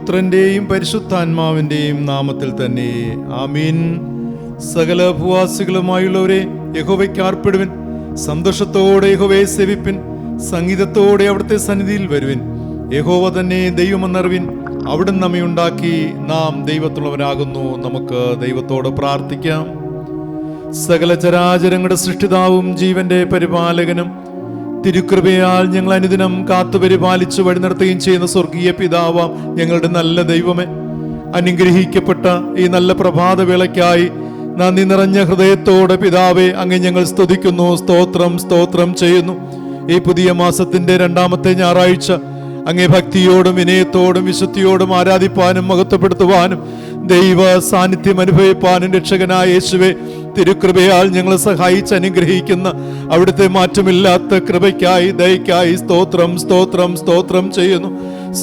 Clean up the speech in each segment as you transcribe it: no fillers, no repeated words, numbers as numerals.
പുത്രന്റെയും പരിശുദ്ധാത്മാവിന്റെയും നാമത്തിൽ തന്നെ ആമീൻ. സകല ഭൂവാസികളുമായുള്ളവരെ യഹോവയ്ക്ക് ആർപ്പിടുവിൻ. സന്തോഷത്തോടെ യഹോവയെ സേവിപ്പിൻ. സംഗീതത്തോടെ അവിടുത്തെ സന്നിധിയിൽ വരുവിൻ. യഹോവ തന്നെ ദൈവമെന്നറിവിൻ. അവിടുന്ന് നമ്മെ ഉണ്ടാക്കി, നാം ദൈവത്തുള്ളവരാകുന്നു. നമുക്ക് ദൈവത്തോട് പ്രാർത്ഥിക്കാം. സകല ചരാചരങ്ങളുടെ സൃഷ്ടിതാവും ജീവന്റെ പരിപാലകനും തിരുകൃപയാൽ ഞങ്ങൾ അനുദിനം കാത്തുപരിപാലിച്ചു വഴി നടത്തുകയും ചെയ്യുന്ന സ്വർഗീയ പിതാവാം ഞങ്ങളുടെ നല്ല ദൈവമേ, അനുഗ്രഹിക്കപ്പെട്ട ഈ നല്ല പ്രഭാതവേളയ്ക്കായി നന്ദി നിറഞ്ഞ ഹൃദയത്തോടെ പിതാവേ അങ്ങ് ഞങ്ങൾ സ്തുതിക്കുന്നു, സ്തോത്രം ചെയ്യുന്നു. ഈ പുതിയ മാസത്തിന്റെ 2ാമത്തെ ഞായറാഴ്ച അങ്ങേ ഭക്തിയോടും വിനയത്തോടും വിശുദ്ധിയോടും ആരാധിപ്പാനും മഹത്വപ്പെടുത്തുവാനും ദൈവ സാന്നിധ്യം അനുഭവിപ്പാനും രക്ഷകനായ യേശുവേ, തിരുകൃപയാൽ ഞങ്ങളെ സഹായിച്ച് അനുഗ്രഹിക്കുന്ന അവിടുത്തെ മാറ്റമില്ലാത്ത കൃപയ്ക്കായി ദയക്കായി സ്തോത്രം ചെയ്യുന്നു.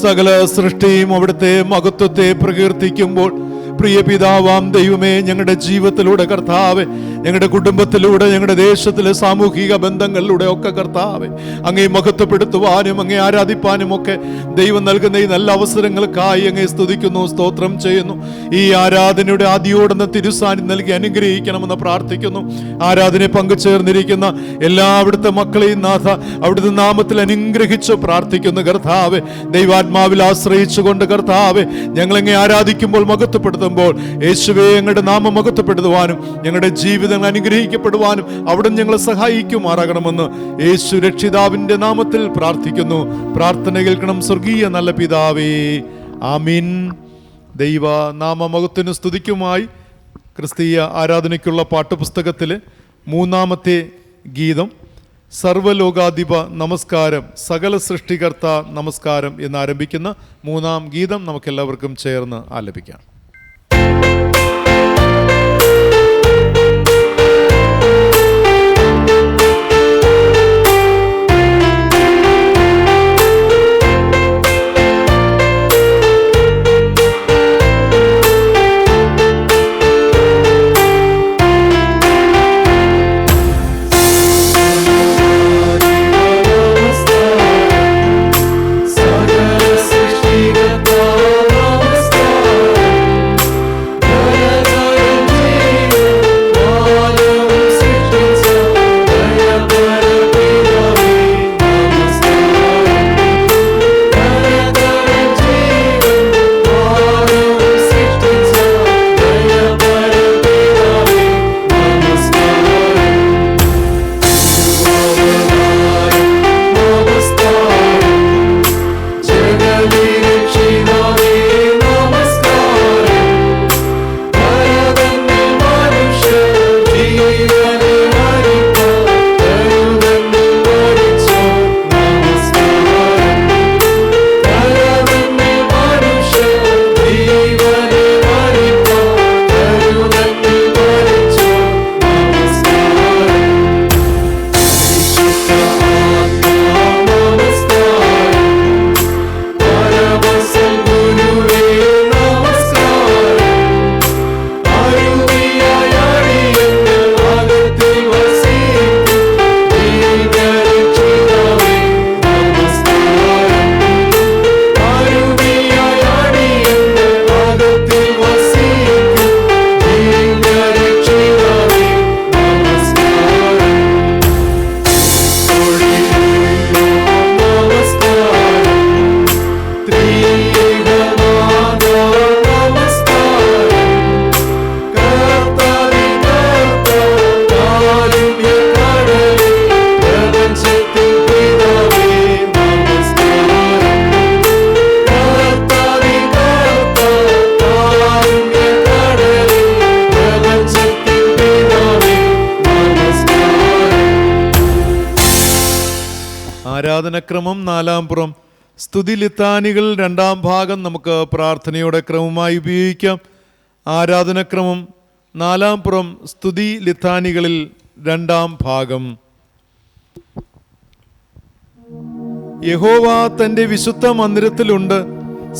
സകല സൃഷ്ടിയും അവിടുത്തെ മഹത്വത്തെ പ്രകീർത്തിക്കുമ്പോൾ പ്രിയ പിതാവാം ദൈവമേ, ഞങ്ങളുടെ ജീവിതത്തിലൂടെ കർത്താവേ, ഞങ്ങളുടെ കുടുംബത്തിലൂടെ, ഞങ്ങളുടെ ദേശത്തിലെ സാമൂഹിക ബന്ധങ്ങളിലൂടെ ഒക്കെ കർത്താവേ അങ്ങേ മഹത്വപ്പെടുത്തുവാനും അങ്ങേ ആരാധിപ്പാനും ഒക്കെ ദൈവം നൽകുന്ന ഈ നല്ല അവസരങ്ങൾക്കായി അങ്ങേ സ്തുതിക്കുന്നു, സ്തോത്രം ചെയ്യുന്നു. ഈ ആരാധനയുടെ ആദ്യോടെന്ന് തിരുസാന്നിധ്യം നൽകി അനുഗ്രഹിക്കണമെന്ന് പ്രാർത്ഥിക്കുന്നു. ആരാധനയെ പങ്കുചേർന്നിരിക്കുന്ന എല്ലാ അവിടുത്തെ മക്കളെയും നാഥ അവിടുത്തെ നാമത്തിൽ അനുഗ്രഹിച്ച് പ്രാർത്ഥിക്കുന്നു കർത്താവേ. ദൈവാത്മാവിൽ ആശ്രയിച്ചുകൊണ്ട് കർത്താവേ ഞങ്ങളെങ്ങനെ ആരാധിക്കുമ്പോൾ മഹത്വപ്പെടുത്തുമ്പോൾ യേശുവേ ഞങ്ങളുടെ നാമം മഹത്വപ്പെടുത്തുവാനും ഞങ്ങളുടെ ജീവിതങ്ങൾ അനുഗ്രഹിക്കപ്പെടുവാനും അവിടെ ഞങ്ങളെ സഹായിക്കുമാറാകണമെന്ന് യേശു രക്ഷിതാവിന്റെ നാമത്തിൽ പ്രാർത്ഥിക്കുന്നു. പ്രാർത്ഥന കേൾക്കണം സ്വർഗീയ നല്ല പിതാവേ, ആമീൻ. ദൈവ നാമമഹത്വത്തിനു സ്തുതിക്കുമായി ക്രിസ്തീയ ആരാധനയ്ക്കുള്ള പാട്ടുപുസ്തകത്തിലെ 3ാമത്തെ ഗീതം സർവലോകാധിപ നമസ്കാരം, സകല സൃഷ്ടികർത്ത നമസ്കാരം എന്നാരംഭിക്കുന്ന 3ാം ഗീതം നമുക്കെല്ലാവർക്കും ചേർന്ന് ആലപിക്കാം. ആരാധനക്രമം 4ാം പുറം സ്തുതി ലിത്താനികൾ 2ാം ഭാഗം നമുക്ക് പ്രാർത്ഥനയുടെ ക്രമമായി ഉപയോഗിക്കാം. ആരാധനക്രമം 4ാം പുറം സ്തുതി ലിത്താനികളിൽ 2ാം ഭാഗം. യഹോവ തന്റെ വിശുദ്ധ മന്ദിരത്തിലുണ്ട്,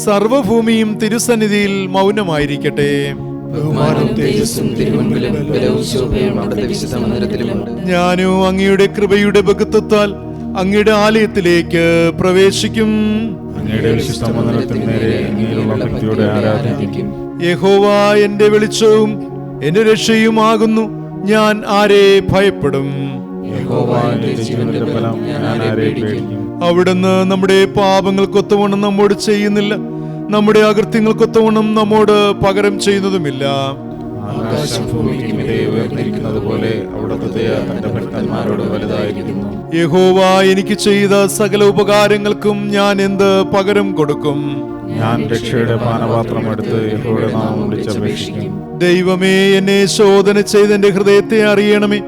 സർവഭൂമിയും തിരുസന്നിധിയിൽ മൗനമായിരിക്കട്ടെ. ഞാനും അങ്ങയുടെ കൃപയുടെ ബഹുത്വത്താൽ അങ്ങയുടെ ആലയത്തിലേക്ക് പ്രവേശിക്കും. അങ്ങയുടെ വിശുദ്ധ മന്ദിരത്തിന് നേരെ അങ്ങയിലുള്ള ഭക്തിയോടെ ആരാധിക്കും. യഹോവ എന്റെ വെളിച്ചവും എന്റെ രക്ഷയുമാകുന്നു, ഞാൻ ആരെ ഭയപ്പെടും? യഹോവ എന്റെ ജീവന്റെ ബലം, ഞാൻ ആരെ പേടിക്കും? അവിടുന്ന് നമ്മുടെ പാപങ്ങൾക്കൊത്തവണ്ണം നമ്മോട് ചെയ്യുന്നില്ല, നമ്മുടെ അകൃത്യങ്ങൾക്കൊത്തവണ്ണം നമ്മോട് പകരം ചെയ്യുന്നതുമില്ല. ആകാശം ഭൂമിക്ക് മീതെ ഉയർന്നിരിക്കുന്നത് പോലെ അവിടുത്തെ ദയ തന്റെ ഭക്തന്മാരോട് വലുതായിരിക്കുന്നു. യഹോവ എനിക്ക് ചെയ്ത സകല ഉപകാരങ്ങൾക്കും ഞാൻ എന്ത് പകരം കൊടുക്കും? ഞാൻ രക്ഷയുടെ പാനപാത്രം എടുത്ത് യഹോവയുടെ നാമം വിളിച്ചപേക്ഷിക്കും. ദൈവമേ, എന്നെ ശോധന ചെയ്ത് എന്റെ ഹൃദയത്തെ അറിയണമേ,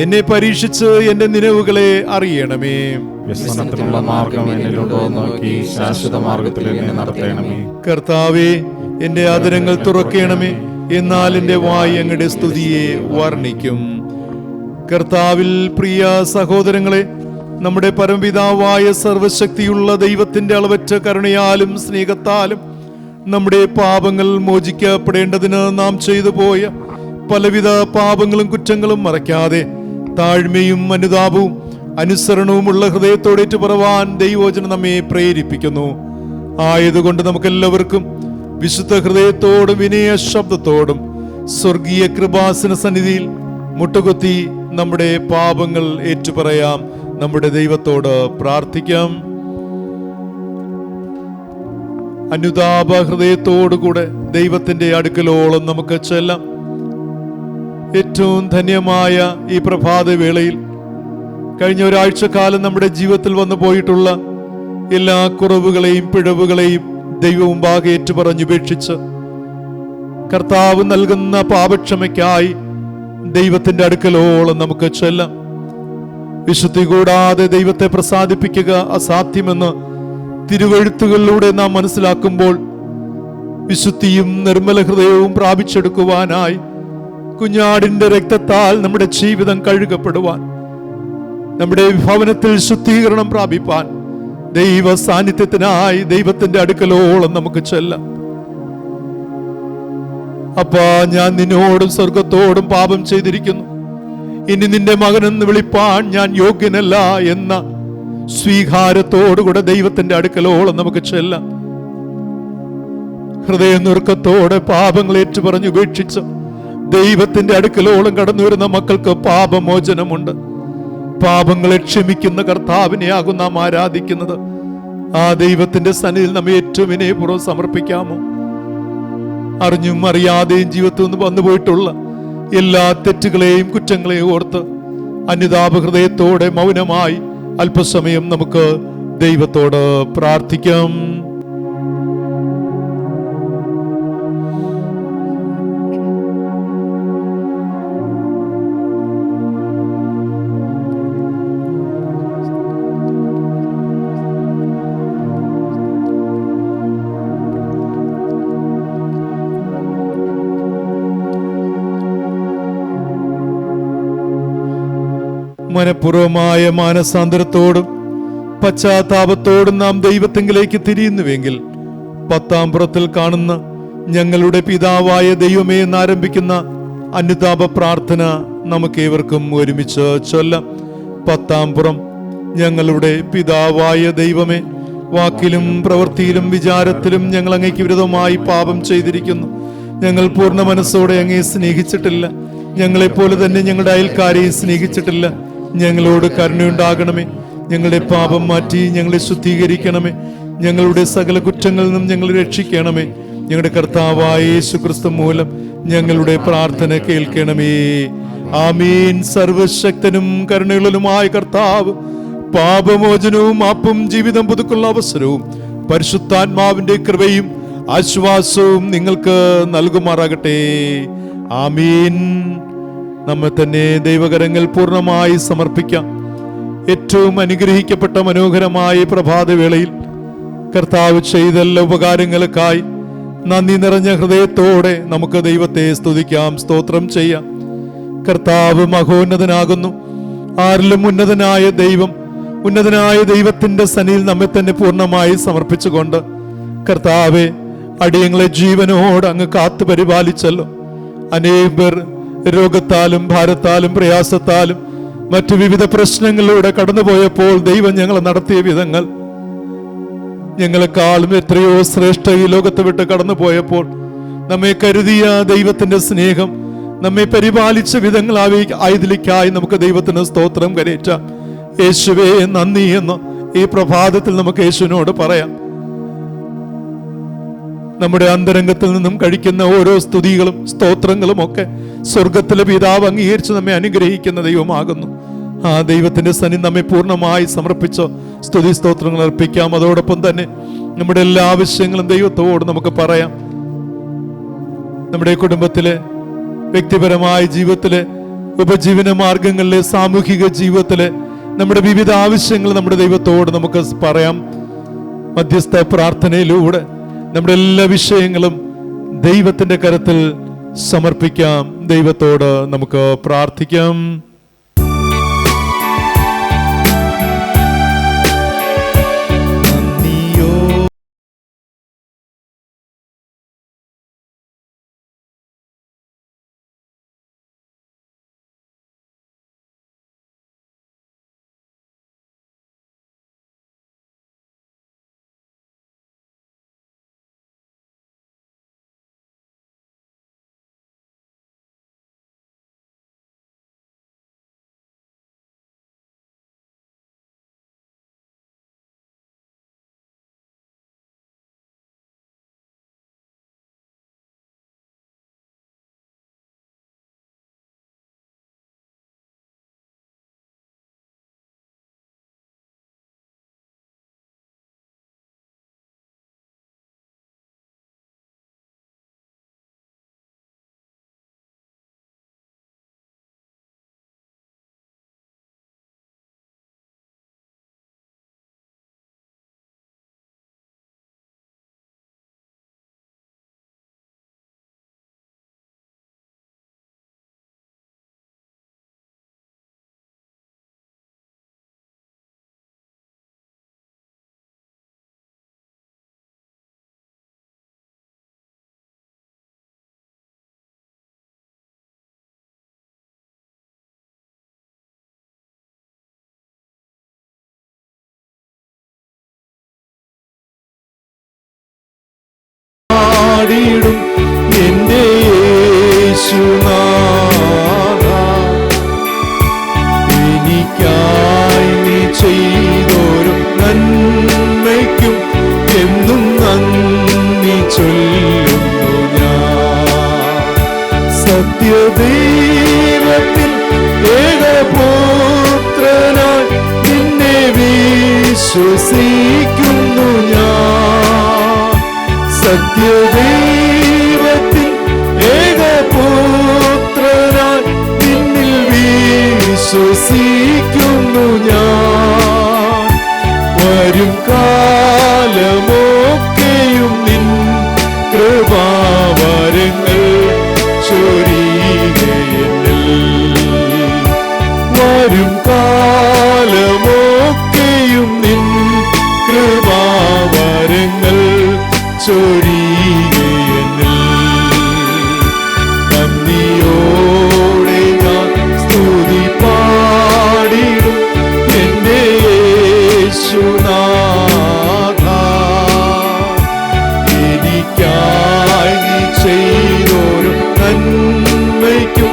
എന്നെ പരീക്ഷിച്ച് എന്റെ നിലവുകളെ അറിയണമേ. വ്യസനത്തിനുള്ള മാർഗം എന്നിലുണ്ടോ നോക്കി ശാശ്വത മാർഗത്തിൽ എന്നെ നടത്തണമേ. കർത്താവേ, എന്റെ അധരങ്ങൾ തുറക്കണമേ, എന്നാൽ എന്റെ വായ് അങ്ങയുടെ സ്തുതിയെ വർണ്ണിക്കും. കർത്താവിൽ പ്രിയ സഹോദരങ്ങളെ, നമ്മുടെ പരമപിതാവായ സർവശക്തിയുള്ള ദൈവത്തിന്റെ അളവറ്റ കരുണയാലും സ്നേഹത്താലും നമ്മുടെ പാപങ്ങൾ മോചിക്കപ്പെടേണ്ടതിന് നാം ചെയ്തു പോയ പലവിധ പാപങ്ങളും കുറ്റങ്ങളും മറയ്ക്കാതെ താഴ്മയും അനുതാപവും അനുസരണവുമുള്ള ഹൃദയത്തോടേറ്റു പറവാൻ ദൈവവചനം നമ്മെ പ്രേരിപ്പിക്കുന്നു. ആയതുകൊണ്ട് നമുക്കെല്ലാവർക്കും വിശുദ്ധ ഹൃദയത്തോടും വിനയ ശബ്ദത്തോടും സ്വർഗീയ കൃപാസന സന്നിധിയിൽ മുട്ടുകുത്തി നമ്മുടെ പാപങ്ങൾ ഏറ്റുപറയാം, നമ്മുടെ ദൈവത്തോട് പ്രാർത്ഥിക്കാം. അനുതാപ ഹൃദയത്തോടുകൂടെ ദൈവത്തിന്റെ അടുക്കലോളം നമുക്ക് ചെല്ലാം. ഏറ്റവും ധന്യമായ ഈ പ്രഭാത വേളയിൽ കഴിഞ്ഞ ഒരാഴ്ചക്കാലം നമ്മുടെ ജീവിതത്തിൽ വന്നു പോയിട്ടുള്ള എല്ലാ കുറവുകളെയും പിഴവുകളെയും ദൈവമുമ്പാകെ ഏറ്റുപറഞ്ഞുപേക്ഷിച്ച് കർത്താവ് നൽകുന്ന പാപക്ഷമയ്ക്കായി ദൈവത്തിന്റെ അടുക്കലോളം നമുക്ക് ചെല്ലാം. വിശുദ്ധി കൂടാതെ ദൈവത്തെ പ്രസാദിപ്പിക്കുക അസാധ്യമെന്ന് തിരുവെഴുത്തുകളിലൂടെ നാം മനസ്സിലാക്കുമ്പോൾ വിശുദ്ധിയും നിർമ്മല ഹൃദയവും പ്രാപിച്ചെടുക്കുവാനായി കുഞ്ഞാടിന്റെ രക്തത്താൽ നമ്മുടെ ജീവിതം കഴുകപ്പെടുവാൻ, നമ്മുടെ ഭവനത്തിൽ ശുദ്ധീകരണം പ്രാപിപ്പാൻ ദൈവ സാന്നിധ്യത്തിനായി ദൈവത്തിന്റെ അടുക്കലോളം നമുക്ക് ചെല്ലാം. അപ്പാ, ഞാൻ നിന്നോടും സ്വർഗത്തോടും പാപം ചെയ്തിരിക്കുന്നു, ഇനി നിന്റെ മകനെന്ന് വിളിപ്പാൻ ഞാൻ യോഗ്യനല്ല എന്ന സ്വീകാരത്തോടുകൂടെ ദൈവത്തിന്റെ അടുക്കലോളം നമുക്ക് ചെല്ലാം. ഹൃദയനുറുക്കത്തോടെ പാപങ്ങൾ ഏറ്റുപറഞ്ഞ് ഉപേക്ഷിച്ച് ദൈവത്തിന്റെ അടുക്കലോളം കടന്നു വരുന്ന മക്കൾക്ക് പാപമോചനമുണ്ട്. പാപങ്ങളെ ക്ഷമിക്കുന്ന കർത്താവിനെയാകും നാം ആരാധിക്കുന്നത്. ആ ദൈവത്തിന്റെ സന്നിധിയിൽ നമ്മെ ഏറ്റവും വിനയപൂർവ്വം സമർപ്പിക്കാമോ? അറിഞ്ഞും അറിയാതെയും ജീവിതത്തിൽ നിന്ന് വന്നുപോയിട്ടുള്ള എല്ലാ തെറ്റുകളെയും കുറ്റങ്ങളെയും ഓർത്ത് അനുതാപ ഹൃദയത്തോടെ മൗനമായി അല്പസമയം നമുക്ക് ദൈവത്തോട് പ്രാർത്ഥിക്കാം. മനഃപൂർവമായ മാനസാന്തരത്തോടും പശ്ചാത്താപത്തോടും നാം ദൈവത്തെങ്കിലേക്ക് തിരിയുന്നുവെങ്കിൽ 10-ാം പുറത്തിൽ കാണുന്ന ഞങ്ങളുടെ പിതാവായ ദൈവമേ എന്നാരംഭിക്കുന്ന അനുതാപ പ്രാർത്ഥന നമുക്കേവർക്കും ഒരുമിച്ച് ചൊല്ലാം. 10-ാം പുറം. ഞങ്ങളുടെ പിതാവായ ദൈവമേ, വാക്കിലും പ്രവൃത്തിയിലും വിചാരത്തിലും ഞങ്ങൾ അങ്ങേക്ക് വിരുദ്ധമായി പാപം ചെയ്തിരിക്കുന്നു. ഞങ്ങൾ പൂർണ്ണ മനസ്സോടെ അങ്ങേ സ്നേഹിച്ചിട്ടില്ല, ഞങ്ങളെപ്പോലെ തന്നെ ഞങ്ങളുടെ അയൽക്കാരെയും സ്നേഹിച്ചിട്ടില്ല. ഞങ്ങളോട് കരുണയുണ്ടാകണമേ, ഞങ്ങളുടെ പാപം മാറ്റി ഞങ്ങളെ ശുദ്ധീകരിക്കണമേ, ഞങ്ങളുടെ സകല കുറ്റങ്ങളിൽ നിന്നും ഞങ്ങളെ രക്ഷിക്കണമേ. ഞങ്ങളുടെ കർത്താവായ യേശുക്രിസ്തു മൂലം ഞങ്ങളുടെ പ്രാർത്ഥന കേൾക്കണമേ. ആമീൻ. സർവശക്തനും കരുണയുള്ളതുമായ കർത്താവ് പാപമോചനവും മാപ്പും ജീവിതം പുതുക്കുള്ള അവസരവും പരിശുദ്ധാത്മാവിന്റെ കൃപയും ആശ്വാസവും നിങ്ങൾക്ക് നൽകുമാറാകട്ടെ. ആമീൻ. നമ്മെ തന്നെ ദൈവകരങ്ങൾ പൂർണ്ണമായി സമർപ്പിക്കാം. ഏറ്റവും അനുഗ്രഹിക്കപ്പെട്ട മനോഹരമായ പ്രഭാതവേളയിൽ കർത്താവ് ചെയ്ത എല്ലാ ഉപകാരങ്ങൾക്കായി നന്ദി നിറഞ്ഞ ഹൃദയത്തോടെ നമുക്ക് ദൈവത്തെ സ്തുതിക്കാം, സ്തോത്രം ചെയ്യാം. കർത്താവ് മഹോന്നതനാകുന്നു. ആരിലും ഉന്നതനായ ദൈവം, ഉന്നതനായ ദൈവത്തിന്റെ സന്നിധിയിൽ നമ്മെ തന്നെ പൂർണ്ണമായി സമർപ്പിച്ചുകൊണ്ട് കർത്താവെ, അടിയങ്ങളെ ജീവനോട് അങ്ങ് കാത്തു പരിപാലിച്ചല്ലോ. അനേകർ രോഗത്താലും ഭാരത്താലും പ്രയാസത്താലും മറ്റു വിവിധ പ്രശ്നങ്ങളിലൂടെ കടന്നുപോയപ്പോൾ ദൈവം ഞങ്ങളെ നടത്തിയ വിധങ്ങൾ ഞങ്ങളെക്കാളും എത്രയോ ശ്രേഷ്ഠ ഈ ലോകത്ത് വിട്ട് കടന്നു പോയപ്പോൾ നമ്മെ കരുതിയ ദൈവത്തിന്റെ സ്നേഹം, നമ്മെ പരിപാലിച്ച വിധങ്ങൾ ആയതിലേക്കായി നമുക്ക് ദൈവത്തിന് സ്തോത്രം കരേറ്റാം. യേശുവേ നന്ദി എന്ന് ഈ പ്രഭാതത്തിൽ നമുക്ക് യേശുവിനോട് പറയാം. നമ്മുടെ അന്തരംഗത്തിൽ നിന്നും കഴിക്കുന്ന ഓരോ സ്തുതികളും സ്തോത്രങ്ങളും ഒക്കെ സ്വർഗത്തിലെ പിതാവ് അംഗീകരിച്ച് നമ്മെ അനുഗ്രഹിക്കുന്ന ദൈവമാകുന്നു. ആ ദൈവത്തിന്റെ സന്നിധി നമ്മെ പൂർണ്ണമായി സമർപ്പിച്ചോ സ്തുതി സ്തോത്രങ്ങൾ അർപ്പിക്കാം. അതോടൊപ്പം തന്നെ നമ്മുടെ എല്ലാ ആവശ്യങ്ങളും ദൈവത്തോട് നമുക്ക് പറയാം. നമ്മുടെ കുടുംബത്തിലെ, വ്യക്തിപരമായ ജീവിതത്തിലെ, ഉപജീവന മാർഗങ്ങളിലെ, സാമൂഹിക ജീവിതത്തിലെ നമ്മുടെ വിവിധ ആവശ്യങ്ങൾ നമ്മുടെ ദൈവത്തോട് നമുക്ക് പറയാം. മധ്യസ്ഥ പ്രാർത്ഥനയിലൂടെ നമ്മുടെ എല്ലാ വിഷയങ്ങളും ദൈവത്തിന്റെ കരത്തിൽ സമർപ്പിക്കാം. ദൈവത്തോട് നമുക്ക് പ്രാർത്ഥിക്കാം. എന്റെ യേശുനാഥ, എനിക്കായി നീ ചെയ്തൊരു നന്മയ്ക്കും എന്നും നന്ദി ചൊല്ലുന്നു ഞാൻ. സത്യദൈവത്തിൽ ഏകപുത്രനായി നിന്നെ വിശ്വസിക്കുന്നു ഞാൻ. സത്യദൈവത്തിൽ ഏകപുത്രനായി നിന്നിൽ വിശ്വസിക്കുന്നു ഞാൻ. വരും കാലമൊക്കെയും നിൻ കൃപാവരങ്ങൾ ചൊരിയുകയെന്നിൽ. വരും കാലമൊക്കെയും നിൻ കൃപാവരങ്ങൾ ചൊരിയുകയെന്നിൽ. നന്ദിയോടെ ഞാൻ സ്തുതി പാടിടും എന്റെ യേശുനാഥ. എനിക്കായി നീ ചെയ്തൊരു നന്മയ്ക്കും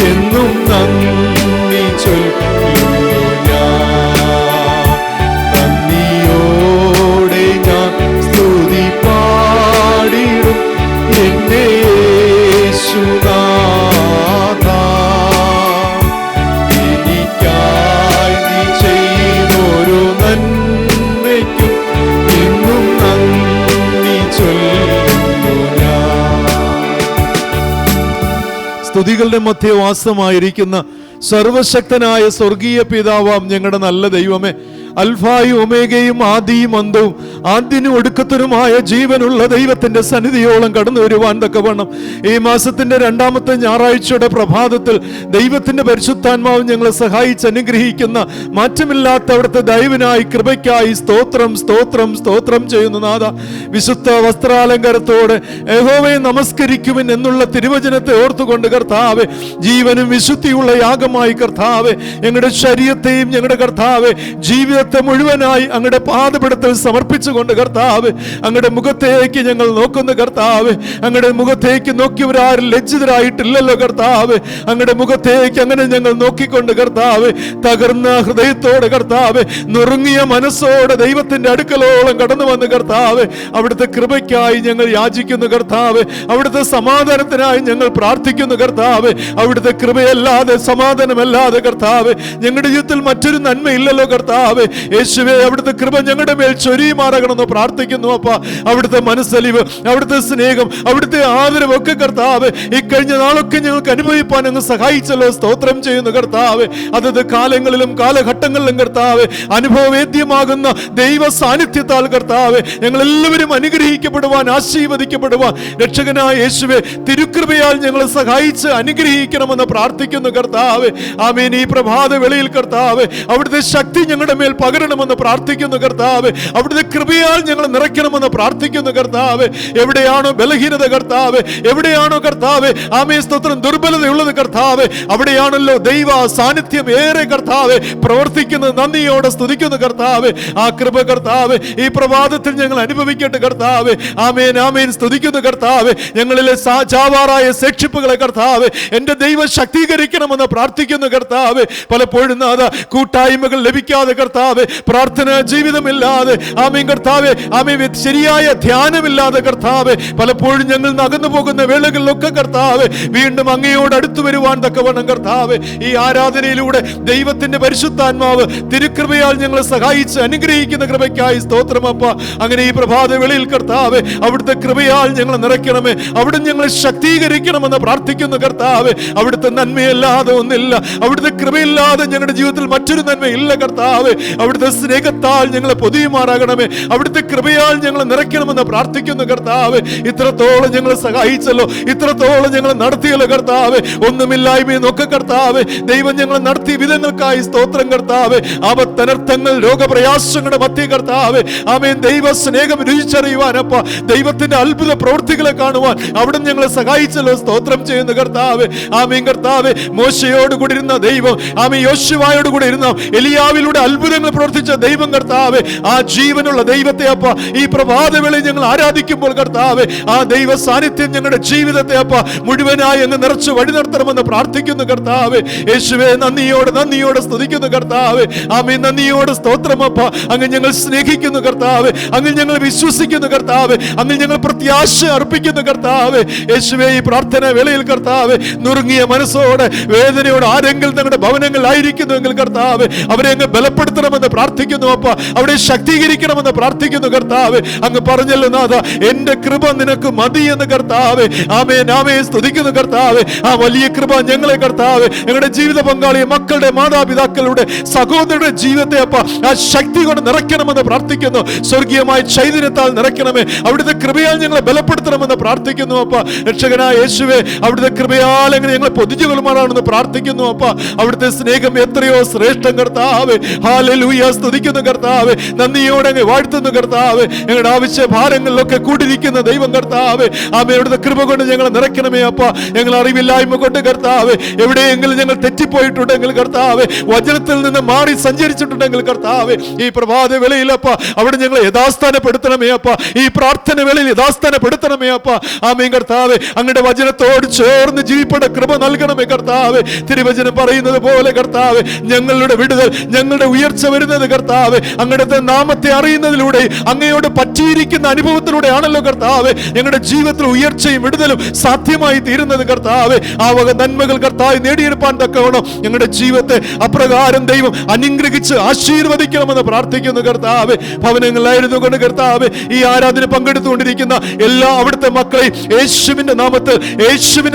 എന്നും നന്ദി ചൊല്ലുന്നു ഞാൻ. നന്ദിയോടെ ഞാൻ സ്തുതി പാടിടും എന്റെ യേശുനാഥ. എനിക്കായി നീ ചെയ്തൊരു നന്മയ്ക്കും എന്നും നന്ദി ചൊല്ലുന്നു ഞാൻ. സ്തുതികളുടെ മധ്യവാസമായിരിക്കുന്ന സർവശക്തനായ സ്വർഗീയ പിതാവാം ഞങ്ങളുടെ നല്ല ദൈവമേ, അൽഫായും ഒമേഗയും ആദിയും അന്തവും ആദ്യനും ഒടുക്കത്തിനുമായ ജീവനുള്ള ദൈവത്തിന്റെ സന്നിധിയോളം കടന്നു വരുവാൻ തക്കവണ്ണം ഈ മാസത്തിന്റെ 2ാമത്തെ ഞായറാഴ്ചയുടെ പ്രഭാതത്തിൽ ദൈവത്തിന്റെ പരിശുദ്ധാത്മാവ് ഞങ്ങളെ സഹായിച്ച് അനുഗ്രഹിക്കുന്ന മാറ്റമില്ലാത്ത അവിടുത്തെ ദൈവനായി കൃപയ്ക്കായി സ്തോത്രം സ്തോത്രം സ്തോത്രം ചെയ്യുന്ന നാഥ. വിശുദ്ധ വസ്ത്രാലങ്കാരത്തോടെ യഹോവയെ നമസ്കരിക്കുവിൻ എന്നുള്ള തിരുവചനത്തെ ഓർത്തുകൊണ്ട് കർത്താവേ, ജീവനും വിശുദ്ധിയുള്ള യാഗമായി കർത്താവേ, ഞങ്ങളുടെ ശരീരത്തെയും ഞങ്ങളുടെ കർത്താവേ ജീവിത ജീവിതത്തെ മുഴുവനായി അങ്ങയുടെ പാദപീഠത്തിൽ സമർപ്പിച്ചുകൊണ്ട് കർത്താവ്, അങ്ങയുടെ മുഖത്തേക്ക് ഞങ്ങൾ നോക്കുന്നു കർത്താവ്. അങ്ങയുടെ മുഖത്തേക്ക് നോക്കിയവരാരും ലജ്ജിതരായിട്ടില്ലല്ലോ കർത്താവ്. അങ്ങയുടെ മുഖത്തേക്ക് അങ്ങനെ ഞങ്ങൾ നോക്കിക്കൊണ്ട് കർത്താവ്, തകർന്ന ഹൃദയത്തോടെ കർത്താവ്, നുറുങ്ങിയ മനസ്സോടെ ദൈവത്തിന്റെ അടുക്കലോളം കടന്നു വന്ന് കർത്താവ്, അവിടുത്തെ കൃപയ്ക്കായി ഞങ്ങൾ യാചിക്കുന്നു കർത്താവ്. അവിടുത്തെ സമാധാനത്തിനായി ഞങ്ങൾ പ്രാർത്ഥിക്കുന്നു കർത്താവ്. അവിടുത്തെ കൃപയല്ലാതെ, സമാധാനമല്ലാതെ കർത്താവ്, ഞങ്ങളുടെ ജീവിതത്തിൽ മറ്റൊരു നന്മയില്ലല്ലോ കർത്താവ്. യേശുവേ, അവിടുത്തെ കൃപ ഞങ്ങളുടെ മേൽ ചൊരിയുമാറാകണമെന്ന് പ്രാർത്ഥിക്കുന്നു അപ്പ. അവിടുത്തെ മനസ്സലിവ്, അവിടുത്തെ സ്നേഹം, അവിടുത്തെ ആദരവൊക്കെ കർത്താവ് ഈ കഴിഞ്ഞ നാളൊക്കെ ഞങ്ങൾക്ക് അനുഭവിപ്പാൻ അങ്ങ് സഹായിച്ചല്ലോ. സ്തോത്രം ചെയ്യുന്നു കർത്താവ്. അതത് കാലങ്ങളിലും കാലഘട്ടങ്ങളിലും കർത്താവ്, അനുഭവവേദ്യമാകുന്ന ദൈവ സാന്നിധ്യത്താൽ കർത്താവ്, ഞങ്ങൾ എല്ലാവരും അനുഗ്രഹിക്കപ്പെടുവാൻ, ആശീർവദിക്കപ്പെടുവാൻ രക്ഷകനായ യേശുവേ തിരുകൃപയാൽ ഞങ്ങളെ സഹായിച്ച് അനുഗ്രഹിക്കണമെന്ന് പ്രാർത്ഥിക്കുന്നു കർത്താവ്. ആമേൻ. ഈ പ്രഭാത വേളയിൽ കർത്താവ്, അവിടുത്തെ ശക്തി ഞങ്ങളുടെ മേൽ പകരണമെന്ന് പ്രാർത്ഥിക്കുന്നു കർത്താവ്. അവിടുത്തെ കൃപയാൽ ഞങ്ങൾ നിറയ്ക്കണമെന്ന് പ്രാർത്ഥിക്കുന്നു കർത്താവ്. എവിടെയാണോ ബലഹീനത കർത്താവ്, എവിടെയാണോ കർത്താവ് ആമേൻ സ്തോത്രം ദുർബലതയുള്ളത് കർത്താവ്, അവിടെയാണല്ലോ ദൈവ സാന്നിധ്യം ഏറെ കർത്താവ് പ്രവർത്തിക്കുന്നത്. നന്ദിയോടെ സ്തുതിക്കുന്നു കർത്താവ്. ആ കൃപ കർത്താവ് ഈ പ്രഭാതത്തിൽ ഞങ്ങൾ അനുഭവിക്കട്ടെ കർത്താവ്. ആമേൻ, ആമേൻ. സ്തുതിക്കുന്നു കർത്താവ്. ഞങ്ങളിലെ ചാവാറായ ശേഷിപ്പുകളെ കർത്താവ് എന്റെ ദൈവം ശക്തീകരിക്കണമെന്ന് പ്രാർത്ഥിക്കുന്നു കർത്താവ്. പലപ്പോഴും നാഥ കൂട്ടായ്മകൾ ലഭിക്കാതെ കർത്താവ്, പ്രാർത്ഥനാ ജീവിതമില്ലാതെ ആമേൻ കർത്താവ്, ആമേൻ ശരിയായ ധ്യാനമില്ലാതെ കർത്താവ്, പലപ്പോഴും ഞങ്ങൾ അകന്നു പോകുന്ന വേളകളിലൊക്കെ കർത്താവ് വീണ്ടും അങ്ങയോട് അടുത്തു വരുവാൻ തക്കവണ്ണം കർത്താവ് ഈ ആരാധനയിലൂടെ ദൈവത്തിന്റെ പരിശുദ്ധാത്മാവ് തിരുകൃപയാൽ ഞങ്ങളെ സഹായിച്ച് അനുഗ്രഹിക്കുന്ന കൃപയ്ക്കായി സ്തോത്രമപ്പ. അങ്ങനെ ഈ പ്രഭാത വേളയിൽ കർത്താവ് അവിടുത്തെ കൃപയാൽ ഞങ്ങളെ നിറയ്ക്കണമേ, അവിടുന്ന് ഞങ്ങളെ ശക്തീകരിക്കണമെന്ന് പ്രാർത്ഥിക്കുന്നു കർത്താവ്. അവിടുത്തെ നന്മയല്ലാതെ ഒന്നില്ല, അവിടുത്തെ കൃപയില്ലാതെ ഞങ്ങളുടെ ജീവിതത്തിൽ മറ്റൊരു നന്മയില്ല കർത്താവ്. അവിടുത്തെ സ്നേഹത്താൽ ഞങ്ങളെ പൊതിയുമാറാകണമേ, അവിടുത്തെ കൃപയാൽ ഞങ്ങളെ നിറയ്ക്കണമെന്ന് പ്രാർത്ഥിക്കുന്നു കർത്താവ്. ഇത്രത്തോളം ഞങ്ങളെ സഹായിച്ചല്ലോ, ഇത്രത്തോളം ഞങ്ങളെ നടത്തിയല്ലോ കർത്താവ്. ഒന്നുമില്ലായ്മയിൽ നോക്ക കർത്താവ് ദൈവം ഞങ്ങളെ നടത്തിയ വിധങ്ങൾക്കായി സ്തോത്രം കർത്താവ്. ആപത്തനർത്ഥങ്ങൾ, രോഗപ്രയാസങ്ങളുടെ മധ്യ കർത്താവ് ആമേൻ ദൈവ സ്നേഹം രുചിച്ചറിയുവാനപ്പ, ദൈവത്തിന്റെ അത്ഭുത പ്രവൃത്തികളെ കാണുവാൻ അവിടെ ഞങ്ങളെ സഹായിച്ചല്ലോ. സ്തോത്രം ചെയ്യുന്ന കർത്താവ്. ആമേൻ കർത്താവ്. മോശയോട് കൂടി ഇരുന്ന ദൈവം, ആമേൻ യോശുവയോട് കൂടി ഇരുന്ന എലിയാവിലൂടെ അത്ഭുതങ്ങൾ പ്രവർത്തിച്ച ദൈവം കർത്താവ്, ആ ജീവനുള്ള ദൈവത്തെ അപ്പ ഈ പ്രഭാതവേളയിൽ ഞങ്ങൾ ആരാധിക്കുമ്പോൾ കർത്താവ്, ആ ദൈവ സാന്നിധ്യം ഞങ്ങളുടെ ജീവിതത്തെ അപ്പ മുഴുവനായി അങ്ങ് നിറച്ച് വഴി നടത്തണമെന്ന് പ്രാർത്ഥിക്കുന്നു കർത്താവ്. യേശുവേ, നന്ദിയോടെ നന്ദിയോടെ സ്തുതിക്കുന്നു കർത്താവ്. ആമേൻ. നന്ദിയോടെ സ്തോത്രമപ്പ. അങ്ങ് ഞങ്ങൾ സ്നേഹിക്കുന്നു കർത്താവ്, അങ്ങ് ഞങ്ങൾ വിശ്വസിക്കുന്നു കർത്താവ്, അങ്ങ് ഞങ്ങൾ പ്രത്യാശ അർപ്പിക്കുന്നു കർത്താവ്. യേശുവേ, ഈ പ്രാർത്ഥന വേളയിൽ കർത്താവ് നുറുങ്ങിയ മനസ്സോടെ വേദനയോടെ ആരെങ്കിലും തങ്ങളുടെ ഭവനങ്ങളിലായിരിക്കുന്നുവെങ്കിൽ കർത്താവ് അവരെ അങ്ങ് ബലപ്പെടുത്തണമെന്ന് പ്രാർത്ഥിക്കുന്നു അപ്പ, അവിടെ ശക്തീകരിക്കണമെന്ന് പ്രാർത്ഥിക്കുന്നു കർത്താവ്. അങ്ങ് പറഞ്ഞല്ലോ നാഥ, എന്റെ കൃപ നിനക്ക് മതി എന്ന് കർത്താവ്. ആമേൻ, ആമേൻ. സ്തുതിക്കുന്നു കർത്താവ്. ആ വലിയ കൃപ ഞങ്ങളെ കർത്താവ്, ഞങ്ങളുടെ ജീവിത പങ്കാളിയെ, മക്കളുടെ, മാതാപിതാക്കളുടെ, സഹോദരരുടെ ജീവിതത്തെ അപ്പ ആ ശക്തി കൊണ്ട് നിറയ്ക്കണമെന്ന് പ്രാർത്ഥിക്കുന്നു. സ്വർഗീയമായ ചൈതന്യത്താൽ നിറയ്ക്കണമേ, അവിടുത്തെ കൃപയാൽ ഞങ്ങളെ ബലപ്പെടുത്തണമെന്ന് പ്രാർത്ഥിക്കുന്നു അപ്പ. രക്ഷകനായ യേശുവേ, അവിടുത്തെ കൃപയാൽ അങ്ങനെ ഞങ്ങളെ പൊതിഞ്ഞുകൊള്ളുമാറാണെന്ന് പ്രാർത്ഥിക്കുന്നു അപ്പ. അവിടുത്തെ സ്നേഹം എത്രയോ ശ്രേഷ്ഠം കർത്താവ്. ഹല്ലേലൂയ. സ്തുതിക്കുന്നു കർത്താവ്. നന്ദിയോടെ അങ്ങ് വാഴ്ത്തുന്നു കർത്താവ്. ഞങ്ങളുടെ ആവശ്യ ഭാരങ്ങളിലൊക്കെ കൂടിയിരിക്കുന്ന ദൈവം കർത്താവ്, ആമേൻ അവിടുത്തെ കൃപ കൊണ്ട് ഞങ്ങളെ നിറയ്ക്കണമേ അപ്പ. ഞങ്ങൾ അറിവില്ലായ്മ കൊണ്ട് കർത്താവ് എവിടെയെങ്കിലും ഞങ്ങൾ തെറ്റിപ്പോയിട്ടുണ്ടെങ്കിൽ കർത്താവ്, വചനത്തിൽ നിന്ന് മാറി സഞ്ചരിച്ചിട്ടുണ്ടെങ്കിൽ കർത്താവ്, ഈ പ്രഭാത വേളയിലപ്പ അവിടെ ഞങ്ങളെ യഥാസ്ഥാനപ്പെടുത്തണമേ അപ്പ. ഈ പ്രാർത്ഥന വേളയിൽ യഥാസ്ഥാനപ്പെടുത്തണമേ അപ്പ. ആമേൻ കർത്താവ്. അങ്ങയുടെ വചനത്തോട് ചേർന്ന് ജീവിപ്പട കൃപ നൽകണമേ കർത്താവ്. തിരുവചനം പറയുന്നത് പോലെ കർത്താവ്, ഞങ്ങളുടെ വിടുതൽ, ഞങ്ങളുടെ ഉയർച്ച വരുന്നത് കർത്താവ് അങ്ങയുടെ നാമത്തെ അറിയുന്നതിലൂടെ, അങ്ങയോട് പറ്റിയിരിക്കുന്ന അനുഭവത്തിലൂടെ ആണല്ലോ കർത്താവ് ഞങ്ങളുടെ ജീവിതത്തിൽ ഉയർച്ചയും വിടുതലും സാധ്യമായി തീരുന്നത് കർത്താവ്. ആ വക നന്മകൾ കർത്താവ് നേടിയെടുപ്പാൻ തക്കവണ്ണം ഞങ്ങളുടെ ജീവിതത്തെ അപ്രകാരം ദൈവം അനുഗ്രഹിച്ച് ആശീർവദിക്കണമെന്ന് പ്രാർത്ഥിക്കുന്നു കർത്താവ്. ഭവനങ്ങളിലായിരുന്നു കൊണ്ട് കർത്താവ് ഈ ആരാധന പങ്കെടുത്തുകൊണ്ടിരിക്കുന്ന എല്ലാ അവിടുത്തെ മക്കളെയും യേശുവിന്റെ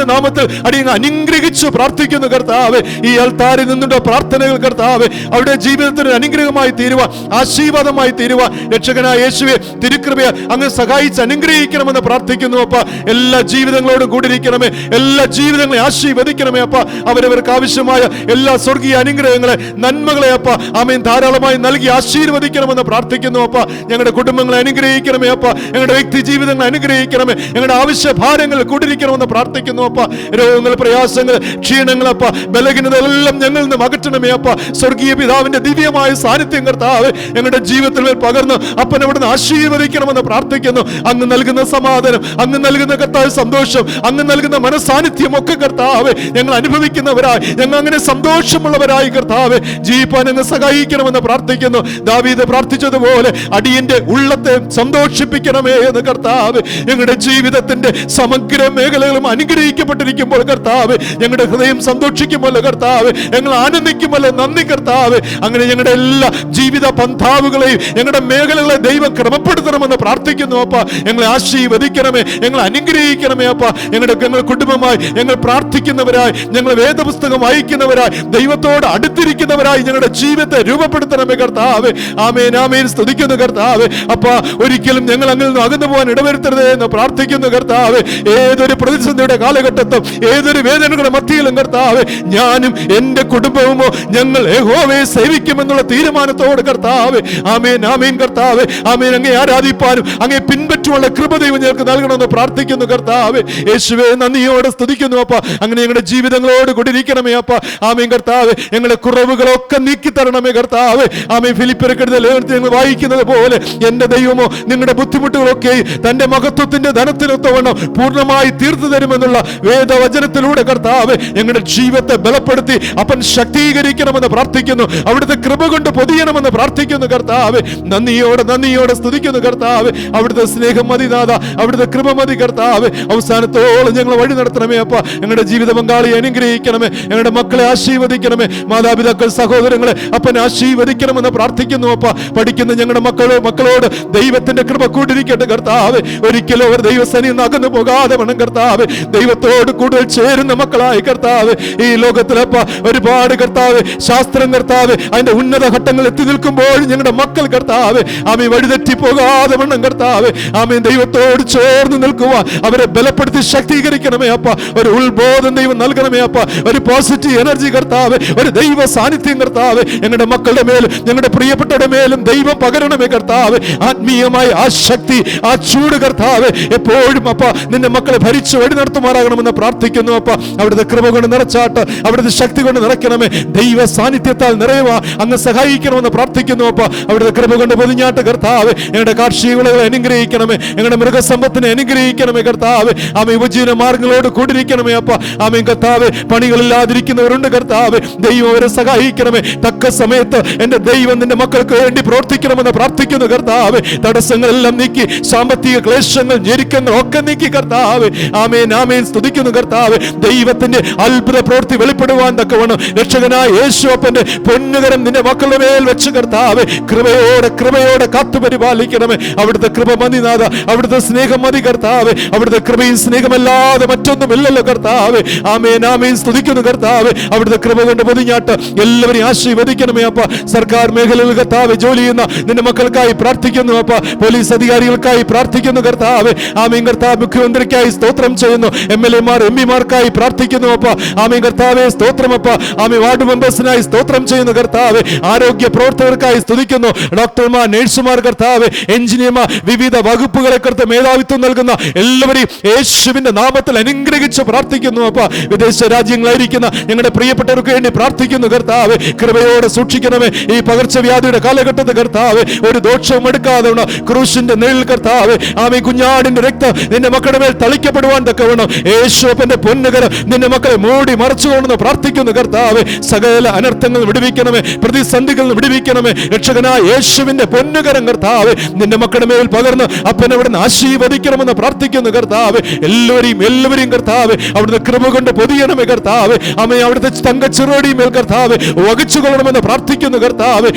നാമത്തിൽ അടിയങ്ങ് അനുഗ്രഹിച്ച് പ്രാർത്ഥിക്കുന്നു കർത്താവ്. ഈ അൽത്താരിൽ നിന്നുള്ള പ്രാർത്ഥനകൾ കർത്താവ് അവരുടെ ജീവിതത്തിന് അനുഗ്രഹമായി തീരുവാൻ, ആശീർവാദമായി തീരുവാൻ രക്ഷകനായ യേശുവെ തിരുകൃപയാൽ അങ്ങ് സഹായിച്ച് അനുഗ്രഹിക്കണമെന്ന് പ്രാർത്ഥിക്കുന്നു അപ്പ. എല്ലാ ജീവിതങ്ങളോടും കൂടിയിരിക്കണമേ, എല്ലാ ജീവിതങ്ങളെ ആശീർവദിക്കണമേ അപ്പ. അവരവർക്ക് ആവശ്യമായ എല്ലാ സ്വർഗീയ അനുഗ്രഹങ്ങളെ, നന്മകളെ അപ്പ ആമേൻ ധാരാളമായി നൽകി ആശീർവദിക്കണമെന്ന് പ്രാർത്ഥിക്കുന്നു അപ്പ. ഞങ്ങളുടെ കുടുംബങ്ങളെ അനുഗ്രഹിക്കണമേ അപ്പ. ഞങ്ങളുടെ വ്യക്തി ജീവിതങ്ങളെ അനുഗ്രഹിക്കണമേ. ഞങ്ങളുടെ ആവശ്യ ഭാരങ്ങൾ കൂടിയിരിക്കണമെന്ന് പ്രാർത്ഥിക്കുന്നു അപ്പ. രോഗങ്ങൾ, പ്രയാസങ്ങൾ, ക്ഷീണങ്ങൾ അപ്പ, ബലഹീനതകളെല്ലാം ഞങ്ങളിൽ നിന്ന് അകറ്റണമേ അപ്പ. സ്വർഗീയ പിതാവിന്റെ ദിവ്യമായ സാന്നിധ്യം കർത്താവ് ഞങ്ങളുടെ ജീവിതത്തിൽ മേൽ പകർന്ന് അപ്പൻ അവിടുന്ന് ആശീർവദിക്കണമെന്ന് പ്രാർത്ഥിക്കുന്നു. അങ്ങ് നൽകുന്ന സമാധാനം, അങ്ങ് നൽകുന്ന കർത്താവ് സന്തോഷം, അങ്ങ് നൽകുന്ന മനസാന്നിധ്യം ഒക്കെ കർത്താവ് ഞങ്ങൾ അനുഭവിക്കുന്നവരായി, ഞങ്ങൾ അങ്ങനെ സന്തോഷമുള്ളവരായി കർത്താവ് ജീവിപ്പാൻ അങ്ങ് സഹായിക്കണമെന്ന് പ്രാർത്ഥിക്കുന്നു. ദാവീദ് പ്രാർത്ഥിച്ചതുപോലെ അടിയന്റെ ഉള്ളത്തെ സന്തോഷിപ്പിക്കണമേ എന്ന് കർത്താവ് ഞങ്ങളുടെ ജീവിതത്തിന്റെ സമഗ്ര മേഖലകളും അനുഗ്രഹിക്കപ്പെട്ടിരിക്കുമ്പോൾ കർത്താവ് ഞങ്ങളുടെ ഹൃദയം സന്തോഷിക്കുമല്ലോ കർത്താവ്, ഞങ്ങൾ ആനന്ദിക്കുമല്ലോ. നന്ദി കർത്താവ്. അങ്ങനെ ഞങ്ങളുടെ എല്ലാ ജീവിത പന്ഥാവുകളെയും ഞങ്ങളുടെ മേഖലകളെ ദൈവം ക്രമപ്പെടുത്തണമെന്ന് പ്രാർത്ഥിക്കുന്നു. അപ്പ ഞങ്ങളെ ആശീർവദിക്കണമേ, ഞങ്ങൾ അനുഗ്രഹിക്കണമേ. അപ്പ ഞങ്ങൾ കുടുംബമായി ഞങ്ങൾ പ്രാർത്ഥിക്കുന്നവരായി, ഞങ്ങൾ വേദപുസ്തകം വായിക്കുന്നവരായി, ദൈവത്തോട് അടുത്തിരിക്കുന്നവരായി ഞങ്ങളുടെ ജീവിതത്തെ രൂപപ്പെടുത്തണമേ കർത്താവ്. ആമേൻ ആമേൻ. സ്തുതിക്കുന്നു കർത്താവ്. അപ്പ ഒരിക്കലും ഞങ്ങൾ അങ്ങിൽ നിന്ന് അകന്നു പോകാൻ ഇടവരുത്തരുതേ എന്ന് പ്രാർത്ഥിക്കുന്നു കർത്താവ്. ഏതൊരു പ്രതിസന്ധിയുടെ കാലഘട്ടത്തും ഏതൊരു വേദനകളുടെ മധ്യയിലും കർത്താവ് ഞാനും എന്റെ കുടുംബവുമോ ഞങ്ങൾ യഹോവയെ സേവിക്കുമെന്നുള്ള തീരുമാനത്തോട് കർത്താവ് ആമേൻ ആമേൻ കർത്താവ് ആമേൻ അങ്ങേ ആരാധിപ്പാനും അങ്ങേ പിൻപറ്റുമുള്ള കൃപ ദൈവം ഞങ്ങൾക്ക് നൽകണമെന്ന് പ്രാർത്ഥിക്കുന്നു കർത്താവ്. യേശുവേ നന്ദിയോടെ സ്തുതിക്കുന്നു അപ്പ. അങ്ങനെ ഞങ്ങളുടെ ജീവിതങ്ങളോട് കൂടിയിരിക്കണമേ അപ്പ. ആമേൻ കർത്താവ്. ഞങ്ങളുടെ കുറവുകളൊക്കെ നീക്കി തരണമേ കർത്താവ്. ആമേൻ. ഫിലിപ്പിയർക്കെഴുതിയ ലേഖനത്തിൽ ഞങ്ങൾ വായിക്കുന്നത് പോലെ എന്റെ ദൈവമോ നിങ്ങളുടെ ബുദ്ധിമുട്ടുകളൊക്കെ തന്റെ മഹത്വത്തിന്റെ ധനത്തിനൊത്തവണ്ണം പൂർണ്ണമായി തീർത്തു തരുമെന്നുള്ള വേദവചനത്തിലൂടെ കർത്താവ് ഞങ്ങളുടെ ജീവിതത്തെ ബലപ്പെടുത്തി അപ്പൻ ശക്തീകരിക്കണമെന്ന് പ്രാർത്ഥിക്കുന്നു. അവിടുത്തെ കൃപ കൊണ്ട് പൊതിയണമെന്ന് പ്രാർത്ഥിക്കുന്നു കർത്താവ്. നന്ദിയോടെ സ്തുതിക്കുന്നു കർത്താവ്. അവിടുത്തെ സ്നേഹം മതി നാഥ, അവിടുത്തെ കൃപ മതി കർത്താവ്. അവസാനത്തോളം ഞങ്ങൾ വഴി നടത്തണമേ അപ്പ. ഞങ്ങളുടെ ജീവിത പങ്കാളിയെ അനുഗ്രഹിക്കണമേ, ഞങ്ങളുടെ മക്കളെ ആശീർവദിക്കണമേ, മാതാപിതാക്കൾ സഹോദരങ്ങളെ അപ്പൻ ആശീർവദിക്കണമെന്ന് പ്രാർത്ഥിക്കുന്നു അപ്പ. പഠിക്കുന്ന ഞങ്ങളുടെ മക്കളോട് ദൈവത്തിന്റെ കൃപ കൂട്ടിരിക്കട്ടെ കർത്താവ്. ഒരിക്കലും അവർ ദൈവസന്നിധിയിൽ നിന്ന് അകന്നു പോകാതെ വേണം കർത്താവ്. ദൈവത്തോട് കൂടുതൽ ചേരുന്ന മക്കളായി കർത്താവ്. ഈ ലോകത്തിലപ്പ ഒരുപാട് കർത്താവ് ശാസ്ത്രം കർത്താവ് അതിന്റെ ഉന്നത ഘട്ടങ്ങളിൽ എത്തി നിൽക്കുമ്പോൾ ഞങ്ങളുടെ മക്കൾ കർത്താവ് ആമേ വഴിതെറ്റി പോകാതെ വേണം കർത്താവ് ആമേ ദൈവത്തോട് ചേർന്ന് നിൽക്കുവാൻ അവരെ ബലപ്പെടുത്തി ശക്തീകരിക്കണമേ അപ്പ. ഒരു ഉത്ബോധം ദൈവം നൽകണമേ അപ്പ. ഒരു പോസിറ്റീവ് എനർജി കർത്താവ്, ഒരു ദൈവ സാന്നിധ്യം കർത്താവ് ഞങ്ങളുടെ മക്കളുടെ മേലും ഞങ്ങളുടെ പ്രിയപ്പെട്ടവരുടെ മേലും ദൈവം പകരണമേ കർത്താവ്. ആത്മീയമായ ആ ശക്തി, ആ ചൂട് കർത്താവ് എപ്പോഴും അപ്പ നിന്റെ മക്കളെ ഭരിച്ചു വഴി നടത്തുമാറാകണമെന്ന് പ്രാർത്ഥിക്കുന്നു അപ്പ. അവിടുത്തെ കൃപ കൊണ്ട് നിറച്ചാട്ട്, അവിടുത്തെ ശക്തി കൊണ്ട് നിറയ്ക്കണമേ, ദൈവ സാന്നിധ്യത്താൽ നിറയുവാൻ അങ്ങ് സഹായിക്കണമെന്ന് പ്രാർത്ഥിക്കുന്നു അപ്പ. അവിടുത്തെ കൃപ കൊണ്ട് പൊതിഞ്ഞാട്ട് കർത്താവ് ഞങ്ങളുടെ കാർഷിക വിളകളെ അനുഗ്രഹിക്കണമേ, ഞങ്ങളുടെ മൃഗസമ്പത്തിനെ അനുഗ്രഹിക്കണമേ കർത്താവ്. ആമേ ഉപജീവന മാർഗങ്ങളോട് കൂടിയിരിക്കണമേ അപ്പ. ആമേ കർത്താവ് പണികളില്ലാതിരിക്കുന്നവരുണ്ട് കർത്താവ്, ദൈവം അവരെ സഹായിക്കണമേ. തക്ക സമയത്ത് എന്റെ ദൈവം നിന്റെ മക്കൾക്ക് വേണ്ടി പ്രവർത്തിക്കണമെന്ന് പ്രാർത്ഥിക്കുന്നു കർത്താവ്. തടസ്സങ്ങളെല്ലാം നീക്കി, സാമ്പത്തിക ക്ലേശങ്ങൾ ഞെരുക്കങ്ങൾ ഒക്കെ നീക്കി കർത്താവ് ആമേൻ ആമേൻ. സ്തുതിക്കുന്നു കർത്താവ്. ദൈവത്തിന്റെ അത്ഭുത പ്രവൃത്തി വെളിപ്പെടുവാൻ തക്കവണ്ണം രക്ഷകനായ യേശുവപ്പന്റെ പൊന്നുകരം നിന്റെ മക്കളുടെ മേൽ വെച്ച് കർത്താവ് കൃപയോടെ കാത്തു പരിപാലിക്കണമേ. അവിടുത്തെ കൃപ മതി നാഥ, അവിടുത്തെ സ്നേഹം മതി കർത്താവ്. അവിടുത്തെ കൃപയും സ്നേഹമല്ലാതെ മറ്റൊന്നുമില്ലല്ലോ കർത്താവ്. ആമേൻ ആമേൻ. സ്തുതിക്കുന്നു കർത്താവ്. അവിടുത്തെ കൃപ കൊണ്ട് പൊതിഞ്ഞാട്ട് എല്ലാവരെയും ആശീർവദിക്കണമേ അപ്പ. സർക്കാർ മേഖലയിൽ കർത്താവ് ജോലി ചെയ്യുന്ന നിന്റെ മക്കൾക്കായി പ്രാർത്ഥിക്കുന്നു അപ്പ. പോലീസ് അധികാരികൾക്കായി പ്രാർത്ഥിക്കുന്നു കർത്താവ്. ആമേൻ കർത്താവ്. മുഖ്യമന്ത്രിക്കായി സ്തോത്രം ചെയ്യുന്നു. MLA-മാർ MP-മാർക്കായി പ്രാർത്ഥിക്കുന്നു അപ്പ. ആമേൻ കർത്താവേ സ്തോത്രം അപ്പ. ആമേൻ വാർഡ് മെമ്പേഴ്സിനായി സ്തോത്രം ചെയ്യുന്നു കർത്താവ്. ആരോഗ്യ പ്രവർത്തകർക്കായി സ്തുതിക്കുന്നു. ഡോക്ടർമാർ, നഴ്സുമാർ കർത്താവ്, എഞ്ചിനീയർമാർ, വിവിധ വകുപ്പുകളെ കുറിച്ച് മേധാവിത്വം നൽകുന്ന എല്ലാവരെയും യേശുവിന്റെ നാമത്തിൽ അനുഗ്രഹിച്ച് പ്രാർത്ഥിക്കുന്നു അപ്പ. വിദേശ രാജ്യങ്ങളായിരിക്കുന്ന ഞങ്ങളുടെ പ്രിയപ്പെട്ടവർക്ക് വേണ്ടി പ്രാർത്ഥിക്കുന്നു കർത്താവ്. കൃപയോടെ സൂക്ഷിക്കണമേ ഈ പകർച്ചവ്യാധിയുടെ കാലഘട്ടത്തിൽ കർത്താവ്. ഒരു ദോഷവും എടുക്കാതെ ക്രൂശിന്റെ നിഴൽ കർത്താവ് ആമേ കുഞ്ഞാടിന്റെ രക്തം നിന്റെ മക്കളുടെ മേൽ തളിക്കപ്പെടുവാൻ തക്കവണ്ണം യേശുവപ്പന്റെ പൊന്നുകരം നിന്റെ മക്കളെ മൂടി മറച്ചുകൊണ്ടെന്ന് പ്രാർത്ഥിക്കുന്നു കർത്താവ്. സകല അനർത്ഥങ്ങൾ വിടുവിക്കണമേ, പ്രതിസന്ധികൾ വിടുവിക്കണമേ. രക്ഷകനായ യേശുവിന്റെ പൊന്നുകരം കർത്താവ് നിന്റെ മക്കളുടെ മേൽ പകർന്ന് അപ്പനെ അവിടുന്ന് ആശീർവദിക്കണമെന്ന് പ്രാർത്ഥിക്കുന്നു കർത്താവ്. എല്ലാവരെയും കർത്താവ് അവിടുന്ന് കൃപ കൊണ്ട് പൊതിയണമേ കർത്താവ്. ആമേ അവിടുത്തെ തങ്കച്ചിറോടി മേൽ കർത്താവ് വഹിച്ചുകൊള്ളണമെന്ന് പ്രാർത്ഥിക്കുന്നു കർത്താവ്.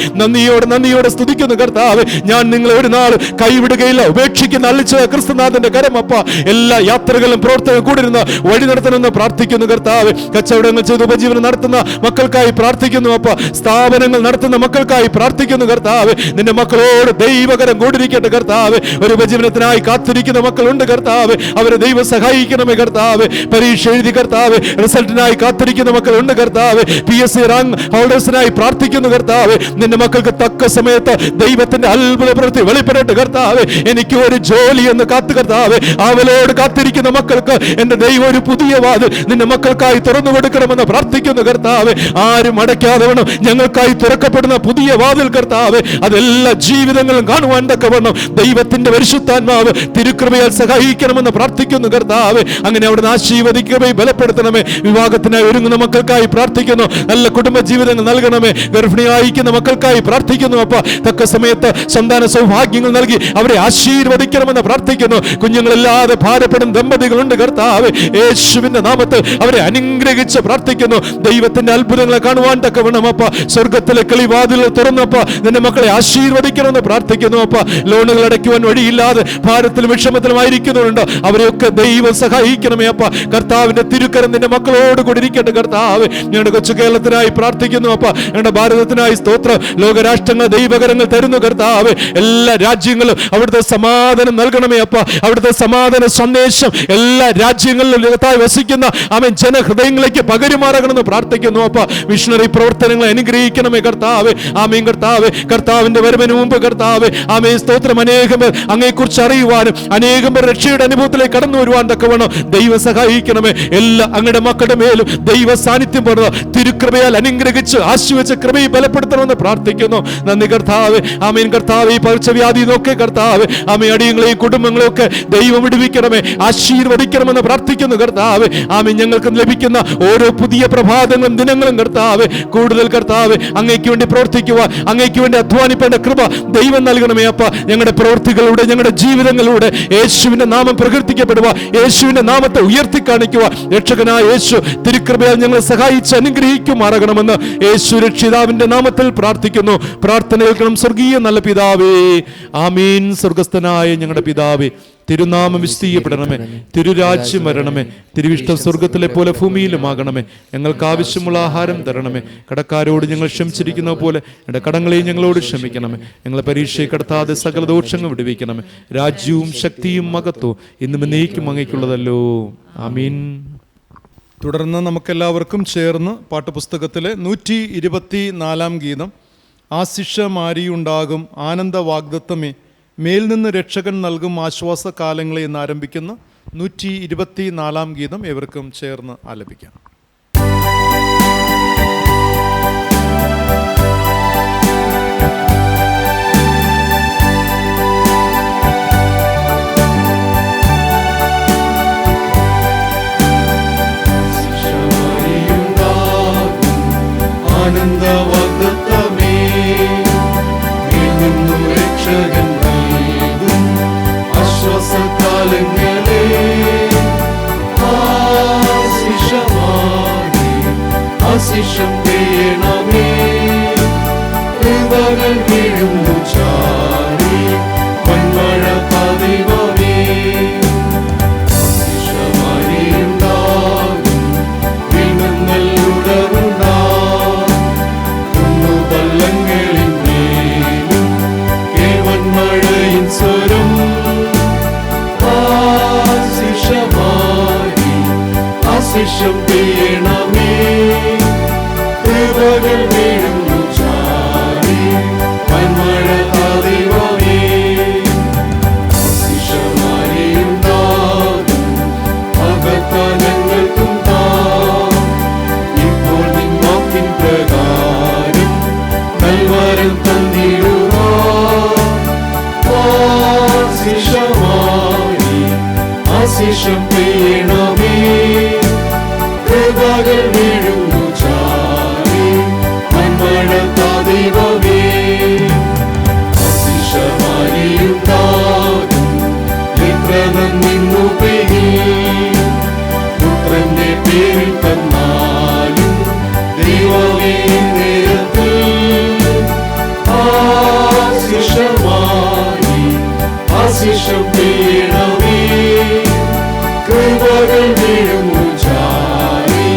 നന്ദിയോടെ സ്തുതിക്കുന്നു കർത്താവ്. ഞാൻ നിങ്ങളെ ഒരു നാൾ കൈവിടുകയില്ല, ഉപേക്ഷിക്കുന്ന അള്ളിച്ച ക്രിസ്തുനാഥന്റെ കരമപ്പ. എല്ലാ യാത്രകളും പ്രവർത്തനം കൂടിരുന്ന വഴി നടത്തണമെന്ന് പ്രാർത്ഥിക്കുന്നു കർത്താവ്. കച്ചവടങ്ങൾ ചെയ്ത് ഉപജീവനം നടത്തുന്ന മക്കൾക്കായി പ്രാർത്ഥിക്കുന്നു അപ്പ. സ്ഥാപനങ്ങൾ നടത്തുന്ന മക്കൾക്കായി പ്രാർത്ഥിക്കുന്നു കർത്താവ്. നിന്റെ മക്കളോട് ദൈവകരം കൂടിരിക്കട്ടെ കർത്താവ്. ഒരു ഉപജീവനത്തിനായി കാത്തിരിക്കുന്ന മക്കളുണ്ട് കർത്താവ്, അവരെ ദൈവം സഹായിക്കണമേ കർത്താവ്. പരീക്ഷ എഴുതി കർത്താവ് റിസൾട്ടിനായി കാത്തിരിക്കുന്ന മക്കളുണ്ട് കർത്താവ്. PSC റാങ്ക് ഹോൾഡേഴ്സിനായി പ്രാർത്ഥിക്കുന്നു കർത്താവ്. നിന്റെ മക്കൾക്ക് തക്ക സമയത്ത് ദൈവത്തിന്റെ അത്ഭുത പ്രവൃത്തി വെളിപ്പെടട്ടെ കർത്താവ്. എനിക്ക് ഒരു ജോലി എന്ന് കാത്തു കർത്താവ് അവലോട് കാത്തിരിക്കുന്ന മക്കൾക്ക് എന്റെ ദൈവം ഒരു പുതിയ വാതിൽ നിന്റെ മക്കൾക്കായി തുറന്നു കൊടുക്കണമെന്ന് പ്രാർത്ഥിക്കുന്നു കർത്താവ്. ആരും അടയ്ക്കാതെ വേണം ഞങ്ങൾക്കായി തുറക്കട്ടെ തുറക്കപ്പെടുന്ന പുതിയ വാതിൽ കർത്താവേ, അതെല്ലാ ജീവിതങ്ങളും കാണുവാൻ തക്കവണ്ണം ദൈവത്തിന്റെ പരിശുദ്ധാത്മാവ് തിരുകൃപയാൽ സഹായിക്കണമെന്ന് പ്രാർത്ഥിക്കുന്നു കർത്താവേ. അങ്ങനെ അവിടുന്ന് ആശീർവദിക്കണമേ, ബലപ്പെടുത്തണമേ. വിവാഹത്തിനായി ഒരുങ്ങുന്ന മക്കൾക്കായി പ്രാർത്ഥിക്കുന്നു. നല്ല കുടുംബ ജീവിതങ്ങൾ നൽകണമേ. ഗർഭിണിയായിരിക്കുന്ന മക്കൾക്കായി പ്രാർത്ഥിക്കുന്നു അപ്പ. തക്ക സമയത്ത് സന്താന സൗഭാഗ്യങ്ങൾ നൽകി അവരെ ആശീർവദിക്കണമെന്ന് പ്രാർത്ഥിക്കുന്നു. കുഞ്ഞുങ്ങളില്ലാതെ ഭാരപ്പെടുന്ന ദമ്പതികളുണ്ട് കർത്താവേ, യേശുവിന്റെ നാമത്തിൽ അവരെ അനുഗ്രഹിച്ച് പ്രാർത്ഥിക്കുന്നു. ദൈവത്തിന്റെ അത്ഭുതങ്ങളെ കാണുവാൻ തക്കവണ്ണം അപ്പ സ്വർഗത്തിലെ കിളിവാതിലുകൾ തുറന്നപ്പ നിന്റെ മക്കളെ ആശീർവദിക്കണമെന്ന് പ്രാർത്ഥിക്കുന്നു അപ്പ. ലോണുകൾ അടയ്ക്കുവാൻ വഴിയില്ലാതെ ഭാരത്തിലും വിഷമത്തിലുമായിരിക്കുന്നുണ്ട്, അവരെയൊക്കെ ദൈവം സഹായിക്കണമേ അപ്പ. കർത്താവിന്റെ തിരുക്കരം നിന്റെ മക്കളോട് കൂടി ഇരിക്കട്ടെ കർത്താവേ. ഞങ്ങളുടെ കൊച്ചു കേരളത്തിനായി പ്രാർത്ഥിക്കുന്നു അപ്പ. ഞങ്ങളുടെ ഭാരതത്തിനായി സ്തോത്രം. ലോകരാഷ്ട്രങ്ങൾ ദൈവകരങ്ങൾ തരുന്നു കർത്താവേ. എല്ലാ രാജ്യങ്ങളും അവിടുത്തെ സമാധാനം നൽകണമേ അപ്പ. അവിടുത്തെ സമാധാന സന്ദേശം എല്ലാ രാജ്യങ്ങളിലും കർത്താവ് വസിക്കുന്ന ആമേൻ ജനഹൃദയങ്ങളിലേക്ക് പകരുമാറണമെന്ന് പ്രാർത്ഥിക്കുന്നു അപ്പ. മിഷണറി പ്രവർത്തനങ്ങളെ അനുഗ്രഹിക്കണമേ കർത്താവേ. ആമേൻ കർത്താവേ. കർത്താവിന്റെ വരവിന് മുമ്പ് കർത്താവേ ആമേൻ സ്തോത്രം. അനേകം പേർ അങ്ങയെക്കുറിച്ച് അറിയുവാനും അനേകം പേർ രക്ഷയുടെ അനുഭവത്തിലേക്ക് കടന്നു വരുവാൻ തക്കവണ്ണം ദൈവം സഹായിക്കണമേ. എല്ലാ അങ്ങയുടെ മക്കളുടെ മേലും ദൈവ സാന്നിധ്യം പറഞ്ഞ തിരുകൃപയാൽ അനുഗ്രഹിച്ച് ആശീർവദിച്ച് കൃപയെ ബലപ്പെടുത്തണമെന്ന് പ്രാർത്ഥിക്കുന്നു. നന്ദി കർത്താവേ. ആമേൻ കർത്താവേ. ഈ പകർച്ചവ്യാധി നോക്കെ കർത്താവേ ആമേൻ അടിയങ്ങളെയും കുടുംബങ്ങളെയൊക്കെ ദൈവം വിടുവിക്കണമേ, ആശീർവദിക്കണമെന്ന് പ്രാർത്ഥിക്കുന്നു കർത്താവേ. ആമേൻ ഞങ്ങൾക്ക് ലഭിക്കുന്ന ഓരോ പുതിയ പ്രഭാതങ്ങളും ദിനങ്ങളും കർത്താവേ കൂടുതൽ കർത്താവേ അങ്ങേക്ക് വേണ്ടി പ്രവർത്തിക്കുക, അങ്ങേക്ക് വേണ്ടി അധ്വാനിപ്പേണ്ട കൃപ ദൈവം നൽകണമേ അപ്പ. ഞങ്ങളുടെ പ്രവൃത്തികളിലൂടെ ഞങ്ങളുടെ ജീവിതങ്ങളിലൂടെ യേശുവിന്റെ നാമം പ്രകീർത്തിക്കപ്പെടുക, യേശുവിന്റെ നാമത്തെ ഉയർത്തി കാണിക്കുക. രക്ഷകനായ യേശു തിരുകൃപയാൽ ഞങ്ങളെ സഹായിച്ച് അനുഗ്രഹിക്കുമാറാകണമെന്ന് യേശു രക്ഷിതാവിന്റെ നാമത്തിൽ പ്രാർത്ഥിക്കുന്നു. പ്രാർത്ഥന കേൾക്കണം സ്വർഗീയ നല്ല പിതാവേ. ആമീൻ. സ്വർഗസ്ഥനായ ഞങ്ങളുടെ പിതാവേ, തിരുനാമം വിസ്തീയപ്പെടണമേ, തിരുരാജ്യം വരണമേ, തിരുവിഷ്ടം സ്വർഗത്തിലെ പോലെ ഭൂമിയിലുമാകണമേ. ഞങ്ങൾക്ക് ആവശ്യമുള്ള ആഹാരം തരണമേ. കടക്കാരോട് ഞങ്ങൾ ക്ഷമിച്ചിരിക്കുന്ന പോലെ ഞങ്ങളുടെ കടങ്ങളെയും ഞങ്ങളോട് ക്ഷമിക്കണമേ. ഞങ്ങളെ പരീക്ഷയെ കടത്താതെ സകല ദോഷങ്ങൾ വിടുവിക്കണമേ. രാജ്യവും ശക്തിയും മഹത്വവും ഇന്നും എന്നേക്കും അങ്ങേക്കുള്ളതല്ലോ. ആമീൻ. തുടർന്ന് നമുക്കെല്ലാവർക്കും ചേർന്ന് പാട്ടുപുസ്തകത്തിലെ 124 ഗീതം ആശിഷ മാരിയുണ്ടാകും ആനന്ദ വാഗ്ദത്തമേ മേൽ നിന്ന് രക്ഷകൻ നൽകും ആശ്വാസകാലങ്ങളെ എന്ന് ആരംഭിക്കുന്ന 124 ഗീതം ഏവർക്കും ചേർന്ന് ആലപിക്കാം. ആനന്ദ വാഗ്ദത്തമേ മേൽ നിന്നു രക്ഷകൻ നൽകും ആശ്വാസകാലങ്ങളെ ആശിഷമായി ആശിഷം പെയ്യണമേ. കൃപകൾ വീഴുന്നു ചാരി വൻമഴ പതിവമേ. ആശിഷമാരിയുണ്ടാകും വീണങ്ങൾ ഉടറുണ്ടാകും കുന്നുപള്ളങ്ങളിൽ മേലും കേവൻമഴയിൻ സ്വരം. ആശിഷമായി ആശിഷം പെയ്യണമേ. കൃപകൾ വീഴുന്നു ചാരി വൻമഴ പതിവമേ. ആശിഷമാരിയുണ്ടാകും വാഗ്ദാനങ്ങൾക്കും താൻ ഇപ്പോൾ നിൻ വാക്കിൻ പ്രകാരം നൽവരം തന്നിടുക. ആശിഷമായി ആശിഷം പെയ്യണമേ. കൃപകൾ വീഴുന്നു ചാരി വൻമഴ പതിവമേ. ആശിഷമാരിയുണ്ടാകും വിപ്രനം നിന്നു പെയ്യും പുത്രന്റെ പേരിൽ തന്നാലും ദൈവമേ നേരത്തിൽ. ആശിഷമായി ആശിഷം പെയ്യണമേ. കൃപകൾ വീഴുന്നു ചാരി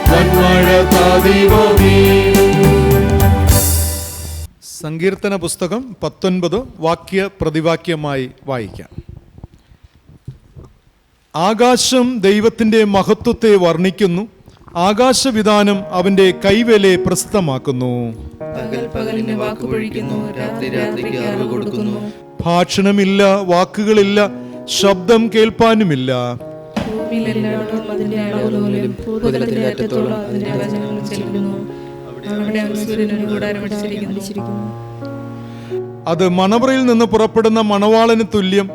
വൻമഴ പതിവമേ. സങ്കീർത്തന പുസ്തകം 19 വാക്യ പ്രതിവാക്യമായി വായിക്കാം. ആകാശം ദൈവത്തിൻ്റെ മഹത്വത്തെ വർണ്ണിക്കുന്നു, ആകാശവിധാനം അവന്റെ കൈവേലയെ പ്രസിദ്ധമാക്കുന്നു. പകൽ പകലിന് വാക്കുപൊഴിക്കുന്നു, രാത്രി രാത്രിക്ക് അറിവ് കൊടുക്കുന്നു. ഭാഷണമില്ല, വാക്കുകളില്ല, ശബ്ദം കേൾപ്പാനുമില്ല. ഭൂമിയിലെല്ലായിടത്തും അതിന്റെ അളവുകളിലും ഭൂതലത്തിന്റെ അറ്റത്തോളം അതിന്റെ വചനങ്ങൾ ചെല്ലുന്നു. അവിടെ അവൻ സൂര്യനൊരു കൂടാരം അടിച്ചിരിക്കുന്നു. അത് മണവറയിൽ നിന്ന് പുറപ്പെടുന്ന മണവാളന് തുല്യം,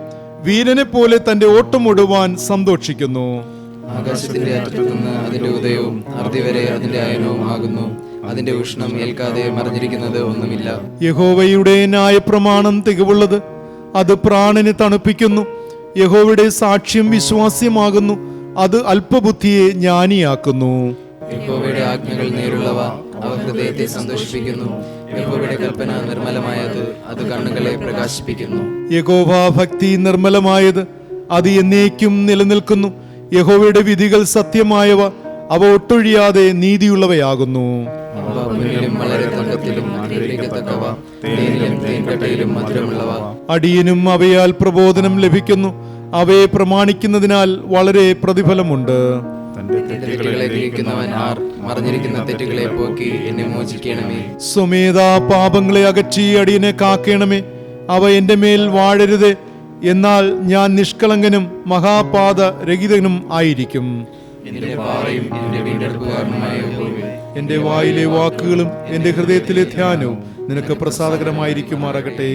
വീരനെ പോലെ തന്റെ ഓട്ടമൊടുവാൻ സന്തോഷിക്കുന്നു. ആകാശത്തിന്റെ അറ്റത്തുനിന്ന് അതിന്റെ ഉദയവും അർദ്ധി വരെ അതിന്റെ അയനവും ആകുന്നു. അതിന്റെ ഉഷ്ണം ഏൽക്കാതെ മറിഞ്ഞിരിക്കുന്നത് ഒന്നുമില്ല. യഹോവയുടെ ന്യായപ്രമാണം തികവുള്ളത്, അത് പ്രാണനെ തണുപ്പിക്കുന്നു. യഹോവയുടെ സാക്ഷ്യം വിശ്വാസ്യമാകുന്നു, അത് അല്പബുദ്ധിയെ ജ്ഞാനിയാക്കുന്നു. യഹോവയുടെ ആജ്ഞകൾ നേരുള്ളവ, അവ ഹൃദയത്തെ സന്തോഷിപ്പിക്കുന്നു. യഹോവയുടെ കൽപ്പന നിർമ്മലമായത്, അത് കണ്ണുകളെ പ്രകാശിപ്പിക്കുന്നു. യഹോവ ഭക്തി നിർമ്മലമായത്, അത് എന്നേക്കും നിലനിൽക്കുന്നു. യഹോവയുടെ വിധികൾ സത്യമായവ, അവ ഒട്ടൊഴിയാതെ നീതിയുള്ളവയാകുന്നു. അവ പൊന്നിലും വളരെ തങ്കത്തിലും ആഗ്രഹിക്കത്തക്കവ, തേനിലും തേൻകട്ടയിലും മധുരമുള്ളവ. അടിയനും അവയാൽ പ്രബോധനം ലഭിക്കുന്നു, അവയെ പ്രമാണിക്കുന്നതിനാൽ വളരെ പ്രതിഫലമുണ്ട്. തന്റെ തെറ്റുകളെ ഗ്രഹിക്കുന്നവൻ ആർ? മറിഞ്ഞിരിക്കുന്ന തെറ്റുകളെ പോക്കി എന്നെ മോചിക്കണമേ. സ്വമേധാ പാപങ്ങളെ അകറ്റി അടിയനെ കാക്കണമേ. അവ എന്റെ മേൽ വാഴരുത്, എന്നാൽ ഞാൻ നിഷ്കളങ്കനും മഹാപാത രഹിതനും ആയിരിക്കും. എന്റെ പാറയും എന്റെ വീണ്ടെടുപ്പുകാരനുമായ യഹോവേ, എന്റെ വായിലെ വാക്കുകളും എന്റെ ഹൃദയത്തിലെ ധ്യാനവും നിനക്ക് പ്രസാദകരമായിരിക്കുമാറാകട്ടെ.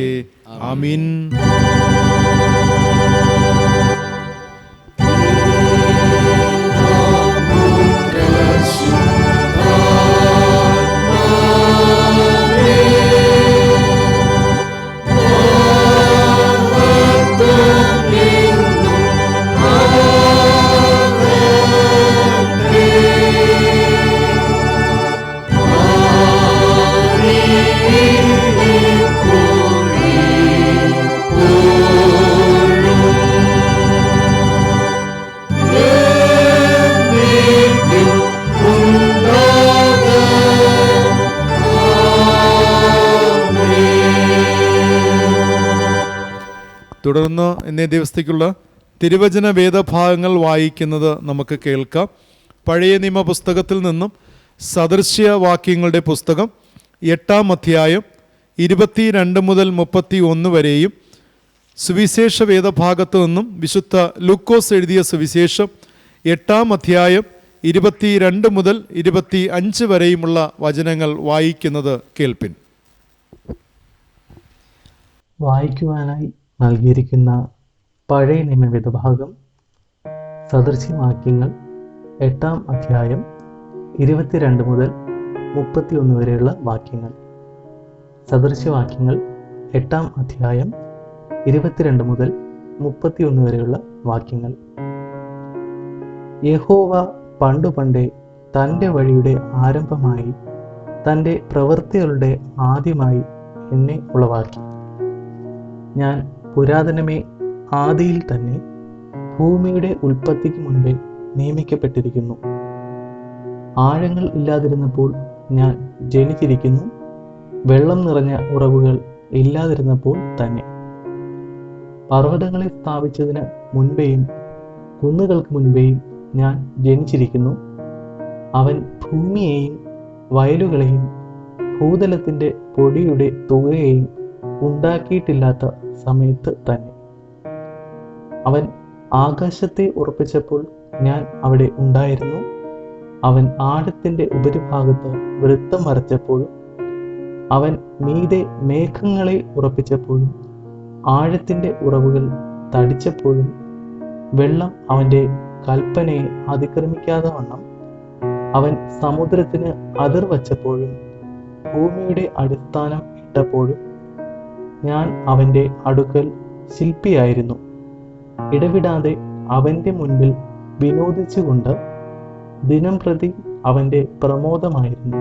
ആമീൻ. തുടർന്ന് ഇന്നേ ദിവസത്തേക്കുള്ള തിരുവചന വേദഭാഗങ്ങൾ വായിക്കുന്നത് നമുക്ക് കേൾക്കാം. പഴയ നിയമ പുസ്തകത്തിൽ നിന്നും സദൃശ്യവാക്യങ്ങളുടെ പുസ്തകം 8-ാം അധ്യായം 22 മുതൽ 31 വരെയും, സുവിശേഷ വേദഭാഗത്തു നിന്നും വിശുദ്ധ ലൂക്കോസ് എഴുതിയ സുവിശേഷം 8-ാം അധ്യായം 22 മുതൽ 25 വരെയുമുള്ള വചനങ്ങൾ വായിക്കുന്നത് കേൾപ്പിൻ. വായിക്കുവാനായി നൽകിയിരിക്കുന്ന പഴയ നിയമ വേദഭാഗം സദൃശ്യവാക്യങ്ങൾ 8-ാം അധ്യായം 22 മുതൽ 31 വരെയുള്ള വാക്യങ്ങൾ. സദൃശ്യവാക്യങ്ങൾ 8-ാം അധ്യായം 22 മുതൽ 31 വരെയുള്ള വാക്യങ്ങൾ. യഹോവ പണ്ടുപണ്ടേ തൻ്റെ വഴിയുടെ ആരംഭമായി തൻ്റെ പ്രവൃത്തികളുടെ ആദ്യമായി എന്നെ ഉളവാക്കി. ഞാൻ പുരാതനമേ ആദിയിൽ തന്നെ ഭൂമിയുടെ ഉൽപ്പത്തിക്ക് മുൻപേ നിയമിക്കപ്പെട്ടിരിക്കുന്നു. ആഴങ്ങൾ ഇല്ലാതിരുന്നപ്പോൾ ഞാൻ ജനിച്ചിരിക്കുന്നു, വെള്ളം നിറഞ്ഞ ഉറവുകൾ ഇല്ലാതിരുന്നപ്പോൾ തന്നെ. പർവ്വതങ്ങളെ സ്ഥാപിച്ചതിന് മുൻപേയും കുന്നുകൾക്ക് മുൻപേയും ഞാൻ ജനിച്ചിരിക്കുന്നു. അവൻ ഭൂമിയെയും വയലുകളെയും ഭൂതലത്തിൻ്റെ പൊടിയുടെ തുകയെയും ഉണ്ടാക്കിയിട്ടില്ലാത്ത സമയത്ത് തന്നെ. അവൻ ആകാശത്തെ ഉറപ്പിച്ചപ്പോൾ ഞാൻ അവിടെ ഉണ്ടായിരുന്നു. അവൻ ആഴത്തിൻ്റെ ഉപരിഭാഗത്ത് വൃത്തം വരച്ചപ്പോഴും അവൻ മീതെ മേഘങ്ങളെ ഉറപ്പിച്ചപ്പോഴും ആഴത്തിൻ്റെ ഉറവുകൾ തടിച്ചപ്പോഴും വെള്ളം അവൻ്റെ കൽപ്പനയെ അതിക്രമിക്കാതെ വണ്ണം അവൻ സമുദ്രത്തിന് അതിർ വച്ചപ്പോഴും ഭൂമിയുടെ അടിസ്ഥാനം ഇട്ടപ്പോഴും ഞാൻ അവൻ്റെ അടുക്കൽ ശില്പിയായിരുന്നു. ഇടവിടാതെ അവൻ്റെ മുൻപിൽ വിനോദിച്ചുകൊണ്ട് ദിനം പ്രതി അവൻ്റെ പ്രമോദമായിരുന്നു.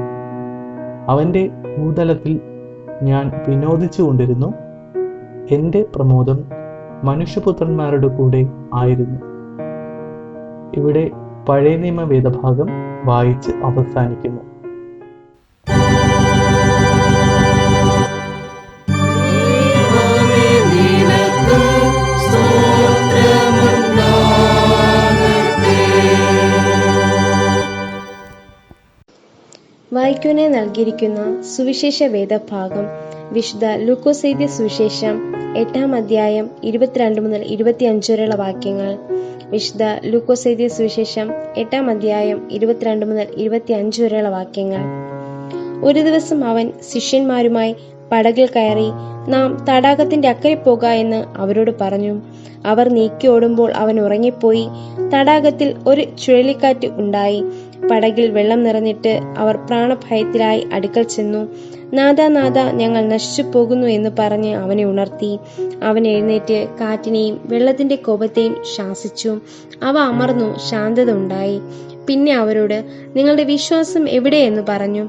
അവൻ്റെ ഭൂതലത്തിൽ ഞാൻ വിനോദിച്ചു കൊണ്ടിരുന്നു. എൻ്റെ പ്രമോദം മനുഷ്യപുത്രന്മാരുടെ കൂടെ ആയിരുന്നു. ഇവിടെ പഴയ നിയമ വേദഭാഗം വായിച്ച് അവസാനിക്കുന്നു. വായിക്കുവാനായി നൽകിയിരിക്കുന്ന സുവിശേഷ വേദഭാഗം വിശുദ്ധ ലൂക്കോസ് എഴുതിയ സുവിശേഷം 8-ാം അധ്യായം 22 മുതൽ 25 വരെയുള്ള വാക്യങ്ങൾ. വിശുദ്ധ ലൂക്കോസ് എഴുതിയ സുവിശേഷം 8-ാം അധ്യായം 22 മുതൽ 25 വരെയുള്ള വാക്യങ്ങൾ. ഒരു ദിവസം അവൻ ശിഷ്യന്മാരുമായി പടകിൽ കയറി, നാം തടാകത്തിന്റെ അക്കരെ പോക എന്ന് അവരോട് പറഞ്ഞു. അവർ നീക്കി ഓടുമ്പോൾ അവൻ ഉറങ്ങിപ്പോയി. തടാകത്തിൽ ഒരു ചുഴലിക്കാറ്റ് ഉണ്ടായി. പടകിൽ വെള്ളം നിറഞ്ഞിട്ട് അവർ പ്രാണഭയത്തിലായി അടുക്കൽ ചെന്നു. നാദാ നാദാ, ഞങ്ങൾ നശിച്ചു പോകുന്നു എന്ന് പറഞ്ഞ് അവനെ ഉണർത്തി. അവൻ എഴുന്നേറ്റ് കാറ്റിനെയും വെള്ളത്തിന്റെ കോപത്തെയും ശാസിച്ചു. അവ അമർന്നു, ശാന്തത ഉണ്ടായി. പിന്നെ അവരോട്, നിങ്ങളുടെ വിശ്വാസം എവിടെയെന്ന് പറഞ്ഞു.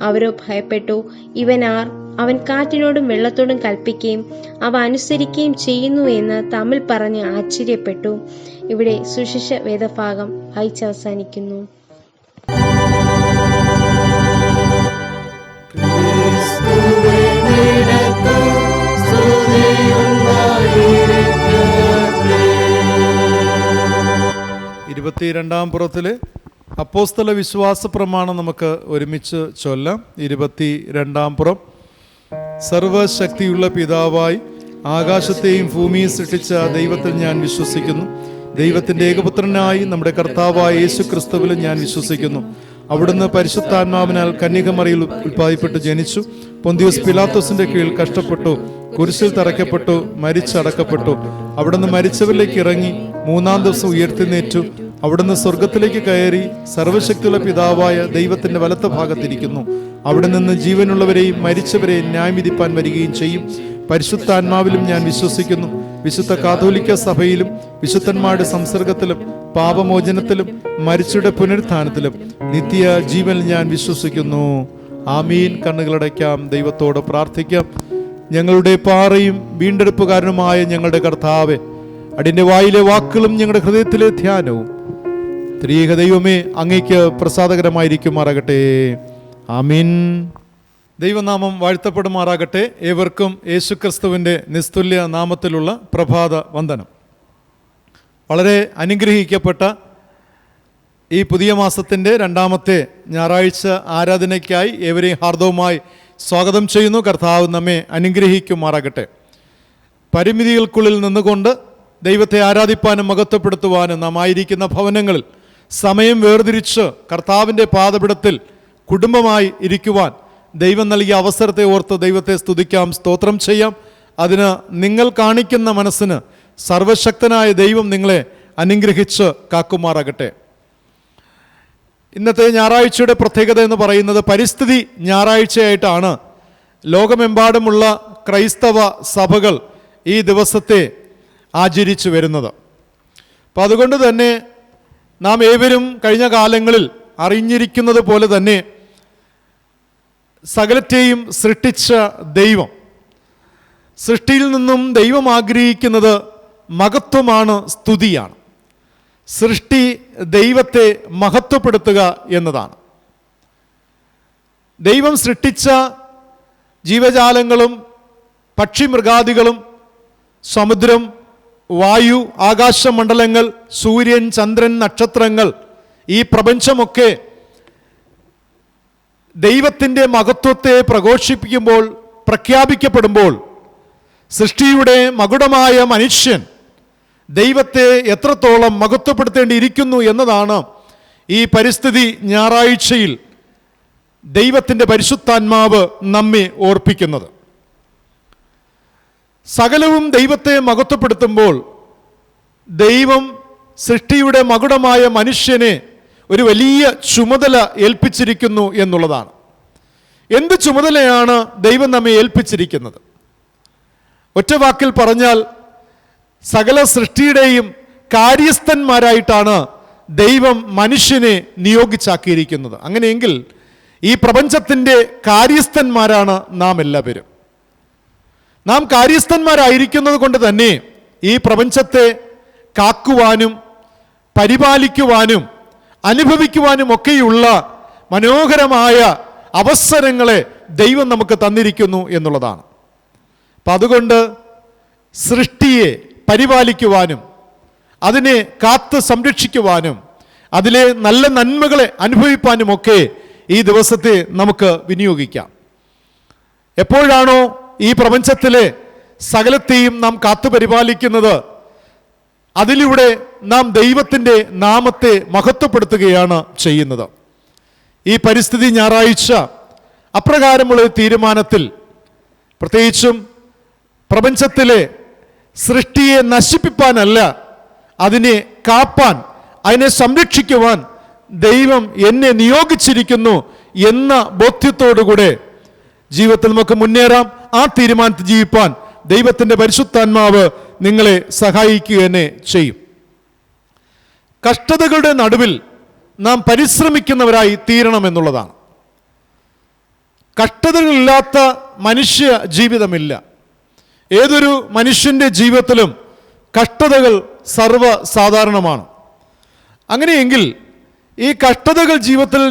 അവരോ ഭയപ്പെട്ടു. ഇവൻ ആർ? അവൻ കാറ്റിനോടും വെള്ളത്തോടും കൽപ്പിക്കുകയും അവ അനുസരിക്കുകയും ചെയ്യുന്നു എന്ന് തമ്മിൽ പറഞ്ഞ് ആശ്ചര്യപ്പെട്ടു. ഇവിടെ സുവിശേഷ വേദഭാഗം വായിച്ചവസാനിക്കുന്നു. ക്രിസ്തുവേ നിനക്ക് സ്തുതിയുണ്ടായിരിക്കട്ടെ. 22-ാം പുറത്തിലെ അപ്പോസ്തല വിശ്വാസ പ്രമാണം നമുക്ക് ഒരുമിച്ച് ചൊല്ലാം. 22-ാം പുറം. സർവശക്തിയുള്ള പിതാവായി ആകാശത്തെയും ഭൂമിയും സൃഷ്ടിച്ച ദൈവത്തിൽ ഞാൻ വിശ്വസിക്കുന്നു. ദൈവത്തിൻ്റെ ഏകപുത്രനായി നമ്മുടെ കർത്താവായ യേശു ക്രിസ്തുവിലും ഞാൻ വിശ്വസിക്കുന്നു. അവിടുന്ന് പരിശുദ്ധാത്മാവിനാൽ കന്യകമറിയിൽ ഉൽപ്പാദിപ്പെട്ട് ജനിച്ചു. പൊന്തിയോസ് പിലാത്തോസിന്റെ കീഴിൽ കഷ്ടപ്പെട്ടു, കുരിശിൽ തറയ്ക്കപ്പെട്ടു, മരിച്ചടക്കപ്പെട്ടു. അവിടുന്ന് മരിച്ചവരിലേക്ക് ഇറങ്ങി 3-ാം ദിവസം ഉയർത്തെഴുന്നേറ്റു. അവിടുന്ന് സ്വർഗത്തിലേക്ക് കയറി സർവശക്തിയുള്ള പിതാവായ ദൈവത്തിന്റെ വലത്ത ഭാഗത്തിരിക്കുന്നു. അവിടെ നിന്ന് ജീവനുള്ളവരെയും മരിച്ചവരെയും ന്യായവിധിപ്പാൻ വരികയും ചെയ്യും. പരിശുദ്ധാത്മാവിലും ഞാൻ വിശ്വസിക്കുന്നു. വിശുദ്ധ കാതോലിക്ക സഭയിലും വിശുദ്ധന്മാരുടെ സംസർഗത്തിലും പാപമോചനത്തിലും മരിച്ചവരുടെ പുനരുത്ഥാനത്തിലും നിത്യ ജീവനിൽ ഞാൻ വിശ്വസിക്കുന്നു. ആമീൻ. കണ്ണുകളടയ്ക്കാം, ദൈവത്തോട് പ്രാർത്ഥിക്കാം. ഞങ്ങളുടെ പാറയും വീണ്ടെടുപ്പുകാരനുമായ ഞങ്ങളുടെ കർത്താവേ, അടിന്റെ വായിലെ വാക്കുകളും ഞങ്ങളുടെ ഹൃദയത്തിലെ ധ്യാനവും ത്രിയേക ദൈവമേ അങ്ങേക്ക് പ്രസാദകരമായിരിക്കുമാറാകട്ടെ. ആമീൻ. ദൈവനാമം വാഴ്ത്തപ്പെടുമാറാകട്ടെ. ഏവർക്കും യേശുക്രിസ്തുവിൻ്റെ നിസ്തുല്യ നാമത്തിലുള്ള പ്രഭാത വന്ദനം. വളരെ അനുഗ്രഹിക്കപ്പെട്ട ഈ പുതിയ മാസത്തിൻ്റെ 2-ാമത്തെ ഞായറാഴ്ച ആരാധനയ്ക്കായി ഏവരെയും ഹാർദവുമായി സ്വാഗതം ചെയ്യുന്നു. കർത്താവ് നമ്മെ അനുഗ്രഹിക്കുമാറാകട്ടെ. പരിമിതികൾക്കുള്ളിൽ നിന്നുകൊണ്ട് ദൈവത്തെ ആരാധിപ്പാനും മഹത്വപ്പെടുത്തുവാനും നാം ആയിരിക്കുന്ന ഭവനങ്ങളിൽ സമയം വേർതിരിച്ച് കർത്താവിൻ്റെ പാദപിടത്തിൽ കുടുംബമായി ഇരിക്കുവാൻ ദൈവം നൽകിയ അവസരത്തെ ഓർത്ത് ദൈവത്തെ സ്തുതിക്കാം, സ്തോത്രം ചെയ്യാം. അതിന് നിങ്ങൾ കാണിക്കുന്ന മനസ്സിന് സർവശക്തനായ ദൈവം നിങ്ങളെ അനുഗ്രഹിച്ച് കാക്കുമാറാകട്ടെ. ഇന്നത്തെ ഞായറാഴ്ചയുടെ പ്രത്യേകത എന്ന് പറയുന്നത് പരിസ്ഥിതി ഞായറാഴ്ചയായിട്ടാണ് ലോകമെമ്പാടുമുള്ള ക്രൈസ്തവ സഭകൾ ഈ ദിവസത്തെ ആചരിച്ചു വരുന്നത്. അപ്പം അതുകൊണ്ട് തന്നെ നാം ഏവരും കഴിഞ്ഞ കാലങ്ങളിൽ അറിഞ്ഞിരിക്കുന്നത് പോലെ തന്നെ സകലത്തെയും സൃഷ്ടിച്ച ദൈവം, സൃഷ്ടിയിൽ നിന്നും ദൈവം ആഗ്രഹിക്കുന്നത് മഹത്വമാണ്, സ്തുതിയാണ്. സൃഷ്ടി ദൈവത്തെ മഹത്വപ്പെടുത്തുക എന്നതാണ്. ദൈവം സൃഷ്ടിച്ച ജീവജാലങ്ങളും പക്ഷിമൃഗാദികളും സമുദ്രം, വായു, ആകാശമണ്ഡലങ്ങൾ, സൂര്യൻ, ചന്ദ്രൻ, നക്ഷത്രങ്ങൾ, ഈ പ്രപഞ്ചമൊക്കെ ദൈവത്തിൻ്റെ മഹത്വത്തെ പ്രഘോഷിപ്പിക്കുമ്പോൾ, പ്രഖ്യാപിക്കപ്പെടുമ്പോൾ സൃഷ്ടിയുടെ മകുടമായ മനുഷ്യൻ ദൈവത്തെ എത്രത്തോളം മഹത്വപ്പെടുത്തേണ്ടിയിരിക്കുന്നു എന്നതാണ് ഈ പരിസ്ഥിതി ഞായറാഴ്ചയിൽ ദൈവത്തിൻ്റെ പരിശുദ്ധാത്മാവ് നമ്മെ ഓർപ്പിക്കുന്നത്. സകലവും ദൈവത്തെ മഹത്വപ്പെടുത്തുമ്പോൾ ദൈവം സൃഷ്ടിയുടെ മകുടമായ മനുഷ്യനെ ഒരു വലിയ ചുമതല ഏൽപ്പിച്ചിരിക്കുന്നു എന്നുള്ളതാണ്. എന്ത് ചുമതലയാണ് ദൈവം നമ്മെ ഏൽപ്പിച്ചിരിക്കുന്നത്? ഒറ്റ വാക്കിൽ പറഞ്ഞാൽ സകല സൃഷ്ടിയുടെയും കാര്യസ്ഥന്മാരായിട്ടാണ് ദൈവം മനുഷ്യനെ നിയോഗിച്ചാക്കിയിരിക്കുന്നത്. അങ്ങനെയെങ്കിൽ ഈ പ്രപഞ്ചത്തിൻ്റെ കാര്യസ്ഥന്മാരാണ് നാം എല്ലാവരും. നാം കാര്യസ്ഥന്മാരായിരിക്കുന്നത് കൊണ്ട് തന്നെ ഈ പ്രപഞ്ചത്തെ കാക്കുവാനും പരിപാലിക്കുവാനും അനുഭവിക്കുവാനും ഒക്കെയുള്ള മനോഹരമായ അവസരങ്ങളെ ദൈവം നമുക്ക് തന്നിരിക്കുന്നു എന്നുള്ളതാണ്. അപ്പം അതുകൊണ്ട് സൃഷ്ടിയെ പരിപാലിക്കുവാനും അതിനെ കാത്ത് സംരക്ഷിക്കുവാനും അതിലെ നല്ല നന്മകളെ അനുഭവിപ്പാനുമൊക്കെ ഈ ദിവസത്തെ നമുക്ക് വിനിയോഗിക്കാം. എപ്പോഴാണോ ഈ പ്രപഞ്ചത്തിലെ സകലത്തെയും നാം കാത്തു പരിപാലിക്കുന്നത്, അതിലൂടെ നാം ദൈവത്തിൻ്റെ നാമത്തെ മഹത്വപ്പെടുത്തുകയാണ് ചെയ്യുന്നത്. ഈ പരിസ്ഥിതി ഞായറാഴ്ച അപ്രകാരമുള്ള ഒരു തീരുമാനത്തിൽ, പ്രത്യേകിച്ചും പ്രപഞ്ചത്തിലെ സൃഷ്ടിയെ നശിപ്പിപ്പാനല്ല, അതിനെ കാപ്പാൻ, അതിനെ സംരക്ഷിക്കുവാൻ ദൈവം എന്നെ നിയോഗിച്ചിരിക്കുന്നു എന്ന ബോധ്യത്തോടുകൂടെ ജീവിതത്തിൽ നമുക്ക് മുന്നേറാം. ആ തീരുമാനത്തിൽ ജീവിപ്പാൻ ദൈവത്തിൻ്റെ പരിശുദ്ധാത്മാവ് നിങ്ങളെ സഹായിക്കുക തന്നെ ചെയ്യും. കഷ്ടതകളുടെ നടുവിൽ നാം പരിശ്രമിക്കുന്നവരായി തീരണമെന്നുള്ളതാണ്. കഷ്ടതകളില്ലാത്ത മനുഷ്യ ജീവിതമില്ല. ഏതൊരു മനുഷ്യൻ്റെ ജീവിതത്തിലും കഷ്ടതകൾ സർവ്വസാധാരണമാണ്. അങ്ങനെയെങ്കിൽ ഈ കഷ്ടതകൾ ജീവിതത്തിൽ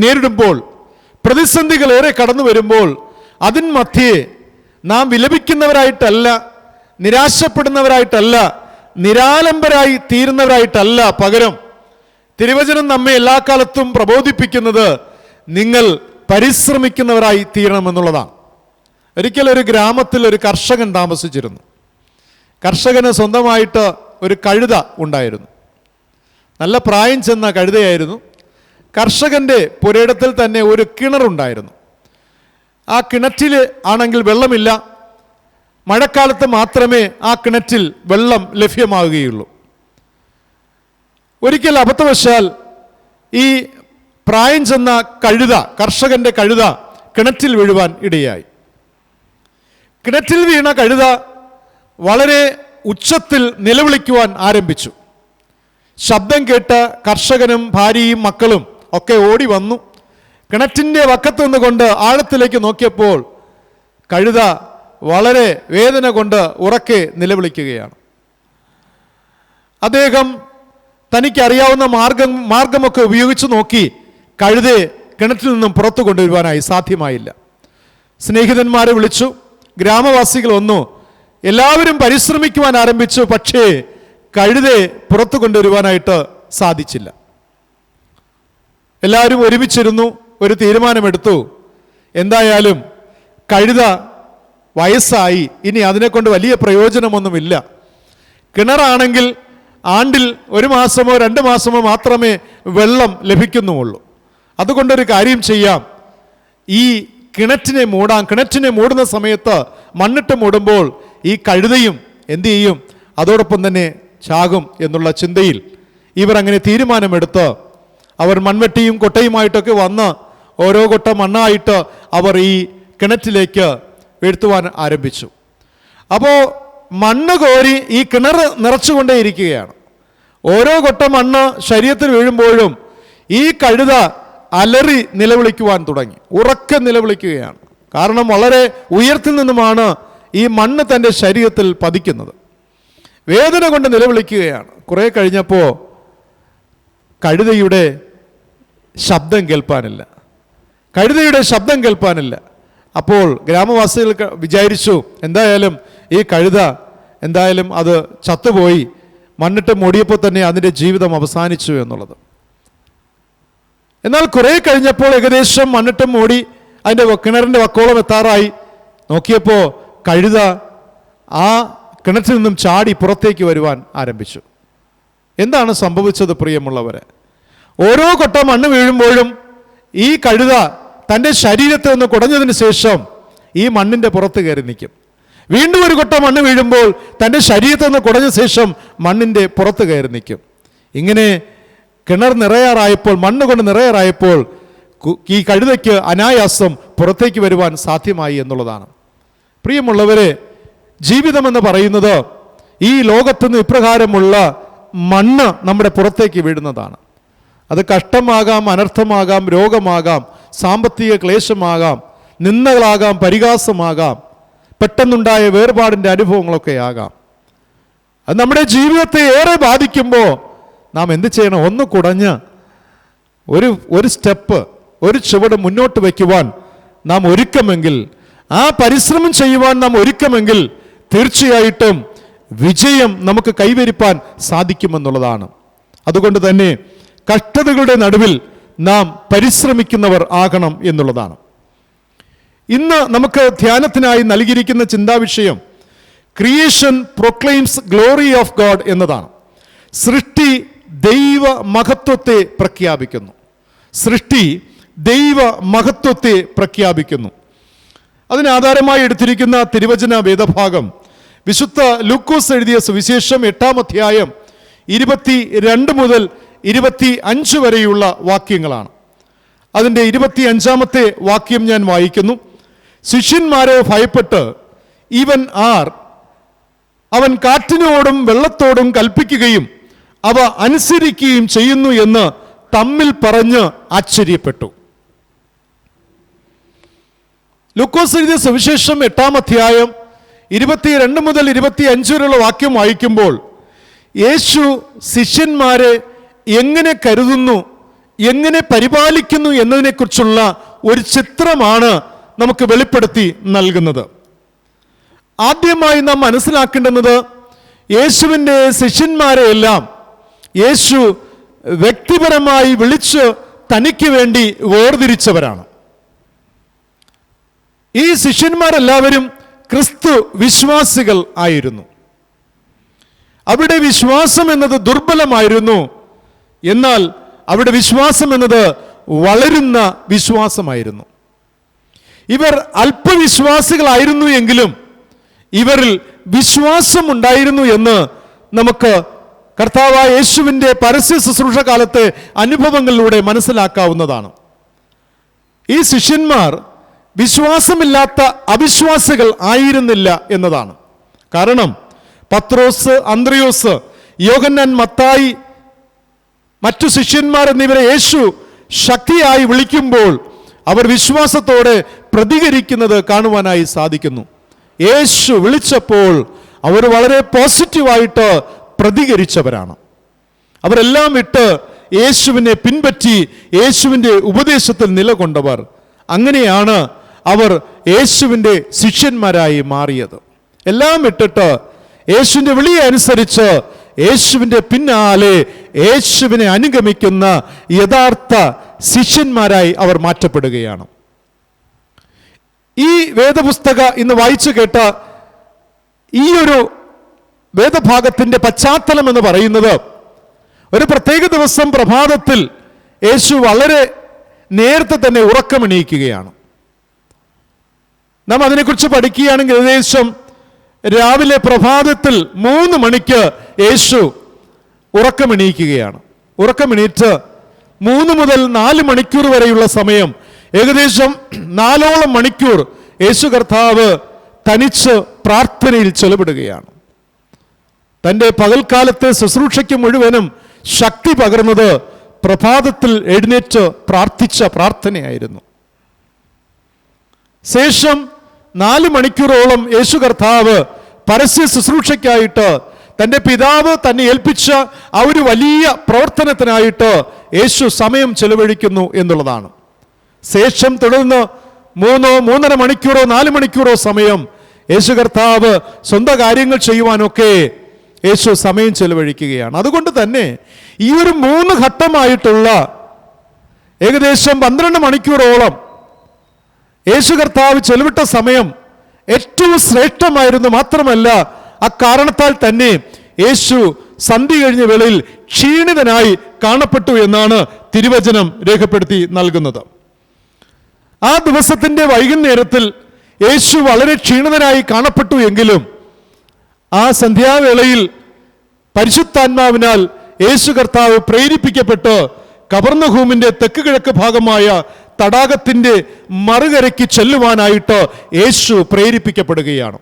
നേരിടുമ്പോൾ, പ്രതിസന്ധികൾ ഏറെ കടന്നു വരുമ്പോൾ, അതിന് മധ്യേ നാം വിലപിക്കുന്നവരായിട്ടല്ല, നിരാശപ്പെടുന്നവരായിട്ടല്ല, നിരാലംബരായി തീരുന്നവരായിട്ടല്ല, പകരം തിരുവചനം നമ്മെ എല്ലാ കാലത്തും പ്രബോധിപ്പിക്കുന്നത് നിങ്ങൾ പരിശ്രമിക്കുന്നവരായി തീരണമെന്നുള്ളതാണ്. ഒരിക്കൽ ഒരു ഗ്രാമത്തിൽ ഒരു കർഷകൻ താമസിച്ചിരുന്നു. കർഷകന് സ്വന്തമായിട്ട് ഒരു കഴുത ഉണ്ടായിരുന്നു. നല്ല പ്രായം ചെന്ന കഴുതയായിരുന്നു. കർഷകൻ്റെ പുരയിടത്തിൽ തന്നെ ഒരു കിണറുണ്ടായിരുന്നു. ആ കിണറ്റിൽ ആണെങ്കിൽ വെള്ളമില്ല. മഴക്കാലത്ത് മാത്രമേ ആ കിണറ്റിൽ വെള്ളം ലഭ്യമാവുകയുള്ളൂ. ഒരിക്കൽ അബദ്ധവശാൽ ഈ പ്രായം ചെന്ന കഴുത, കർഷകൻ്റെ കഴുത, കിണറ്റിൽ വീഴുവാൻ ഇടയായി. കിണറ്റിൽ വീണ കഴുത വളരെ ഉച്ചത്തിൽ നിലവിളിക്കുവാൻ ആരംഭിച്ചു. ശബ്ദം കേട്ട് കർഷകനും ഭാര്യയും മക്കളും ഒക്കെ ഓടി വന്നു. കിണറ്റിൻ്റെ വക്കത്ത് നിന്നുകൊണ്ട് ആഴത്തിലേക്ക് നോക്കിയപ്പോൾ കഴുത വളരെ വേദന കൊണ്ട് ഉറക്കെ നിലവിളിക്കുകയാണ്. അദ്ദേഹം തനിക്കറിയാവുന്ന മാർഗമൊക്കെ ഉപയോഗിച്ച് നോക്കി. കഴുതയെ കിണറ്റിൽ നിന്നും പുറത്തു കൊണ്ടുവരുവാനായി സാധ്യമായില്ല. സ്നേഹിതന്മാരെ വിളിച്ചു, ഗ്രാമവാസികൾ വന്നു. എല്ലാവരും പരിശ്രമിക്കുവാൻ ആരംഭിച്ചു. പക്ഷേ കഴുതയെ പുറത്തു കൊണ്ടുവരുവാനായിട്ട് സാധിച്ചില്ല. എല്ലാവരും ഒരുമിച്ചിരുന്നു, ഒരു തീരുമാനമെടുത്തു. എന്തായാലും കഴുത വയസ്സായി, ഇനി അതിനെക്കൊണ്ട് വലിയ പ്രയോജനമൊന്നുമില്ല. കിണറാണെങ്കിൽ ആണ്ടിൽ 1 മാസമോ 2 മാസമോ മാത്രമേ വെള്ളം ലഭിക്കുന്നുള്ളൂ. അതുകൊണ്ടൊരു കാര്യം ചെയ്യാം, ഈ കിണറ്റിനെ മൂടാം. കിണറ്റിനെ മൂടുന്ന സമയത്ത് മണ്ണിട്ട് മൂടുമ്പോൾ ഈ കഴുതയും എന്തു ചെയ്യും? അതോടൊപ്പം തന്നെ ചാകും എന്നുള്ള ചിന്തയിൽ ഇവർ അങ്ങനെ തീരുമാനമെടുത്ത് അവർ മൺവെട്ടിയും കൊട്ടയുമായിട്ടൊക്കെ വന്ന് ഓരോ കൊട്ട മണ്ണായിട്ട് അവർ ഈ കിണറ്റിലേക്ക് വീഴ്ത്തുവാൻ ആരംഭിച്ചു. അപ്പോൾ മണ്ണ് കോരി ഈ കിണർ നിറച്ചുകൊണ്ടേയിരിക്കുകയാണ്. ഓരോ കൊട്ട മണ്ണ് ശരീരത്തിൽ വീഴുമ്പോഴും ഈ കഴുത അലറി നിലവിളിക്കുവാൻ തുടങ്ങി. ഉറക്കെ നിലവിളിക്കുകയാണ്. കാരണം വളരെ ഉയരത്തിൽ നിന്നുമാണ് ഈ മണ്ണ് തൻ്റെ ശരീരത്തിൽ പതിക്കുന്നത്. വേദന കൊണ്ട് നിലവിളിക്കുകയാണ്. കുറേ കഴിഞ്ഞപ്പോൾ കഴുതയുടെ ശബ്ദം കേൾപ്പാനില്ല. അപ്പോൾ ഗ്രാമവാസികൾ വിചാരിച്ചു, എന്തായാലും ഈ കഴുത എന്തായാലും അത് ചത്തുപോയി, മണ്ണിട്ട് മൂടിയപ്പോൾ തന്നെ അതിൻ്റെ ജീവിതം അവസാനിച്ചു എന്നുള്ളത്. എന്നാൽ കുറേ കഴിഞ്ഞപ്പോൾ ഏകദേശം മണ്ണിട്ട് മൂടി അതിൻ്റെ കിണറിൻ്റെ വക്കോളം എത്താറായി. നോക്കിയപ്പോൾ കഴുത ആ കിണറ്റിൽ നിന്നും ചാടി പുറത്തേക്ക് വരുവാൻ ആരംഭിച്ചു. എന്താണ് സംഭവിച്ചത് പ്രിയമുള്ളവരെ? ഓരോ കൊട്ട മണ്ണ് വീഴുമ്പോഴും ഈ കഴുത തൻ്റെ ശരീരത്തിൽ നിന്ന് കുടഞ്ഞതിന് ശേഷം ഈ മണ്ണിൻ്റെ പുറത്ത് കയറി നിൽക്കും. വീണ്ടും ഒരു കൊട്ട മണ്ണ് വീഴുമ്പോൾ തൻ്റെ ശരീരത്തിൽ നിന്ന് കുടഞ്ഞ ശേഷം മണ്ണിൻ്റെ പുറത്ത് കയറി നിൽക്കും. ഇങ്ങനെ കിണർ നിറയാറായപ്പോൾ, മണ്ണ് കൊണ്ട് നിറയാറായപ്പോൾ ഈ കഴുതയ്ക്ക് അനായാസം പുറത്തേക്ക് വരുവാൻ സാധ്യമായി എന്നുള്ളതാണ്. പ്രിയമുള്ളവരെ, ജീവിതമെന്ന് പറയുന്നത് ഈ ലോകത്തുനിന്ന് ഇപ്രകാരമുള്ള മണ്ണ് നമ്മുടെ പുറത്തേക്ക് വീഴുന്നതാണ്. അത് കഷ്ടമാകാം, അനർത്ഥമാകാം, രോഗമാകാം, സാമ്പത്തിക ക്ലേശമാകാം, നിന്ദകളാകാം, പരിഹാസമാകാം, പെട്ടെന്നുണ്ടായ വേർപാടിൻ്റെ അനുഭവങ്ങളൊക്കെ ആകാം. അത് നമ്മുടെ ജീവിതത്തെ ഏറെ ബാധിക്കുമ്പോൾ നാം എന്ത് ചെയ്യണം? ഒന്ന് കുടഞ്ഞ് ഒരു സ്റ്റെപ്പ്, ഒരു ചുവട് മുന്നോട്ട് വയ്ക്കുവാൻ നാം ഒരുക്കമെങ്കിൽ, ആ പരിശ്രമം ചെയ്യുവാൻ നാം ഒരുക്കമെങ്കിൽ തീർച്ചയായിട്ടും വിജയം നമുക്ക് കൈവരിപ്പാൻ സാധിക്കുമെന്നുള്ളതാണ്. അതുകൊണ്ട് തന്നെ കഷ്ടതകളുടെ നടുവിൽ നാം പരിശ്രമിക്കുന്നവർ ആകണം എന്നുള്ളതാണ്. ഇന്ന് നമുക്ക് ധ്യാനത്തിനായി നൽകിയിരിക്കുന്ന ചിന്താവിഷയം creation proclaims glory of God എന്നതാണ്. സൃഷ്ടി ദൈവ മഹത്വത്തെ പ്രഖ്യാപിക്കുന്നു. സൃഷ്ടി ദൈവ മഹത്വത്തെ പ്രഖ്യാപിക്കുന്നു. അതിനാധാരമായി എടുത്തിരിക്കുന്ന തിരുവചന വേദഭാഗം വിശുദ്ധ ലൂക്കോസ് എഴുതിയ സുവിശേഷം 8-ാം അധ്യായം 22 മുതൽ 25 വരെയുള്ള വാക്യങ്ങളാണ്. അതിൻ്റെ 25-ാമത്തെ വാക്യം ഞാൻ വായിക്കുന്നു. ശിഷ്യന്മാരെ ഭയപ്പെട്ട് ഇവൻ ആർ? അവൻ കാറ്റിനോടും വെള്ളത്തോടും കൽപ്പിക്കുകയും അവ അനുസരിക്കുകയും ചെയ്യുന്നു എന്ന് തമ്മിൽ പറഞ്ഞ് ആശ്ചര്യപ്പെട്ടു. ലൂക്കോസ് എഴുതിയ സുവിശേഷം 8-ാം അധ്യായം 22 മുതൽ 25 വരെയുള്ള വാക്യം വായിക്കുമ്പോൾ യേശു ശിഷ്യന്മാരെ എങ്ങനെ കരുതുന്നു, എങ്ങനെ പരിപാലിക്കുന്നു എന്നതിനെക്കുറിച്ചുള്ള ഒരു ചിത്രമാണ് നമുക്ക് വെളിപ്പെടുത്തി നൽകുന്നത്. ആദ്യമായി നാം മനസ്സിലാക്കേണ്ടുന്നത് യേശുവിൻ്റെ ശിഷ്യന്മാരെയെല്ലാം യേശു വ്യക്തിപരമായി വിളിച്ച് തനിക്ക് വേണ്ടി വേർതിരിച്ചവരാണ്. ഈ ശിഷ്യന്മാരെല്ലാവരും ക്രിസ്തു വിശ്വാസികൾ ആയിരുന്നു. അവിടെ വിശ്വാസം എന്നത് ദുർബലമായിരുന്നു. എന്നാൽ അവിടെ വിശ്വാസം എന്നത് വളരുന്ന വിശ്വാസമായിരുന്നു. ഇവർ അല്പവിശ്വാസികളായിരുന്നു എങ്കിലും ഇവരിൽ വിശ്വാസമുണ്ടായിരുന്നു എന്ന് നമുക്ക് കർത്താവായ യേശുവിൻ്റെ പരസ്യ ശുശ്രൂഷ കാലത്തെ അനുഭവങ്ങളിലൂടെ മനസ്സിലാക്കാവുന്നതാണ്. ഈ ശിഷ്യന്മാർ വിശ്വാസമില്ലാത്ത അവിശ്വാസികൾ ആയിരുന്നില്ല എന്നതാണ്. കാരണം പത്രോസ്, അന്ത്രയോസ്, യോഹന്നാൻ, മത്തായി, മറ്റു ശിഷ്യന്മാർ എന്നിവരെ യേശു ശക്തിയായി വിളിക്കുമ്പോൾ അവർ വിശ്വാസത്തോടെ പ്രതികരിക്കുന്നത് കാണുവാനായി സാധിക്കുന്നു. യേശു വിളിച്ചപ്പോൾ അവർ വളരെ പോസിറ്റീവായിട്ട് പ്രതികരിച്ചവരാണ്. അവരെല്ലാം വിട്ട് യേശുവിനെ പിൻപറ്റി യേശുവിൻ്റെ ഉപദേശത്തിൽ നിലകൊണ്ടവർ. അങ്ങനെയാണ് അവർ യേശുവിൻ്റെ ശിഷ്യന്മാരായി മാറിയത്. എല്ലാം വിട്ടിട്ട് യേശുവിൻ്റെ വിളിയെ അനുസരിച്ച് യേശുവിൻ്റെ പിന്നാലെ യേശുവിനെ അനുഗമിക്കുന്ന യഥാർത്ഥ ശിഷ്യന്മാരായി അവർ മാറ്റപ്പെടുകയാണ്. ഈ വേദപുസ്തക ഇന്ന് വായിച്ചു കേട്ട ഈ ഒരു വേദഭാഗത്തിൻ്റെ പശ്ചാത്തലം എന്ന് പറയുന്നത് ഒരു പ്രത്യേക ദിവസം പ്രഭാതത്തിൽ യേശു വളരെ നേരത്തെ തന്നെ ഉറക്കമെണീക്കുകയാണ്. നാം അതിനെക്കുറിച്ച് പഠിക്കുകയാണെങ്കിൽ ഏകദേശം രാവിലെ പ്രഭാതത്തിൽ 3 മണിക്ക് യേശു ഉറക്കമെണീക്കുകയാണ്. ഉറക്കമെണീറ്റ് 3 മുതൽ 4 മണിക്കൂർ വരെയുള്ള സമയം, ഏകദേശം 4ഓളം മണിക്കൂർ യേശു കർത്താവ് തനിച്ച് പ്രാർത്ഥനയിൽ ചെലവിടുകയാണ്. തൻ്റെ പകൽക്കാലത്തെ ശുശ്രൂഷയ്ക്ക് മുഴുവനും ശക്തി പകർന്നത് പ്രഭാതത്തിൽ എഴുന്നേറ്റ് പ്രാർത്ഥിച്ച പ്രാർത്ഥനയായിരുന്നു. ശേഷം 4 മണിക്കൂറോളം യേശു കർത്താവ് പരസ്യ ശുശ്രൂഷയ്ക്കായിട്ട് തൻ്റെ പിതാവ് തന്നെ ഏൽപ്പിച്ച ആ ഒരു വലിയ പ്രവർത്തനത്തിനായിട്ട് യേശു സമയം ചെലവഴിക്കുന്നു എന്നുള്ളതാണ്. ശേഷം തുടർന്ന് 3-3.5 മണിക്കൂറോ 4 മണിക്കൂറോ സമയം യേശു കർത്താവ് സ്വന്തം കാര്യങ്ങൾ ചെയ്യുവാനൊക്കെ യേശു സമയം ചെലവഴിക്കുകയാണ്. അതുകൊണ്ട് തന്നെ ഈ ഒരു 3 ഘട്ടമായിട്ടുള്ള ഏകദേശം 12 മണിക്കൂറോളം യേശു കർത്താവ് ചെലവിട്ട സമയം ഏറ്റവും ശ്രേഷ്ഠമായിരുന്നു. മാത്രമല്ല അക്കാരണത്താൽ തന്നെ യേശു സന്ധ്യ കഴിഞ്ഞ വേളയിൽ ക്ഷീണിതനായി കാണപ്പെട്ടു എന്നാണ് തിരുവചനം രേഖപ്പെടുത്തി നൽകുന്നത്. ആ ദിവസത്തിൻ്റെ വൈകുന്നേരത്തിൽ യേശു വളരെ ക്ഷീണിതനായി കാണപ്പെട്ടു എങ്കിലും ആ സന്ധ്യാവേളയിൽ പരിശുദ്ധാത്മാവിനാൽ യേശു കർത്താവ് പ്രേരിപ്പിക്കപ്പെട്ട് കപർന്നഹൂമിൻ്റെ തെക്ക് കിഴക്ക് ഭാഗമായ തടാകത്തിൻ്റെ മറുകരയ്ക്ക് ചെല്ലുവാനായിട്ട് യേശു പ്രേരിപ്പിക്കപ്പെടുകയാണ്.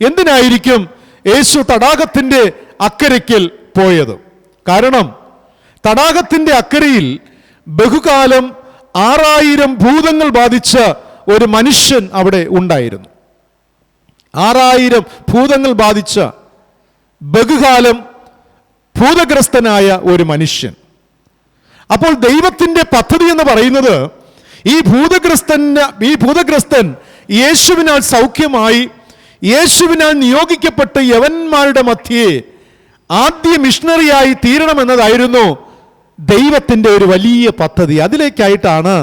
എന്തിനായിരിക്കും യേശു തടാകത്തിൻ്റെ അക്കരയ്ക്കൽ പോയത്? കാരണം തടാകത്തിൻ്റെ അക്കരയിൽ ബഹുകാലം 6000 ഭൂതങ്ങൾ ബാധിച്ച ഒരു മനുഷ്യൻ അവിടെ ഉണ്ടായിരുന്നു. 6000 ഭൂതങ്ങൾ ബാധിച്ച ബഹുകാലം ഭൂതഗ്രസ്തനായ ഒരു മനുഷ്യൻ. അപ്പോൾ ദൈവത്തിൻ്റെ പദ്ധതി എന്ന് പറയുന്നത് ഈ ഭൂതഗ്രസ്തൻ യേശുവിനാൽ സൗഖ്യമായി യേശുവിനാൽ നിയോഗിക്കപ്പെട്ട് യവന്മാരുടെ മധ്യേ ആദ്യ മിഷണറിയായി തീരണമെന്നതായിരുന്നു ദൈവത്തിൻ്റെ ഒരു വലിയ പദ്ധതി. അതിലേക്കായിട്ടാണ്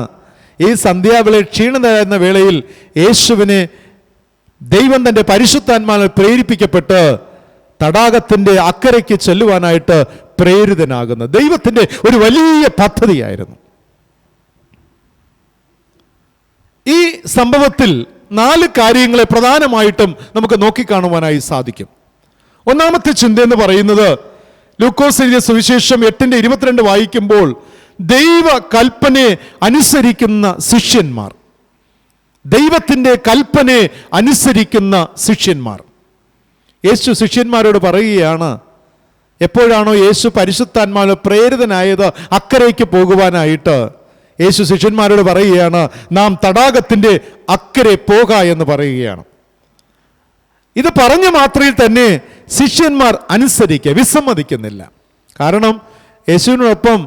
ഈ സന്ധ്യാവേള ക്ഷീണത എന്ന വേളയിൽ യേശുവിനെ ദൈവം തൻ്റെ പരിശുദ്ധാത്മാവിൽ പ്രേരിപ്പിക്കപ്പെട്ട് തടാകത്തിൻ്റെ അക്കരയ്ക്ക് ചെല്ലുവാനായിട്ട് പ്രേരിതനാകുന്നത്. ദൈവത്തിൻ്റെ ഒരു വലിയ പദ്ധതിയായിരുന്നു. ഈ സംഭവത്തിൽ 4 കാര്യങ്ങളെ പ്രധാനമായിട്ടും നമുക്ക് നോക്കിക്കാണുവാനായി സാധിക്കും. ഒന്നാമത്തെ ചിന്ത എന്ന് പറയുന്നത് ലൂക്കോസ് എഴുതിയ സുവിശേഷം 8:22 വായിക്കുമ്പോൾ ദൈവ കൽപ്പനയെ അനുസരിക്കുന്ന ശിഷ്യന്മാർ, ദൈവത്തിൻ്റെ കൽപ്പനയെ അനുസരിക്കുന്ന ശിഷ്യന്മാർ. യേശു ശിഷ്യന്മാരോട് പറയുകയാണ്, എപ്പോഴാണോ യേശു പരിശുദ്ധാത്മാവിൽ പ്രേരിതനായത് അക്കരയ്ക്ക് പോകുവാനായിട്ട്, യേശു ശിഷ്യന്മാരോട് പറയുകയാണ്, നാം തടാകത്തിൻ്റെ അക്കരെ പോക എന്ന് പറയുകയാണ്. ഇത് പറഞ്ഞ മാത്രയിൽ തന്നെ ശിഷ്യന്മാർ അനുസരിക്കുക, വിസമ്മതിക്കുന്നില്ല. കാരണം യേശുവിനോടൊപ്പം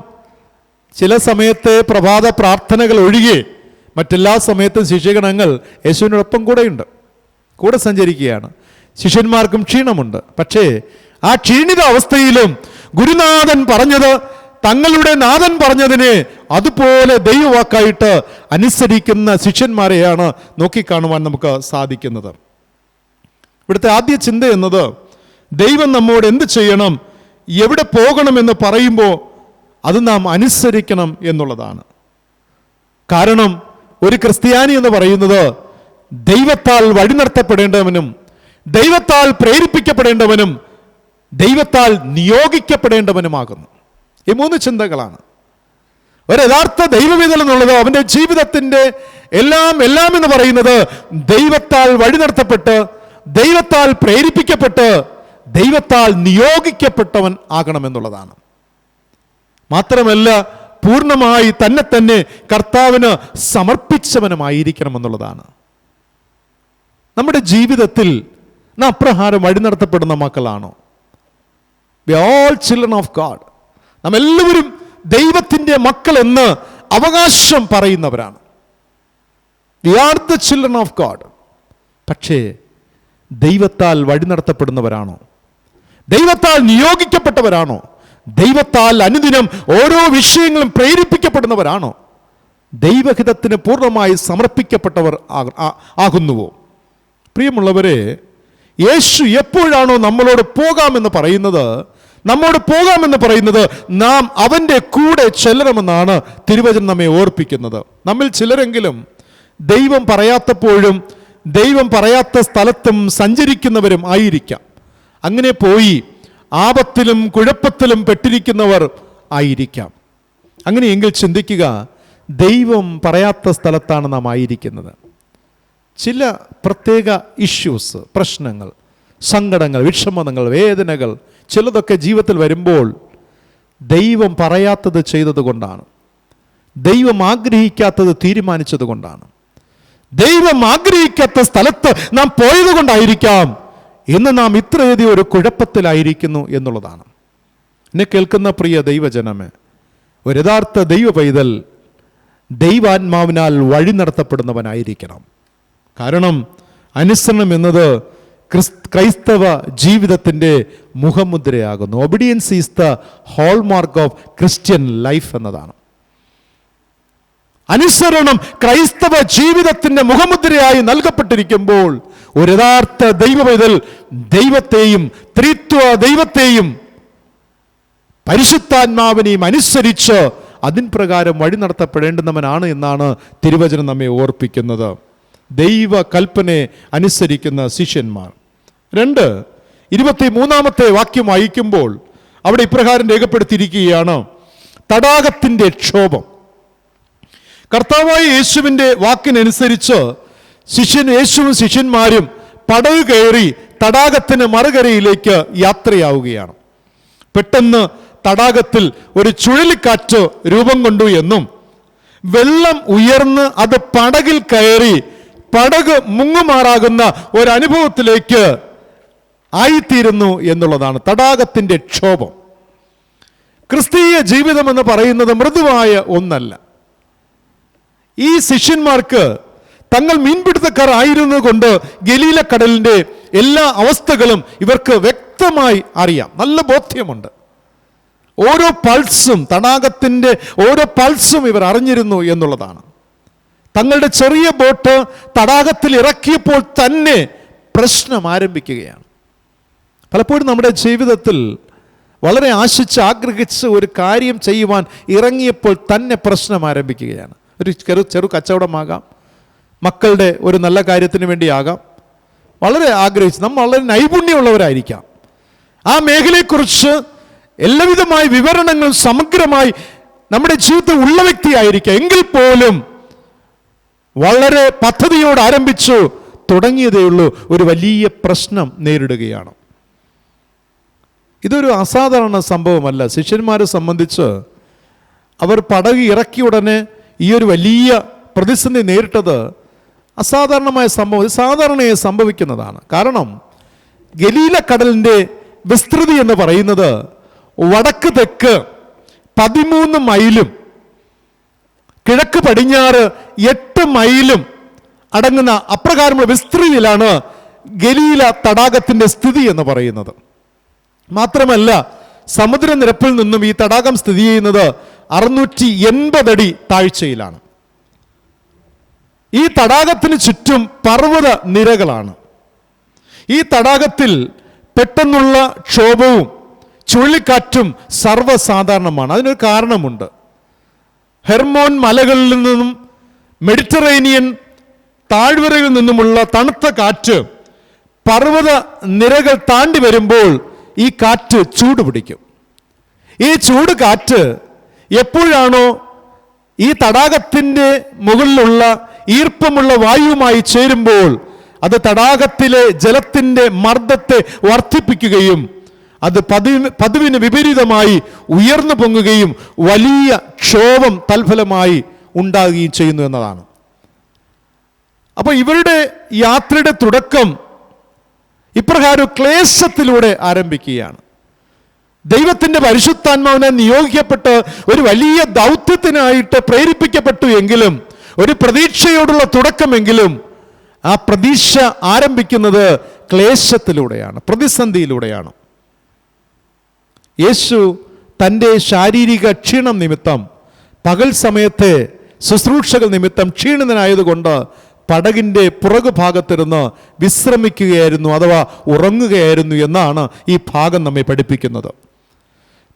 ചില സമയത്തെ പ്രഭാത പ്രാർത്ഥനകൾ ഒഴികെ മറ്റെല്ലാ സമയത്തും ശിഷ്യഗണങ്ങൾ യേശുവിനോടൊപ്പം കൂടെ സഞ്ചരിക്കുകയാണ്. ശിഷ്യന്മാർക്കും ക്ഷീണമുണ്ട്. പക്ഷേ ആ ക്ഷീണിത അവസ്ഥയിലും ഗുരുനാഥൻ പറഞ്ഞത്, തങ്ങളുടെ നാഥൻ പറഞ്ഞതിനെ അതുപോലെ ദൈവവാക്കായിട്ട് അനുസരിക്കുന്ന ശിഷ്യന്മാരെയാണ് നോക്കിക്കാണുവാൻ നമുക്ക് സാധിക്കുന്നത്. ഇവിടുത്തെ ആദ്യ ചിന്ത എന്നത്, ദൈവം നമ്മോട് എന്ത് ചെയ്യണം, എവിടെ പോകണമെന്ന് പറയുമ്പോൾ അത് നാം അനുസരിക്കണം എന്നുള്ളതാണ്. കാരണം ഒരു ക്രിസ്ത്യാനി എന്ന് പറയുന്നത് ദൈവത്താൽ വഴി നടത്തപ്പെടേണ്ടവനും, ദൈവത്താൽ പ്രേരിപ്പിക്കപ്പെടേണ്ടവനും, ദൈവത്താൽ നിയോഗിക്കപ്പെടേണ്ടവനുമാകുന്നു. ഈ 3 ചിന്തകളാണ്. ഒരു യഥാർത്ഥ ദൈവവിധൽ എന്നുള്ളത് അവൻ്റെ ജീവിതത്തിൻ്റെ എല്ലാം എന്ന് പറയുന്നത് ദൈവത്താൽ വഴി നടത്തപ്പെട്ട്, ദൈവത്താൽ പ്രേരിപ്പിക്കപ്പെട്ട്, ദൈവത്താൽ നിയോഗിക്കപ്പെട്ടവൻ ആകണമെന്നുള്ളതാണ്. മാത്രമല്ല പൂർണ്ണമായി തന്നെ കർത്താവിന് സമർപ്പിച്ചവനുമായിരിക്കണമെന്നുള്ളതാണ്. നമ്മുടെ ജീവിതത്തിൽ നാം അപ്രകാരം വഴി നടത്തപ്പെടുന്ന മക്കളാണോ? We all children of God. നാം എല്ലാവരും ദൈവത്തിൻ്റെ മക്കൾ എന്ന് അവകാശം പറയുന്നവരാണ്. We are the children of God. പക്ഷേ ദൈവത്താൽ വഴി നടത്തപ്പെടുന്നവരാണോ? ദൈവത്താൽ നിയോഗിക്കപ്പെട്ടവരാണോ? ദൈവത്താൽ അനുദിനം ഓരോ വിഷയങ്ങളും പ്രേരിപ്പിക്കപ്പെടുന്നവരാണോ? ദൈവഹിതത്തിന് പൂർണ്ണമായി സമർപ്പിക്കപ്പെട്ടവർ ആകുന്നുവോ? പ്രിയമുള്ളവരെ, യേശു എപ്പോഴാണോ നമ്മോട് പോകാമെന്ന് പറയുന്നത് നാം അവൻ്റെ കൂടെ ചെല്ലണമെന്നാണ് തിരുവചനം നമ്മെ ഓർപ്പിക്കുന്നത്. നമ്മിൽ ചിലരെങ്കിലും ദൈവം പറയാത്തപ്പോഴും ദൈവം പറയാത്ത സ്ഥലത്തും സഞ്ചരിക്കുന്നവരും ആയിരിക്കാം. അങ്ങനെ പോയി ആപത്തിലും കുഴപ്പത്തിലും പെട്ടിരിക്കുന്നവർ ആയിരിക്കാം. അങ്ങനെയെങ്കിൽ ചിന്തിക്കുക, ദൈവം പറയാത്ത സ്ഥലത്താണ് നാം ആയിരിക്കുന്നത്. ചില പ്രത്യേക ഇഷ്യൂസ്, പ്രശ്നങ്ങൾ, സങ്കടങ്ങൾ, വിഷമതകൾ, വേദനകൾ ചിലതൊക്കെ ജീവിതത്തിൽ വരുമ്പോൾ ദൈവം പറയാത്തത് ചെയ്തതുകൊണ്ടാണ്, ദൈവം ആഗ്രഹിക്കാത്തത് തീരുമാനിച്ചത് കൊണ്ടാണ്, ദൈവം ആഗ്രഹിക്കാത്ത സ്ഥലത്ത് നാം പോയത് കൊണ്ടായിരിക്കാം ഇന്ന് നാം ഇത്രയധികം ഒരു കുഴപ്പത്തിലായിരിക്കുന്നു എന്നുള്ളതാണ്. എന്നെ കേൾക്കുന്ന പ്രിയ ദൈവജനമേ, ഒരു യഥാർത്ഥ ദൈവ പൈതൽ ദൈവാത്മാവിനാൽ വഴി നടത്തപ്പെടുന്നവനായിരിക്കണം. കാരണം അനുസരണം എന്നത് ക്രൈസ്തവ ജീവിതത്തിൻ്റെ മുഖമുദ്രയാകുന്നു. Obedience is the hallmark of Christian life എന്നതാണ്. അനുസരണം ക്രൈസ്തവ ജീവിതത്തിൻ്റെ മുഖമുദ്രയായി നൽകപ്പെട്ടിരിക്കുമ്പോൾ ഒരു യഥാർത്ഥ ദൈവപൈതൽ ദൈവത്തെയും ത്രിത്വ ദൈവത്തെയും പരിശുദ്ധാത്മാവിനെയും അനുസരിച്ച് അതിൻ പ്രകാരം വഴി നടത്തപ്പെടേണ്ടുന്നവനാണ് എന്നാണ് തിരുവചനം നമ്മെ ഓർപ്പിക്കുന്നത്. ദൈവ കൽപ്പനയെ അനുസരിക്കുന്ന ശിഷ്യന്മാർ. 23 വാക്യം വായിക്കുമ്പോൾ അവിടെ ഇപ്രകാരം രേഖപ്പെടുത്തിയിരിക്കുകയാണ്, തടാകത്തിൻ്റെ ക്ഷോഭം. കർത്താവായ യേശുവിൻ്റെ വാക്കിനനുസരിച്ച് യേശുവും ശിഷ്യന്മാരും പടവ് കയറി തടാകത്തിന് മറുകരയിലേക്ക് യാത്രയാവുകയാണ്. പെട്ടെന്ന് തടാകത്തിൽ ഒരു ചുഴലിക്കാറ്റ് രൂപം കൊണ്ടു എന്നും വെള്ളം ഉയർന്ന് അത് പടകിൽ കയറി പടക് മുങ്ങുമാറാകുന്ന ഒരനുഭവത്തിലേക്ക് ആയിത്തീരുന്നു എന്നുള്ളതാണ് തടാകത്തിൻ്റെ ക്ഷോഭം. ക്രിസ്തീയ ജീവിതം എന്ന് പറയുന്നത് മൃദുവായ ഒന്നല്ല. ഈ ശിഷ്യന്മാർക്ക് തങ്ങൾ മീൻപിടുത്തക്കാർ ആയിരുന്നത് കൊണ്ട് ഗലീല കടലിൻ്റെ എല്ലാ അവസ്ഥകളും ഇവർക്ക് വ്യക്തമായി അറിയാം, നല്ല ബോധ്യമുണ്ട്. ഓരോ പൾസും, തടാകത്തിൻ്റെ ഓരോ പൾസും ഇവർ അറിഞ്ഞിരുന്നു എന്നുള്ളതാണ്. തങ്ങളുടെ ചെറിയ ബോട്ട് തടാകത്തിൽ ഇറക്കിയപ്പോൾ തന്നെ പ്രശ്നം ആരംഭിക്കുകയാണ്. പലപ്പോഴും നമ്മുടെ ജീവിതത്തിൽ വളരെ ആഗ്രഹിച്ച് ഒരു കാര്യം ചെയ്യുവാൻ ഇറങ്ങിയപ്പോൾ തന്നെ പ്രശ്നം ആരംഭിക്കുകയാണ്. ഒരു ചെറു കച്ചവടമാകാം, മക്കളുടെ ഒരു നല്ല കാര്യത്തിന് വേണ്ടിയാകാം, വളരെ ആഗ്രഹിച്ച് നമ്മൾ വളരെ നൈപുണ്യമുള്ളവരായിരിക്കാം, ആ മേഖലയെക്കുറിച്ച് എല്ലാവിധമായ വിവരണങ്ങൾ സമഗ്രമായി നമ്മുടെ ജീവിതത്തിൽ ഉള്ള വ്യക്തിയായിരിക്കാം. എങ്കിൽ പോലും വളരെ പദ്ധതിയോട് ആരംഭിച്ചു തുടങ്ങിയതേയുള്ളൂ, ഒരു വലിയ പ്രശ്നം നേരിടുകയാണ്. ഇതൊരു അസാധാരണ സംഭവമല്ല. ശിഷ്യന്മാരെ സംബന്ധിച്ച് അവർ പടക് ഇറക്കിയ ഉടനെ ഈ ഒരു വലിയ പ്രതിസന്ധി നേരിട്ടത് അസാധാരണമായ സംഭവം, സാധാരണയായി സംഭവിക്കുന്നതാണ്. കാരണം ഗലീല കടലിൻ്റെ വിസ്തൃതി എന്ന് പറയുന്നത് വടക്ക് തെക്ക് 13 മൈലും കിഴക്ക് പടിഞ്ഞാറ് 8 മൈലും അടങ്ങുന്ന അപ്രകാരമുള്ള വിസ്തൃതിയിലാണ് ഗലീല തടാകത്തിൻ്റെ സ്ഥിതി എന്ന് പറയുന്നത്. മാത്രമല്ല സമുദ്രനിരപ്പിൽ നിന്നും ഈ തടാകം സ്ഥിതി ചെയ്യുന്നത് 680 അടി താഴ്ചയിലാണ്. ഈ തടാകത്തിന് ചുറ്റും പർവ്വത നിരകളാണ്. ഈ തടാകത്തിൽ പെട്ടെന്നുള്ള ക്ഷോഭവും ചുഴലിക്കാറ്റും സർവ്വസാധാരണമാണ്. അതിനൊരു കാരണമുണ്ട്. ഹെർമോൻ മലകളിൽ നിന്നും മെഡിറ്ററേനിയൻ താഴ്വരയിൽ നിന്നുമുള്ള തണുത്ത കാറ്റ് പർവ്വത നിരകൾ താണ്ടി വരുമ്പോൾ ഈ കാറ്റ് ചൂട് പിടിക്കും. ഈ ചൂട് കാറ്റ് എപ്പോഴാണോ ഈ തടാകത്തിൻ്റെ മുകളിലുള്ള ഈർപ്പമുള്ള വായുവുമായി ചേരുമ്പോൾ അത് തടാകത്തിലെ ജലത്തിൻ്റെ മർദ്ദത്തെ വർദ്ധിപ്പിക്കുകയും അത് പതിവിന് വിപരീതമായി ഉയർന്നു പൊങ്ങുകയും വലിയ ക്ഷോഭം തൽഫലമായി ഉണ്ടാകുകയും ചെയ്യുന്നു എന്നതാണ്. അപ്പോൾ ഇവരുടെ യാത്രയുടെ തുടക്കം ഇപ്രകാരം ക്ലേശത്തിലൂടെ ആരംഭിക്കുകയാണ്. ദൈവത്തിൻ്റെ പരിശുദ്ധാത്മാവിനെ നിയോഗിക്കപ്പെട്ട് ഒരു വലിയ ദൗത്യത്തിനായിട്ട് പ്രേരിപ്പിക്കപ്പെട്ടു എങ്കിലും, ഒരു പ്രതീക്ഷയോടുള്ള തുടക്കമെങ്കിലും, ആ പ്രതീക്ഷ ആരംഭിക്കുന്നത് ക്ലേശത്തിലൂടെയാണ്, പ്രതിസന്ധിയിലൂടെയാണ്. യേശു തൻ്റെ ശാരീരിക ക്ഷീണം നിമിത്തം, പകൽ സമയത്തെ ശുശ്രൂഷകൾ നിമിത്തം ക്ഷീണിതനായതുകൊണ്ട് പടകിൻ്റെ പുറകു ഭാഗത്തിരുന്ന് വിശ്രമിക്കുകയായിരുന്നു, അഥവാ ഉറങ്ങുകയായിരുന്നു എന്നാണ് ഈ ഭാഗം നമ്മെ പഠിപ്പിക്കുന്നത്.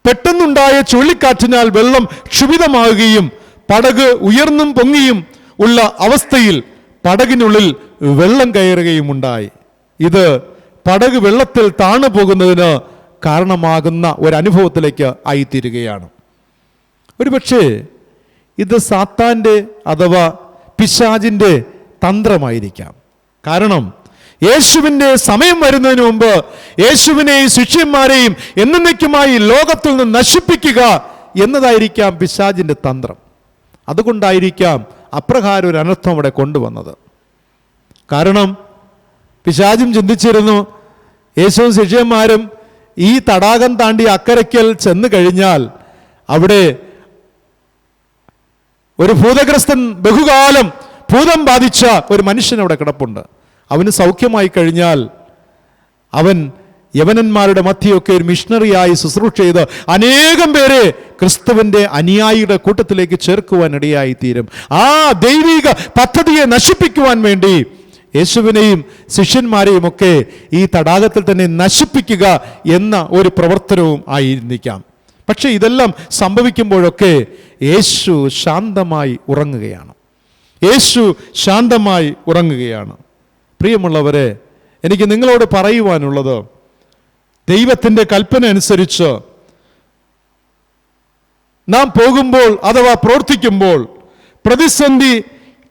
പെട്ടെന്നുണ്ടായ ചുഴലിക്കാറ്റിനാൽ വെള്ളം ക്ഷുഭിതമാവുകയും പടക് ഉയർന്നും പൊങ്ങിയും ഉള്ള അവസ്ഥയിൽ പടകിനുള്ളിൽ വെള്ളം കയറുകയും ഉണ്ടായി. ഇത് പടക് വെള്ളത്തിൽ താണു പോകുന്നതിന് കാരണമാകുന്ന ഒരനുഭവത്തിലേക്ക് ആയിത്തീരുകയാണ്. ഒരുപക്ഷെ ഇത് സാത്താൻ്റെ അഥവാ പിശാചിൻ്റെ തന്ത്രമായിരിക്കാം. കാരണം യേശുവിൻ്റെ സമയം വരുന്നതിന് മുമ്പ് യേശുവിനെയും ശിഷ്യന്മാരെയും എന്നേക്കുമായി ലോകത്തിൽ നിന്ന് നശിപ്പിക്കുക എന്നതായിരിക്കാം പിശാചിൻ്റെ തന്ത്രം. അതുകൊണ്ടായിരിക്കാം അപ്രകാരം ഒരു അനർത്ഥം അവിടെ കൊണ്ടുവന്നത്. കാരണം പിശാചും ചിന്തിച്ചിരുന്നു, യേശുവും ശിഷ്യന്മാരും ഈ തടാകം താണ്ടി അക്കരയ്ക്കൽ ചെന്ന് കഴിഞ്ഞാൽ അവിടെ ഒരു ഭൂതഗ്രസ്തൻ, ബഹുകാലം ഭൂതം ബാധിച്ച ഒരു മനുഷ്യൻ അവിടെ കിടപ്പുണ്ട്. അവന് സൗഖ്യമായി കഴിഞ്ഞാൽ അവൻ യവനന്മാരുടെ മധ്യയൊക്കെ ഒരു മിഷണറിയായി ശുശ്രൂഷ ചെയ്ത് അനേകം പേരെ ക്രിസ്തുവിൻ്റെ അനുയായിയുടെ കൂട്ടത്തിലേക്ക് ചേർക്കുവാൻ ഇടയായി തീരും. ആ ദൈവിക പദ്ധതിയെ നശിപ്പിക്കുവാൻ വേണ്ടി യേശുവിനെയും ശിഷ്യന്മാരെയും ഒക്കെ ഈ തടാകത്തിൽ തന്നെ നശിപ്പിക്കുക എന്ന ഒരു പ്രവർത്തനവും ആയിരിക്കാം. പക്ഷെ ഇതെല്ലാം സംഭവിക്കുമ്പോഴൊക്കെ യേശു ശാന്തമായി ഉറങ്ങുകയാണ്. യേശു ശാന്തമായി ഉറങ്ങുകയാണ്. പ്രിയമുള്ളവരെ, എനിക്ക് നിങ്ങളോട് പറയുവാനുള്ളത്, ദൈവത്തിൻ്റെ കൽപ്പന അനുസരിച്ച് നാം പോകുമ്പോൾ അഥവാ പ്രവർത്തിക്കുമ്പോൾ പ്രതിസന്ധി,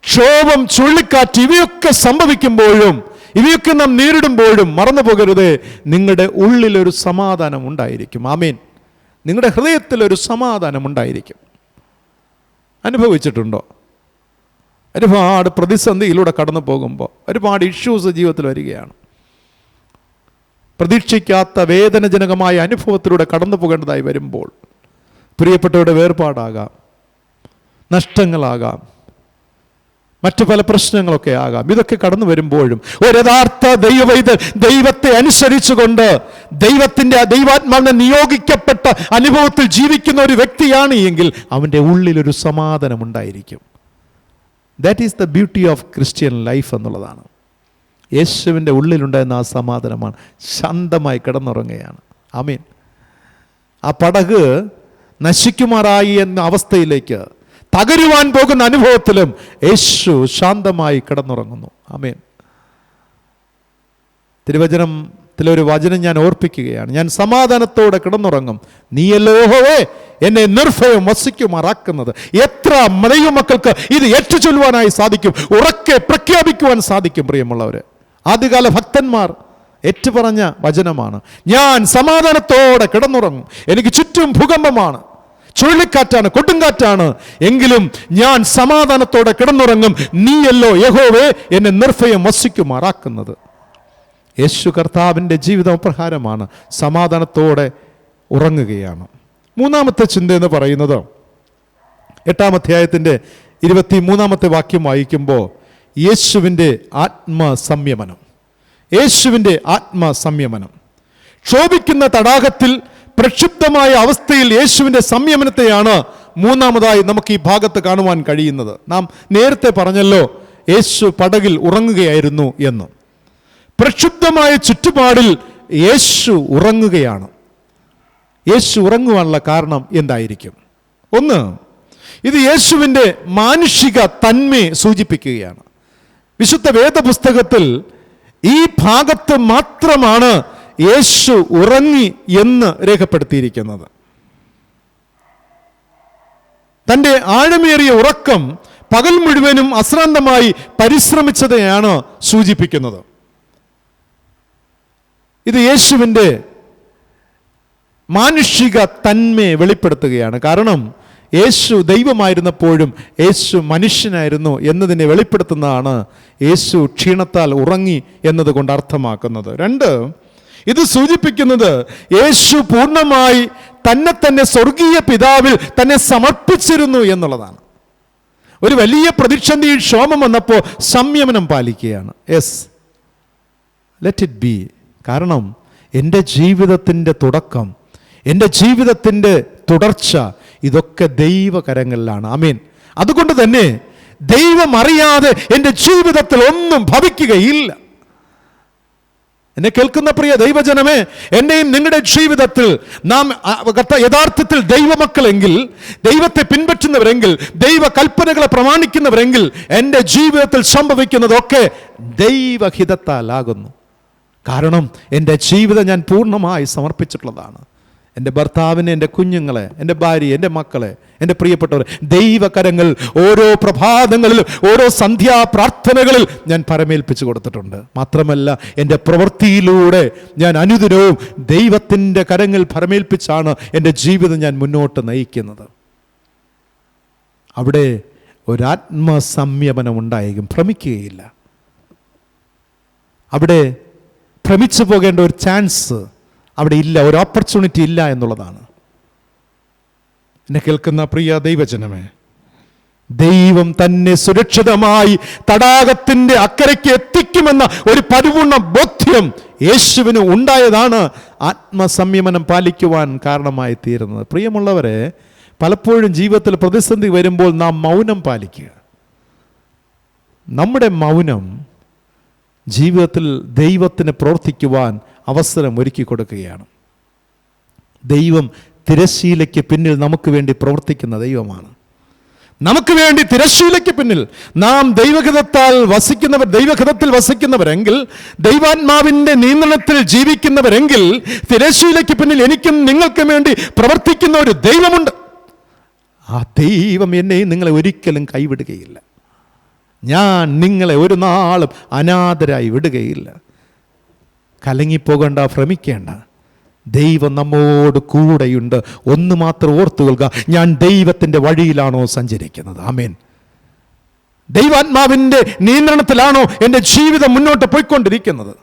ക്ഷോഭം, ചുഴലിക്കാറ്റ് ഇവയൊക്കെ സംഭവിക്കുമ്പോഴും ഇവയൊക്കെ നാം നേരിടുമ്പോഴും മറന്നു പോകരുത്, നിങ്ങളുടെ ഉള്ളിലൊരു സമാധാനം ഉണ്ടായിരിക്കും. ആമേൻ. നിങ്ങളുടെ ഹൃദയത്തിലൊരു സമാധാനം ഉണ്ടായിരിക്കും. അനുഭവിച്ചിട്ടുണ്ടോ? ഒരുപാട് പ്രതിസന്ധിയിലൂടെ കടന്നു പോകുമ്പോൾ ഒരുപാട് ഇഷ്യൂസ് ജീവിതത്തിൽ വരികയാണ്. പ്രതീക്ഷിക്കാത്ത വേദനജനകമായ അനുഭവത്തിലൂടെ കടന്നു പോകേണ്ടതായി വരുമ്പോൾ പ്രിയപ്പെട്ടവരുടെ വേർപാടാകാം, നഷ്ടങ്ങളാകാം, മറ്റു പല പ്രശ്നങ്ങളൊക്കെ ആകാം. ഇതൊക്കെ കടന്നു വരുമ്പോഴും ഒരു യഥാർത്ഥ ദൈവവൈദ്യൻ ദൈവത്തെ അനുസരിച്ചുകൊണ്ട് ദൈവത്തിൻ്റെ ദൈവാത്മാവിനെ നിയോഗിക്കപ്പെട്ട അനുഭവത്തിൽ ജീവിക്കുന്ന ഒരു വ്യക്തിയാണ് എങ്കിൽ അവൻ്റെ ഉള്ളിലൊരു സമാധാനം ഉണ്ടായിരിക്കും. That is the beauty of Christian life എന്നുള്ളതാണ്. യേശുവിൻ്റെ ഉള്ളിലുണ്ടായിരുന്ന ആ സമാധാനമാണ്. ശാന്തമായി കിടന്നുറങ്ങുകയാണ്. ആമീൻ. ആ പടക് നശിക്കുമാറായി എന്ന അവസ്ഥയിലേക്ക്, തകരുവാൻ പോകുന്ന അനുഭവത്തിലും യേശു ശാന്തമായി കിടന്നുറങ്ങുന്നു. ആമേൻ. തിരുവചനത്തിലൊരു വചനം ഞാൻ ഓർപ്പിക്കുകയാണ്. ഞാൻ സമാധാനത്തോടെ കിടന്നുറങ്ങും, നീയല്ലോ യഹോവേ എന്നെ നിർഭയം വസിക്കുമാറാക്കുന്നത്. എത്ര ദൈവമക്കൾക്ക് ഇത് ഏറ്റുചൊല്ലുവാനായി സാധിക്കും, ഉറക്കെ പ്രഖ്യാപിക്കുവാൻ സാധിക്കും? പ്രിയമുള്ളവരെ, ആദ്യകാല ഭക്തന്മാർ ഏറ്റുപറഞ്ഞ വചനമാണ്. ഞാൻ സമാധാനത്തോടെ കിടന്നുറങ്ങും, എനിക്ക് ചുറ്റും ഭൂകമ്പമാണ്, ചുഴലിക്കാറ്റാണ്, കൊടുങ്കാറ്റാണ്, എങ്കിലും ഞാൻ സമാധാനത്തോടെ കിടന്നുറങ്ങും, നീയല്ലോ യഹോവേ എന്നെ നിർഭയം വസിക്കുമാറാക്കുന്നത്. യേശു കർത്താവിൻ്റെ ജീവിതം പ്രകാരമാണ്, സമാധാനത്തോടെ ഉറങ്ങുകയാണ്. മൂന്നാമത്തെ ചിന്ത എന്ന് പറയുന്നത് 8-ാം അധ്യായത്തിൻ്റെ 23-ാമത്തെ വാക്യം വായിക്കുമ്പോൾ യേശുവിൻ്റെ ആത്മസംയമനം. യേശുവിൻ്റെ ആത്മസംയമനം. ക്ഷോഭിക്കുന്ന തടാകത്തിൽ പ്രക്ഷുബ്ധമായ അവസ്ഥയിൽ യേശുവിൻ്റെ സംയമനത്തെയാണ് മൂന്നാമതായി നമുക്ക് ഈ ഭാഗത്ത് കാണുവാൻ കഴിയുന്നത്. നാം നേരത്തെ പറഞ്ഞല്ലോ, യേശു പടകിൽ ഉറങ്ങുകയായിരുന്നു എന്ന്. പ്രക്ഷുബ്ധമായ ചുറ്റുപാടിൽ യേശു ഉറങ്ങുകയാണ്. യേശു ഉറങ്ങുവാനുള്ള കാരണം എന്തായിരിക്കും? ഒന്ന്, ഇത് യേശുവിൻ്റെ മാനുഷിക തന്മയെ സൂചിപ്പിക്കുകയാണ്. വിശുദ്ധ വേദപുസ്തകത്തിൽ ഈ ഭാഗത്ത് മാത്രമാണ് യേശു ഉറങ്ങി എന്ന് രേഖപ്പെടുത്തിയിരിക്കുന്നത്. തൻ്റെ ആഴമേറിയ ഉറക്കം പകൽ മുഴുവനും അശ്രാന്തമായി പരിശ്രമിച്ചതെയാണ് സൂചിപ്പിക്കുന്നത്. ഇത് യേശുവിൻ്റെ മാനുഷിക തന്മയെ വെളിപ്പെടുത്തുകയാണ്. കാരണം യേശു ദൈവമായിരുന്നപ്പോഴും യേശു മനുഷ്യനായിരുന്നു എന്നതിനെ വെളിപ്പെടുത്തുന്നതാണ് യേശു ക്ഷീണത്താൽ ഉറങ്ങി എന്നതുകൊണ്ട് അർത്ഥമാക്കുന്നത്. രണ്ട്, ഇത് സൂചിപ്പിക്കുന്നത് യേശു പൂർണ്ണമായി തന്നെ സ്വർഗീയ പിതാവിൽ തന്നെ സമർപ്പിച്ചിരുന്നു എന്നുള്ളതാണ്. ഒരു വലിയ പ്രതിസന്ധി, ക്ഷോഭം വന്നപ്പോൾ സംയമനം പാലിക്കുകയാണ്. Yes, let it be. കാരണം എൻ്റെ ജീവിതത്തിൻ്റെ തുടക്കം, എൻ്റെ ജീവിതത്തിൻ്റെ തുടർച്ച ഇതൊക്കെ ദൈവകരങ്ങളിലാണ്. ആമേൻ. അതുകൊണ്ട് തന്നെ ദൈവം അറിയാതെ എൻ്റെ ജീവിതത്തിൽ ഒന്നും ഭവിക്കുകയില്ല. എന്നെ കേൾക്കുന്ന പ്രിയ ദൈവജനമേ, എൻ്റെയും നിങ്ങളുടെ ജീവിതത്തിൽ നാം യഥാർത്ഥത്തിൽ ദൈവമക്കളെങ്കിൽ, ദൈവത്തെ പിൻപറ്റുന്നവരെങ്കിൽ, ദൈവ കൽപ്പനകളെ പ്രമാണിക്കുന്നവരെങ്കിൽ, എൻ്റെ ജീവിതത്തിൽ സംഭവിക്കുന്നതൊക്കെ ദൈവഹിതത്താലാകുന്നു. കാരണം എൻ്റെ ജീവിതം ഞാൻ പൂർണ്ണമായി സമർപ്പിച്ചിട്ടുള്ളതാണ്. എൻ്റെ ഭർത്താവിനെ, എൻ്റെ കുഞ്ഞുങ്ങളെ, എൻ്റെ ഭാര്യയെ, എൻ്റെ മക്കളെ, എൻ്റെ പ്രിയപ്പെട്ടവരെ ദൈവകരങ്ങൾ ഓരോ പ്രഭാതങ്ങളിലും ഓരോ സന്ധ്യാപ്രാർത്ഥനകളിൽ ഞാൻ പരമേൽപ്പിച്ചു കൊടുത്തിട്ടുണ്ട്. മാത്രമല്ല, എൻ്റെ പ്രവൃത്തിയിലൂടെ ഞാൻ അനുദിനവും ദൈവത്തിൻ്റെ കരങ്ങൾ പരമേൽപ്പിച്ചാണ് എൻ്റെ ജീവിതം ഞാൻ മുന്നോട്ട് നയിക്കുന്നത്. അവിടെ ഒരാത്മസംയമനം ഉണ്ടായിരിക്കും, ഭ്രമിക്കുകയില്ല. അവിടെ ഭ്രമിച്ചു പോകേണ്ട ഒരു ചാൻസ് അവിടെ ഇല്ല, ഒരു ഓപ്പർച്യൂണിറ്റി ഇല്ല എന്നുള്ളതാണ്. എന്നെ കേൾക്കുന്ന പ്രിയ ദൈവജനമേ, ദൈവം തന്നെ സുരക്ഷിതമായി തടാകത്തിൻ്റെ അക്കരയ്ക്ക് എത്തിക്കുമെന്ന ഒരു പരിപൂർണ ബോധ്യം യേശുവിന് ഉണ്ടായതാണ് ആത്മസംയമനം പാലിക്കുവാൻ കാരണമായി തീരുന്നത്. പ്രിയമുള്ളവരെ, പലപ്പോഴും ജീവിതത്തിൽ പ്രതിസന്ധി വരുമ്പോൾ നാം മൗനം പാലിക്കുക. നമ്മുടെ മൗനം ജീവിതത്തിൽ ദൈവത്തിന് പ്രവർത്തിക്കുവാൻ അവസരം ഒരുക്കി കൊടുക്കുകയാണ്. ദൈവം തിരശ്ശീലയ്ക്ക് പിന്നിൽ നമുക്ക് വേണ്ടി പ്രവർത്തിക്കുന്ന ദൈവമാണ്. നമുക്ക് വേണ്ടി തിരശ്ശീലയ്ക്ക് പിന്നിൽ നാം ദൈവഹിതത്തിൽ വസിക്കുന്നവരെങ്കിൽ, ദൈവാത്മാവിൻ്റെ നിയന്ത്രണത്തിൽ ജീവിക്കുന്നവരെങ്കിൽ, തിരശ്ശീലയ്ക്ക് പിന്നിൽ എനിക്കും നിങ്ങൾക്കും വേണ്ടി പ്രവർത്തിക്കുന്ന ഒരു ദൈവമുണ്ട്. ആ ദൈവം എന്നെയും നിങ്ങളെ ഒരിക്കലും കൈവിടുകയില്ല. ഞാൻ നിങ്ങളെ ഒരു നാളും അനാഥരായി വിടുകയില്ല. കലങ്ങിപ്പോകേണ്ട, ഭ്രമിക്കേണ്ട. ദൈവം നമ്മോട് കൂടെയുണ്ട്. ഒന്ന് മാത്രം ഓർത്തുകൊള്ളുക, ഞാൻ ദൈവത്തിൻ്റെ വഴിയിലാണോ സഞ്ചരിക്കുന്നത്? ആമേൻ. ദൈവാത്മാവിൻ്റെ നിയന്ത്രണത്തിലാണോ എൻ്റെ ജീവിതം മുന്നോട്ട് പോയിക്കൊണ്ടിരിക്കുന്നത്?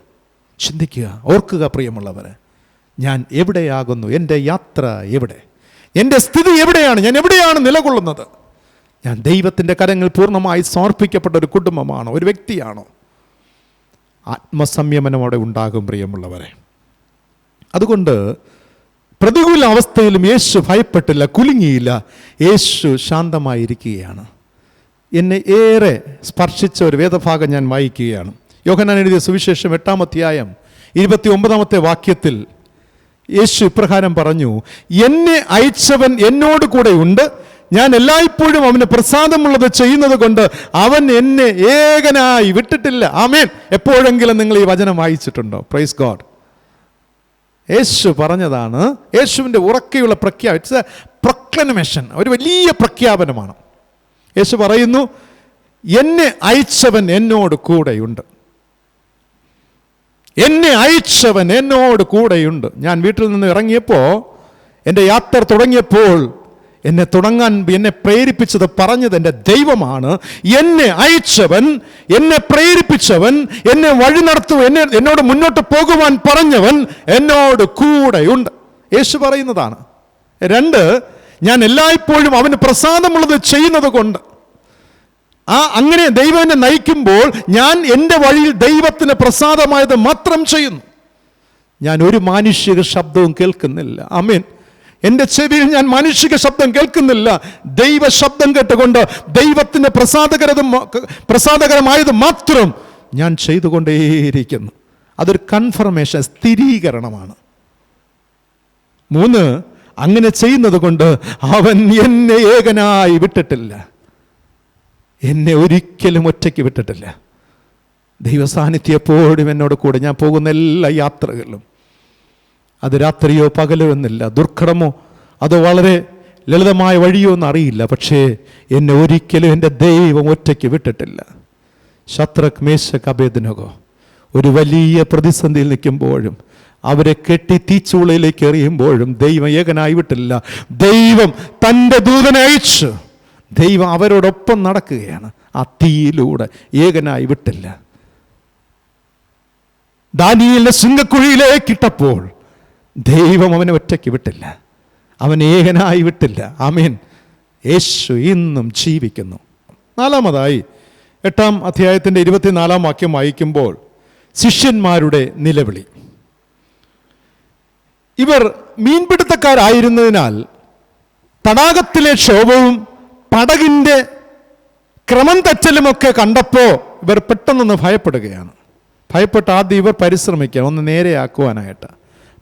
ചിന്തിക്കുക, ഓർക്കുക പ്രിയമുള്ളവരെ, ഞാൻ എവിടെയാകുന്നു? എൻ്റെ യാത്ര എവിടെ? എൻ്റെ സ്ഥിതി എവിടെയാണ്? ഞാൻ എവിടെയാണ് നിലകൊള്ളുന്നത്? ഞാൻ ദൈവത്തിൻ്റെ കരങ്ങൾ പൂർണ്ണമായി സമർപ്പിക്കപ്പെട്ട ഒരു കുടുംബമാണോ, ഒരു വ്യക്തിയാണോ? ആത്മസംയമനം അവിടെ ഉണ്ടാകും പ്രിയമുള്ളവരെ. അതുകൊണ്ട് പ്രതികൂല അവസ്ഥയിലും യേശു ഭയപ്പെട്ടില്ല, കുലുങ്ങിയില്ല. യേശു ശാന്തമായിരിക്കുകയാണ്. എന്നെ ഏറെ സ്പർശിച്ച ഒരു വേദഭാഗം ഞാൻ വായിക്കുകയാണ്. യോഹന്നാൻ എഴുതിയ സുവിശേഷം 8-ാം അധ്യായം 29-ാമത്തെ വാക്യത്തിൽ യേശു ഇപ്രകാരം പറഞ്ഞു, എന്നെ അയച്ചവൻ എന്നോട് കൂടെ ഉണ്ട്, ഞാൻ എല്ലായ്പ്പോഴും അവന് പ്രസാദമുള്ളത് ചെയ്യുന്നത് കൊണ്ട് അവൻ എന്നെ ഏകനായി വിട്ടിട്ടില്ല. ആമേൻ. എപ്പോഴെങ്കിലും നിങ്ങൾ ഈ വചനം വായിച്ചിട്ടുണ്ടോ? Praise God. യേശു പറഞ്ഞതാണ്. യേശുവിൻ്റെ ഉറക്കെയുള്ള പ്രഖ്യാപനം, ഇറ്റ്സ് എ പ്രൊക്ലമേഷൻ, ഒരു വലിയ പ്രഖ്യാപനമാണ്. യേശു പറയുന്നു, എന്നെ അയച്ചവൻ എന്നോട് കൂടെയുണ്ട്. എന്നെ അയച്ചവൻ എന്നോട് കൂടെയുണ്ട്. ഞാൻ വീട്ടിൽ നിന്ന് ഇറങ്ങിയപ്പോൾ, എൻ്റെ യാത്ര തുടങ്ങിയപ്പോൾ എന്നെ പ്രേരിപ്പിച്ചത് പറഞ്ഞത് എൻ്റെ ദൈവമാണ്. എന്നെ അയച്ചവൻ, എന്നെ പ്രേരിപ്പിച്ചവൻ, എന്നെ വഴി നടത്തുവൻ, എന്നോട് മുന്നോട്ട് പോകുവാൻ പറഞ്ഞവൻ എന്നോട് കൂടെയുണ്ട്. യേശു പറയുന്നതാണ്. 2, ഞാൻ എല്ലായ്പ്പോഴും അവന് പ്രസാദമുള്ളത് ചെയ്യുന്നത് കൊണ്ട്. അങ്ങനെ ദൈവം എന്നെ നയിക്കുമ്പോൾ ഞാൻ എൻ്റെ വഴിയിൽ ദൈവത്തിന് പ്രസാദമായത് മാത്രം ചെയ്യുന്നു. ഞാൻ ഒരു മാനുഷിക ശബ്ദവും കേൾക്കുന്നില്ല. ആമേൻ. എൻ്റെ ചെവിയിൽ ഞാൻ മാനുഷിക ശബ്ദം കേൾക്കുന്നില്ല. ദൈവ ശബ്ദം കേട്ടുകൊണ്ട് ദൈവത്തിന് പ്രസാദകരമായത് മാത്രം ഞാൻ ചെയ്തുകൊണ്ടേയിരിക്കുന്നു. അതൊരു കൺഫർമേഷൻ, സ്ഥിരീകരണമാണ്. 3, അങ്ങനെ ചെയ്യുന്നത് കൊണ്ട് അവൻ എന്നെ ഏകനായി വിട്ടിട്ടില്ല. എന്നെ ഒരിക്കലും ഒറ്റയ്ക്ക് വിട്ടിട്ടില്ല. ദൈവസാന്നിധ്യം എപ്പോഴും എന്നോട് കൂടെ. ഞാൻ പോകുന്ന എല്ലാ യാത്രകളിലും, അത് രാത്രിയോ പകലോ എന്നില്ല, ദുർഘടമോ അതോ വളരെ ലളിതമായ വഴിയോ ഒന്നും അറിയില്ല, പക്ഷേ എന്നെ ഒരിക്കലും എൻ്റെ ദൈവം ഒറ്റയ്ക്ക് വിട്ടിട്ടില്ല. ശദ്രക്, മേശക്, അബേദ്നെഗോ ഒരു വലിയ പ്രതിസന്ധിയിൽ നിൽക്കുമ്പോഴും, അവരെ കെട്ടി തീച്ചൂളയിലേക്ക് എറിയുമ്പോഴും ദൈവം ഏകനായി വിട്ടില്ല. ദൈവം തൻ്റെ ദൂതനെ അയച്ചു. ദൈവം അവരോടൊപ്പം നടക്കുകയാണ്. ആ തീയിലൂടെ ഏകനായി വിട്ടില്ല. ദാനിയേലിനെ സിംഹക്കുഴിയിലേക്ക് ഇട്ടപ്പോൾ ദൈവം അവനെ ഒറ്റയ്ക്ക് വിട്ടില്ല. അവൻ ഏകനായി വിട്ടില്ല. ആമേൻ. യേശു ഇന്നും ജീവിക്കുന്നു. 4-ാമതായി 8-ാം അധ്യായത്തിൻ്റെ 24-ാം വാക്യം വായിക്കുമ്പോൾ ശിഷ്യന്മാരുടെ നിലവിളി. ഇവർ മീൻപിടുത്തക്കാരായിരുന്നതിനാൽ തടാകത്തിലെ ക്ഷോഭവും പടകിൻ്റെ ക്രമം തെറ്റലുമൊക്കെ കണ്ടപ്പോൾ ഇവർ പെട്ടെന്നൊന്ന് ഭയപ്പെടുകയാണ്. ഭയപ്പെട്ട് ആദ്യം ഇവർ പരിശ്രമിക്കുക ഒന്ന് നേരെയാക്കുവാനായിട്ട്.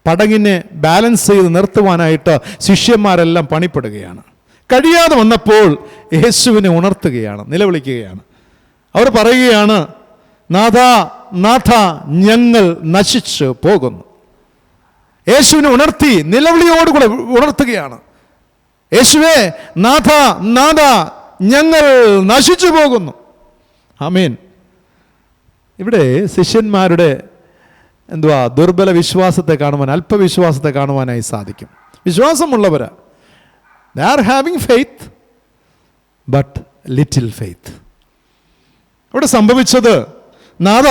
പടകിനെ ബാലൻസ് ചെയ്ത് നിർത്തുവാനായിട്ട് ശിഷ്യന്മാരെല്ലാം പണിപ്പെടുകയാണ്. കഴിയാതെ വന്നപ്പോൾ യേശുവിനെ ഉണർത്തുകയാണ്, നിലവിളിക്കുകയാണ്. അവർ പറയുകയാണ്, നാഥ, നാഥ, ഞങ്ങൾ നശിച്ചു പോകുന്നു. യേശുവിനെ ഉണർത്തി നിലവിളിയോടുകൂടെ ഉണർത്തുകയാണ്. യേശുവേ, നാഥ, നാഥ, ഞങ്ങൾ നശിച്ചു പോകുന്നു. ആമേൻ. ഇവിടെ ശിഷ്യന്മാരുടെ ദുർബല വിശ്വാസത്തെ കാണുവാൻ, അല്പവിശ്വാസത്തെ കാണുവാനായി സാധിക്കും. വിശ്വാസമുള്ളവരാ, they are having faith but little faith. ഇവിടെ സംഭവിച്ചത്, നാഥ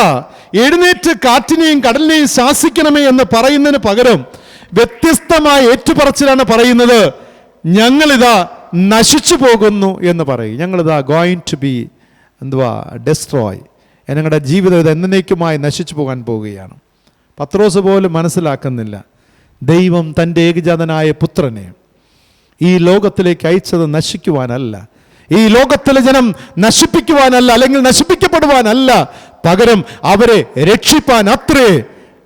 എഴുന്നേറ്റ് കാറ്റിനെയും കടലിനെയും ശാസിക്കണമേ എന്ന് പറയുന്നതിന് പകരം വ്യത്യസ്തമായ ഏറ്റുപറച്ചിലാണ് പറയുന്നത്. ഞങ്ങളിതാ നശിച്ചു പോകുന്നു എന്ന് പറയും. ഞങ്ങളിതാ ഗോയിങ് ടു ബി ഡെസ്ട്രോയ്, ഞങ്ങളുടെ ജീവിതം ഇത് എന്നേക്കുമായി നശിച്ചു പോകാൻ പോവുകയാണ്. പത്രോസ് പോലും മനസ്സിലാക്കുന്നില്ല, ദൈവം തൻ്റെ ഏകജാതനായ പുത്രനെ ഈ ലോകത്തിലേക്ക് അയച്ചത് നശിക്കുവാനല്ല, ഈ ലോകത്തിലെ ജനം നശിപ്പിക്കുവാനല്ല, അല്ലെങ്കിൽ നശിപ്പിക്കപ്പെടുവാനല്ല, പകരം അവരെ രക്ഷിപ്പാൻ അത്രേ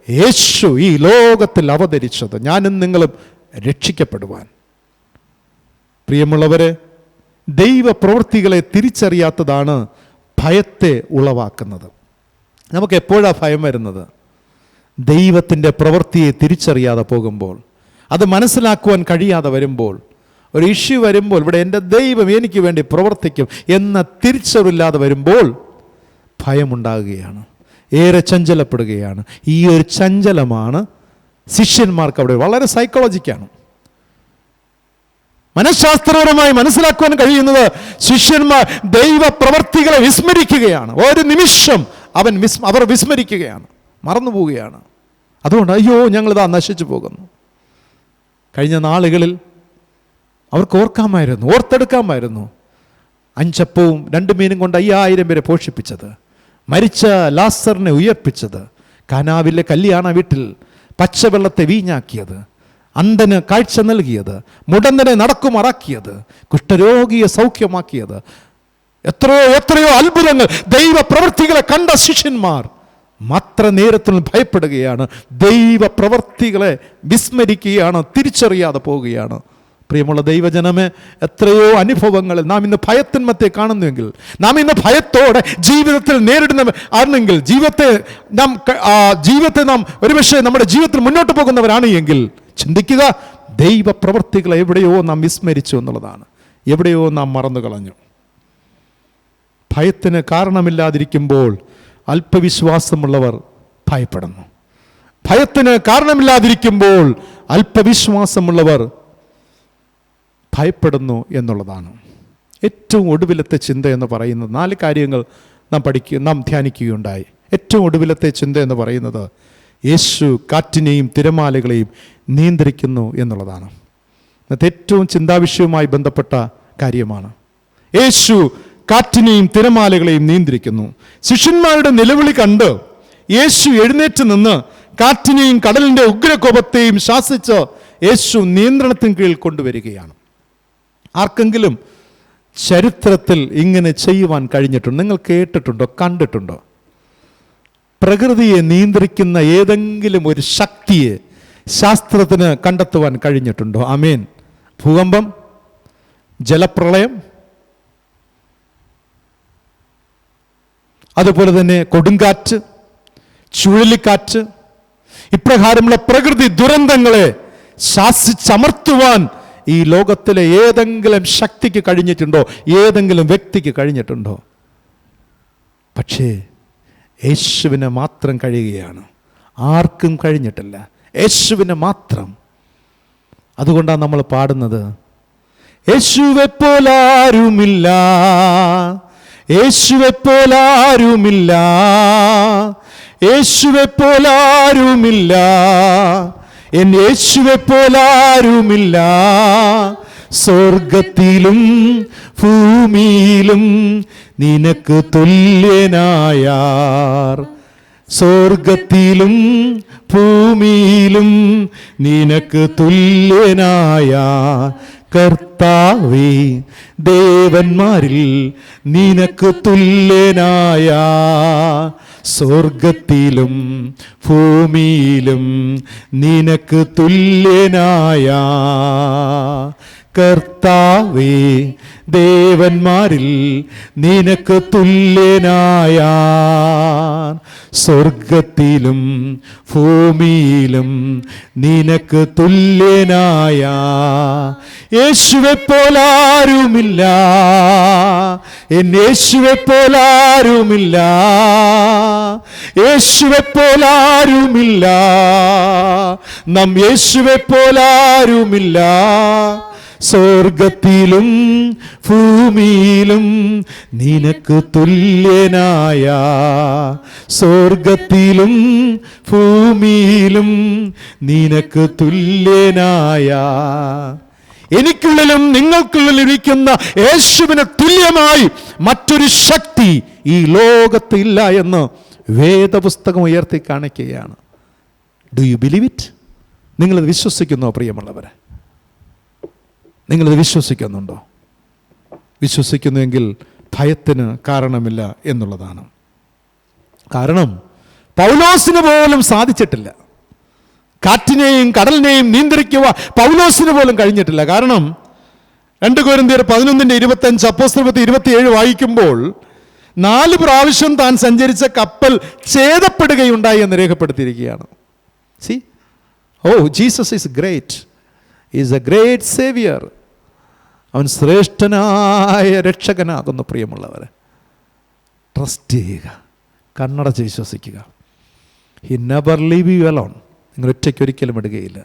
യേശു ഈ ലോകത്തിൽ അവതരിച്ചത്, ഞാനും നിങ്ങളും രക്ഷിക്കപ്പെടുവാൻ. പ്രിയമുള്ളവരെ, ദൈവപ്രവൃത്തികളെ തിരിച്ചറിയാത്തതാണ് ഭയത്തെ ഉളവാക്കുന്നത്. നമുക്ക് എപ്പോഴാണ് ഭയം വരുന്നത്? ദൈവത്തിൻ്റെ പ്രവൃത്തിയെ തിരിച്ചറിയാതെ പോകുമ്പോൾ, അത് മനസ്സിലാക്കുവാൻ കഴിയാതെ വരുമ്പോൾ, ഒരു ഇഷ്യൂ വരുമ്പോൾ, ഇവിടെ എൻ്റെ ദൈവം എനിക്ക് വേണ്ടി പ്രവർത്തിക്കും എന്ന തിരിച്ചറിവില്ലാതെ വരുമ്പോൾ ഭയമുണ്ടാകുകയാണ്, ഏറെ ചഞ്ചലപ്പെടുകയാണ്. ഈ ഒരു ചഞ്ചലമാണ് ശിഷ്യന്മാർക്ക് അവിടെ വളരെ സൈക്കോളജിക്കാണ്, മനഃശാസ്ത്രപരമായി മനസ്സിലാക്കുവാൻ കഴിയുന്നത്. ശിഷ്യന്മാർ ദൈവപ്രവർത്തികളെ വിസ്മരിക്കുകയാണ്. ഒരു നിമിഷം അവർ വിസ്മരിക്കുകയാണ്, മറന്നുപോവുകയാണ്. അതുകൊണ്ട് അയ്യോ, ഞങ്ങളിതാ നശിച്ചു പോകുന്നു. കഴിഞ്ഞ നാളുകളിൽ അവർക്ക് ഓർത്തെടുക്കാമായിരുന്നു 5 അപ്പവും 2 മീനും കൊണ്ട് 5000 പേരെ പോഷിപ്പിച്ചത്, മരിച്ച ലാസറിനെ ഉയർപ്പിച്ചത്, കാനാവിലെ കല്യാണ വീട്ടിൽ പച്ചവെള്ളത്തെ വീഞ്ഞാക്കിയത്, അന്ധന് കാഴ്ച നൽകിയത്, മുടന്തനെ നടക്കുമാറാക്കിയത്, കുഷ്ഠരോഗിയെ സൗഖ്യമാക്കിയത്, എത്രയോ അത്ഭുതങ്ങൾ, ദൈവപ്രവൃത്തികളെ കണ്ട ശിഷ്യന്മാർ മാത്ര നേരത്തിൽ ഭയപ്പെടുകയാണ്, ദൈവപ്രവൃത്തികളെ വിസ്മരിക്കുകയാണ്, തിരിച്ചറിയാതെ പോവുകയാണ്. പ്രിയമുള്ള ദൈവജനമേ, എത്രയോ അനുഭവങ്ങളിൽ നാം ഇന്ന് ഭയത്തിന്മത്തെ കാണുന്നുവെങ്കിൽ, നാം ഇന്ന് ഭയത്തോടെ ജീവിതത്തിൽ നേരിടുന്ന ആണെങ്കിൽ, ജീവിതത്തെ നാം ഒരുപക്ഷെ നമ്മുടെ ജീവിതത്തിൽ മുന്നോട്ട് പോകുന്നവരാണ് എങ്കിൽ ചിന്തിക്കുക, ദൈവപ്രവൃത്തികളെ എവിടെയോ നാം വിസ്മരിച്ചു എന്നുള്ളതാണ്. എവിടെയോ നാം മറന്നു കളഞ്ഞു. ഭയത്തിന് കാരണമില്ലാതിരിക്കുമ്പോൾ അല്പവിശ്വാസമുള്ളവർ ഭയപ്പെടുന്നു. ഭയത്തിന് കാരണമില്ലാതിരിക്കുമ്പോൾ അല്പവിശ്വാസമുള്ളവർ ഭയപ്പെടുന്നു എന്നുള്ളതാണ്. ഏറ്റവും ഒടുവിലത്തെ ചിന്ത എന്ന് പറയുന്നത് 4 കാര്യങ്ങൾ നാം ധ്യാനിക്കുകയുണ്ടായി. ഏറ്റവും ഒടുവിലത്തെ ചിന്ത എന്ന് പറയുന്നത് യേശു കാറ്റിനെയും തിരമാലകളെയും നിയന്ത്രിക്കുന്നു എന്നുള്ളതാണ്. ഇന്നത്തെ ഏറ്റവും ചിന്താവിഷയവുമായി ബന്ധപ്പെട്ട കാര്യമാണ്. യേശു കാറ്റിനെയും തിരമാലകളെയും നിയന്ത്രിക്കുന്നു. ശിഷ്യന്മാരുടെ നിലവിളി കണ്ട് യേശു എഴുന്നേറ്റ് നിന്ന് കാറ്റിനെയും കടലിൻ്റെ ഉഗ്രകോപത്തെയും ശാസിച്ച് യേശു നിയന്ത്രണത്തിന് കീഴിൽ കൊണ്ടുവരികയാണ്. ആർക്കെങ്കിലും ചരിത്രത്തിൽ ഇങ്ങനെ ചെയ്യുവാൻ കഴിഞ്ഞിട്ടുണ്ടോ? നിങ്ങൾ കേട്ടിട്ടുണ്ടോ, കണ്ടിട്ടുണ്ടോ? പ്രകൃതിയെ നിയന്ത്രിക്കുന്ന ഏതെങ്കിലും ഒരു ശക്തിയെ ശാസ്ത്രത്തിന് കണ്ടെത്തുവാൻ കഴിഞ്ഞിട്ടുണ്ടോ? ആമേൻ. ഭൂകമ്പം, ജലപ്രളയം, അതുപോലെ തന്നെ കൊടുങ്കാറ്റ്, ചുഴലിക്കാറ്റ്, ഇപ്രകാരമുള്ള പ്രകൃതി ദുരന്തങ്ങളെ ശാസിച്ചമർത്തുവാൻ ഈ ലോകത്തിലെ ഏതെങ്കിലും ശക്തിക്ക് കഴിഞ്ഞിട്ടുണ്ടോ? ഏതെങ്കിലും വ്യക്തിക്ക് കഴിഞ്ഞിട്ടുണ്ടോ? പക്ഷേ യേശുവിന് മാത്രം കഴിയുകയാണ്. ആർക്കും കഴിഞ്ഞിട്ടില്ല, യേശുവിന് മാത്രം. അതുകൊണ്ടാണ് നമ്മൾ പാടുന്നത്, യേശുവെപ്പോലാരുമില്ല, യേശുവെപ്പോലാരുമില്ല, യേശുവെപ്പോലാരുമില്ല, എൻ യേശുവെപ്പോലാരുമില്ല, സ്വർഗത്തിലും ഭൂമിയിലും നിനക്ക് തുല്യനായാർ, സ്വർഗത്തിലും ഭൂമിയിലും നിനക്ക് തുല്യനായ കർത്താവേ, ദേവന്മാരിൽ നിനക്ക് തുല്യനായ, സ്വർഗത്തിലും ഭൂമിയിലും നിനക്ക് തുല്യനായ കർത്താവേ, ദേവന്മാരിൽ നിനക്ക് തുല്യനായ, സ്വർഗത്തിലും ഭൂമിയിലും നിനക്ക് തുല്യനായ, യേശുവെപ്പോലാരുമില്ല, എൻ യേശുവെപ്പോലാരുമില്ല, യേശുവെപ്പോലാരുമില്ല, നാം യേശുവെപ്പോലാരുമില്ല, സ്വർഗത്തിലും ഭൂമിയിലും നിനക്ക് തുല്യനായ, സ്വർഗത്തിലും ഭൂമിയിലും നിനക്ക് തുല്യനായ, എനിക്കുള്ളിലും നിങ്ങൾക്കുള്ളിൽ ഇരിക്കുന്ന യേശുവിന് തുല്യമായി മറ്റൊരു ശക്തി ഈ ലോകത്ത് ഇല്ല എന്ന് വേദപുസ്തകം ഉയർത്തി കാണിക്കുകയാണ്. Do you believe it? നിങ്ങളത് വിശ്വസിക്കുന്നോ പ്രിയമുള്ളവരെ? നിങ്ങളത് വിശ്വസിക്കുന്നുണ്ടോ? വിശ്വസിക്കുന്നുവെങ്കിൽ ഭയത്തിന് കാരണമില്ല എന്നുള്ളതാണ്. കാരണം പൗലോസിന് പോലും സാധിച്ചിട്ടില്ല. കാറ്റിനെയും കടലിനെയും നിയന്ത്രിക്കുവാൻ പൗലോസിന് പോലും കഴിഞ്ഞിട്ടില്ല. കാരണം 2 കൊരിന്ത്യർ 11:25 അപ്പോസ്തലപ്രവൃത്തി 27 വായിക്കുമ്പോൾ 4 പ്രാവശ്യം താൻ സഞ്ചരിച്ച കപ്പൽ ഛേദപ്പെടുകയുണ്ടായി എന്ന് രേഖപ്പെടുത്തിയിരിക്കുകയാണ്. See, oh Jesus is great, is a great saviour. അവൻ ശ്രേഷ്ഠനായ രക്ഷകനാകുന്നു. പ്രിയമുള്ളവരെ, ട്രസ്റ്റ് ചെയ്യുക, കണ്ണടച്ച് വിശ്വസിക്കുക. He never leave you alone. നിങ്ങൾ ഒറ്റയ്ക്ക് ഒരിക്കലും വിടുകയില്ല.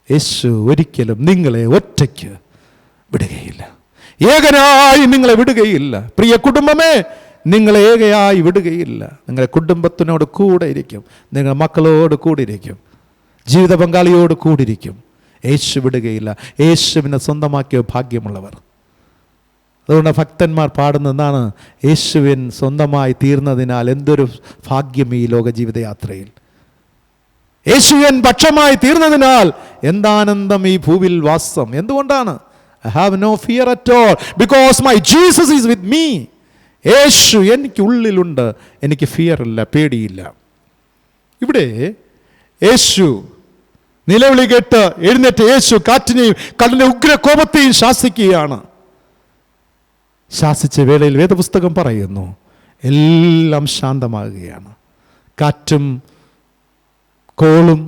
യേശു ഒരിക്കലും നിങ്ങളെ ഒറ്റയ്ക്ക് വിടുകയില്ല, ഏകനായി നിങ്ങളെ വിടുകയില്ല. പ്രിയ കുടുംബമേ, നിങ്ങളെ ഏകയായി വിടുകയില്ല. നിങ്ങളുടെ കുടുംബത്തിനോട് കൂടെ ഇരിക്കും, നിങ്ങളുടെ മക്കളോട് കൂടെ ഇരിക്കും, ജീവിത പങ്കാളിയോട് കൂടിരിക്കും. യേശു വിടുകയില്ല. യേശുവിനെ സ്വന്തമാക്കിയ ഭാഗ്യമുള്ളവർ. അതുകൊണ്ട് ഭക്തന്മാർ പാടുന്നതാണ്, യേശുവിൻ സ്വന്തമായി തീർന്നതിനാൽ എന്തൊരു ഭാഗ്യം ഈ ലോക ജീവിതയാത്രയിൽ. യേശുവിൻ പക്ഷമായി തീർന്നതിനാൽ എന്താനന്ദം ഈ ഭൂവിൽ വാസം. എന്തുകൊണ്ടാണ്? I have no fear at all because my Jesus is with me. യേശു എനിക്ക് ഉള്ളിലുണ്ട്, എനിക്ക് ഫിയർ ഇല്ല, പേടിയില്ല. ഇവിടെ യേശു നിലവിളി കേട്ട് എഴുന്നേറ്റ് യേശു കാറ്റിനെയും കടലിന്റെ ഉഗ്രകോപത്തെയും ശാസിക്കുകയാണ്. ശാസിച്ച വേളയിൽ വേദപുസ്തകം പറയുന്നു എല്ലാം ശാന്തമാകുകയാണ്. കാറ്റും കോളും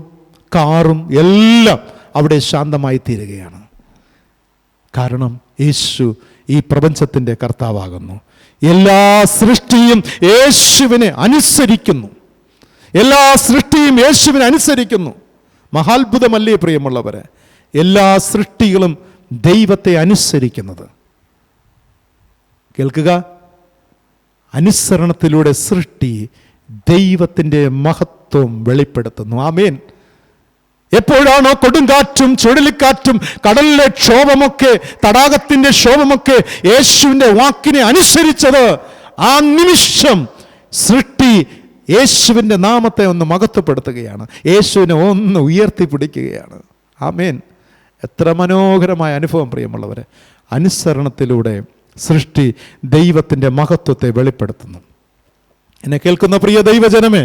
കാറും എല്ലാം അവിടെ ശാന്തമായി തീരുകയാണ്. കാരണം യേശു ഈ പ്രപഞ്ചത്തിൻ്റെ കർത്താവാകുന്നു. എല്ലാ സൃഷ്ടിയും യേശുവിനെ അനുസരിക്കുന്നു. എല്ലാ സൃഷ്ടിയും യേശുവിനെ അനുസരിക്കുന്നു. മഹാത്ഭുതമല്ലേ പ്രിയമുള്ളവരെ? എല്ലാ സൃഷ്ടികളും ദൈവത്തെ അനുസരിക്കുന്നത്. കേൾക്കുക, അനുസരണത്തിലൂടെ സൃഷ്ടി ദൈവത്തിൻ്റെ മഹത്വം വെളിപ്പെടുത്തുന്നു. ആമേൻ. എപ്പോഴാണോ കൊടുങ്കാറ്റും ചുഴലിക്കാറ്റും കടലിലെ ക്ഷോഭമൊക്കെ തടാകത്തിൻ്റെ ക്ഷോഭമൊക്കെ യേശുവിൻ്റെ വാക്കിനെ അനുസരിച്ചത്, ആ നിമിഷം സൃഷ്ടി യേശുവിൻ്റെ നാമത്തെ ഒന്ന് മഹത്വപ്പെടുത്തുകയാണ്, യേശുവിനെ ഒന്ന് ഉയർത്തിപ്പിടിക്കുകയാണ്. ആമേൻ. എത്ര മനോഹരമായ അനുഭവം പ്രിയമുള്ളവരെ! അനുസരണത്തിലൂടെ സൃഷ്ടി ദൈവത്തിൻ്റെ മഹത്വത്തെ വെളിപ്പെടുത്തുന്നു. എന്നെ കേൾക്കുന്ന പ്രിയ ദൈവജനമേ,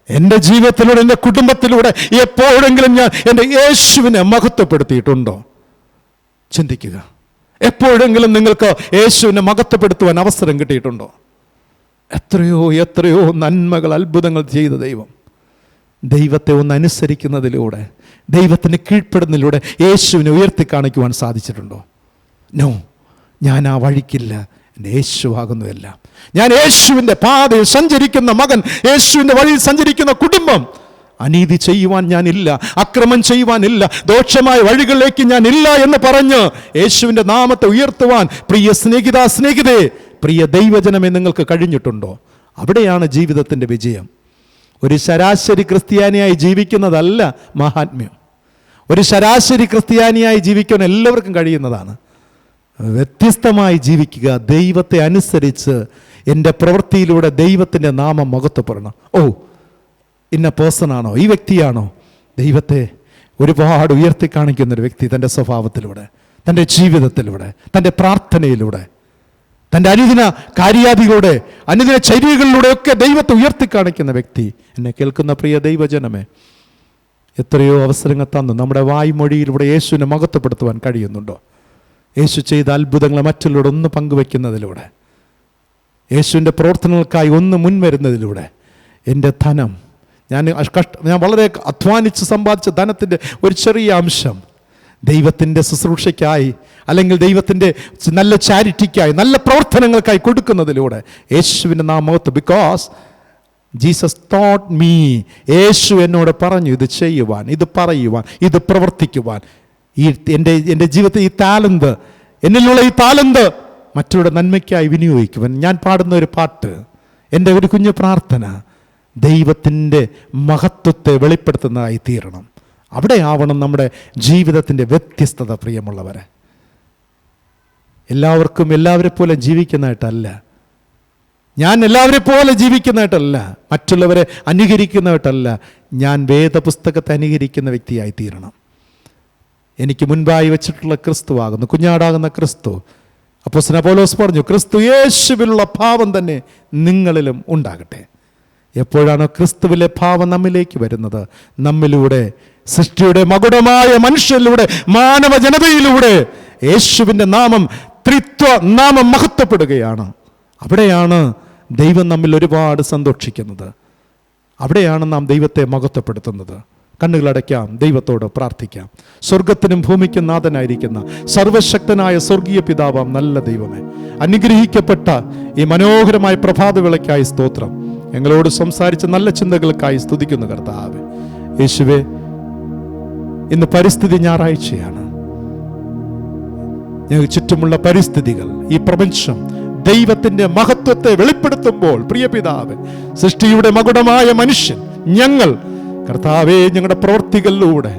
എൻ്റെ ജീവിതത്തിലൂടെ, എൻ്റെ കുടുംബത്തിലൂടെ എപ്പോഴെങ്കിലും ഞാൻ എൻ്റെ യേശുവിനെ മഹത്വപ്പെടുത്തിയിട്ടുണ്ടോ? ചിന്തിക്കുക. എപ്പോഴെങ്കിലും നിങ്ങൾക്ക് യേശുവിനെ മഹത്വപ്പെടുത്തുവാൻ അവസരം കിട്ടിയിട്ടുണ്ടോ? എത്രയോ എത്രയോ നന്മകൾ, അത്ഭുതങ്ങൾ ചെയ്ത ദൈവം. ദൈവത്തെ ഒന്ന് അനുസരിക്കുന്നതിലൂടെ, ദൈവത്തിന് കീഴ്പ്പെടുന്നതിലൂടെ യേശുവിനെ ഉയർത്തി കാണിക്കുവാൻ സാധിച്ചിട്ടുണ്ടോ? നോ, ഞാൻ ആ വഴിക്കില്ല. എൻ്റെ യേശുവാകുന്നു എല്ലാം. ഞാൻ യേശുവിൻ്റെ പാതയിൽ സഞ്ചരിക്കുന്ന മകൻ, യേശുവിൻ്റെ വഴിയിൽ സഞ്ചരിക്കുന്ന കുടുംബം. അനീതി ചെയ്യുവാൻ ഞാനില്ല, അക്രമം ചെയ്യുവാനില്ല, ദോഷമായ വഴികളിലേക്ക് ഞാൻ ഇല്ല എന്ന് പറഞ്ഞ് യേശുവിൻ്റെ നാമത്തെ ഉയർത്തുവാൻ പ്രിയ സ്നേഹിത, സ്നേഹിതേ, പ്രിയ ദൈവജനമേ, നിങ്ങൾക്ക് കഴിഞ്ഞിട്ടുണ്ടോ? അവിടെയാണ് ജീവിതത്തിൻ്റെ വിജയം. ഒരു ശരാശരി ക്രിസ്ത്യാനിയായി ജീവിക്കുന്നതല്ല മഹാത്മ്യം. ഒരു ശരാശരി ക്രിസ്ത്യാനിയായി ജീവിക്കാൻ എല്ലാവർക്കും കഴിയുന്നതാണ്. വ്യത്യസ്തമായി ജീവിക്കുക, ദൈവത്തെ അനുസരിച്ച് എൻ്റെ പ്രവൃത്തിയിലൂടെ ദൈവത്തിൻ്റെ നാമം മഹത്വപ്പെടണം. ഓ, ഇന്ന പേഴ്സണാണോ, ഈ വ്യക്തിയാണോ ദൈവത്തെ ഒരുപാട് ഉയർത്തി കാണിക്കുന്നൊരു വ്യക്തി? തൻ്റെ സ്വഭാവത്തിലൂടെ, തൻ്റെ ജീവിതത്തിലൂടെ, തൻ്റെ പ്രാർത്ഥനയിലൂടെ, തൻ്റെ അനുദിന കാര്യാദികളുടെ, അനുദിന ചര്യകളിലൂടെയൊക്കെ ദൈവത്തെ ഉയർത്തി കാണിക്കുന്ന വ്യക്തി. എന്നെ കേൾക്കുന്ന പ്രിയ ദൈവജനമേ, എത്രയോ അവസരങ്ങൾ തന്നു നമ്മുടെ വായ്മൊഴിയിലൂടെ യേശുവിനെ മഹത്വപ്പെടുത്തുവാൻ കഴിയുന്നുണ്ടോ? യേശു ചെയ്ത അത്ഭുതങ്ങളെ മറ്റുള്ളവരോട് ഒന്ന് പങ്കുവെക്കുന്നതിലൂടെ, യേശുവിൻ്റെ പ്രവർത്തനങ്ങൾക്കായി ഒന്ന് മുൻവരുന്നതിലൂടെ, എൻ്റെ ധനം, ഞാൻ വളരെ അധ്വാനിച്ച് സമ്പാദിച്ച ധനത്തിൻ്റെ ഒരു ചെറിയ അംശം ദൈവത്തിൻ്റെ ശുശ്രൂഷയ്ക്കായി, അല്ലെങ്കിൽ ദൈവത്തിൻ്റെ നല്ല ചാരിറ്റിക്കായി, നല്ല പ്രവർത്തനങ്ങൾക്കായി കൊടുക്കുന്നതിലൂടെ യേശുവിൻ്റെ Namath, because Jesus thought me, യേശു എന്നോട് പറഞ്ഞു ഇത് ചെയ്യുവാൻ, ഇത് പറയുവാൻ, ഇത് പ്രവർത്തിക്കുവാൻ. എൻ്റെ ജീവിതത്തിൽ ഈ താലന്ത്, എന്നിലുള്ള ഈ താലന്ത് മറ്റുള്ള നന്മയ്ക്കായി വിനിയോഗിക്കുവാൻ. ഞാൻ പാടുന്ന ഒരു പാട്ട്, എൻ്റെ ഒരു കുഞ്ഞു പ്രാർത്ഥന ദൈവത്തിൻ്റെ മഹത്വത്തെ വെളിപ്പെടുത്തുന്നതായി തീരണം. അവിടെ ആവണം നമ്മുടെ ജീവിതത്തിൻ്റെ വ്യത്യസ്തത പ്രിയമുള്ളവരെ. എല്ലാവർക്കും എല്ലാവരെ പോലെ ജീവിക്കുന്നതായിട്ടല്ല, ഞാൻ എല്ലാവരെ പോലെ ജീവിക്കുന്നതായിട്ടല്ല, മറ്റുള്ളവരെ അനുകരിക്കുന്നതായിട്ടല്ല, ഞാൻ വേദപുസ്തകത്തെ അനുകരിക്കുന്ന വ്യക്തിയായി തീരണം. എനിക്ക് മുൻപായി വെച്ചിട്ടുള്ള ക്രിസ്തുവാകുന്നു, കുഞ്ഞാടാകുന്ന ക്രിസ്തു. അപ്പോസ്തലൻ പൗലോസ് പറഞ്ഞു, ക്രിസ്തു യേശുവിലുള്ള ഭാവം തന്നെ നിങ്ങളിലും ഉണ്ടാകട്ടെ. എപ്പോഴാണോ ക്രിസ്തുവിലെ ഭാവം നമ്മിലേക്ക് വരുന്നത്, നമ്മിലൂടെ, സൃഷ്ടിയുടെ മകുടമായ മനുഷ്യരിലൂടെ, മാനവ ജനതയിലൂടെ യേശുവിൻ്റെ നാമം, ത്രിത്വ നാമം മഹത്വപ്പെടുകയാണ്. അവിടെയാണ് ദൈവം നമ്മിൽ ഒരുപാട് സന്തോഷിക്കുന്നത്. അവിടെയാണ് നാം ദൈവത്തെ മഹത്വപ്പെടുത്തുന്നത്. കണ്ണുകളടയ്ക്കാം, ദൈവത്തോട് പ്രാർത്ഥിക്കാം. സ്വർഗത്തിനും ഭൂമിക്കും നാഥനായിരിക്കുന്ന സർവശക്തനായ സ്വർഗീയ പിതാവാം നല്ല ദൈവമേ, അനുഗ്രഹിക്കപ്പെട്ട ഈ മനോഹരമായ പ്രഭാതവേളയ്ക്കായി സ്തോത്രം. ഞങ്ങളോട് സംസാരിച്ച നല്ല ചിന്തകൾക്കായി സ്തുതിക്കുന്ന കർത്താവേ. യേശുവേ, ഇന്ന് പരിസ്ഥിതി ഞായറാഴ്ചയാണ്. ഞങ്ങൾക്ക് ചുറ്റുമുള്ള പരിസ്ഥിതികൾ, ഈ പ്രപഞ്ചം ദൈവത്തിൻ്റെ മഹത്വത്തെ വെളിപ്പെടുത്തുമ്പോൾ, പ്രിയ പിതാവേ, സൃഷ്ടിയുടെ മകുടമായ മനുഷ്യൻ ഞങ്ങൾ, കർത്താവേ, ഞങ്ങളുടെ പ്രവൃത്തികളിലൂടെ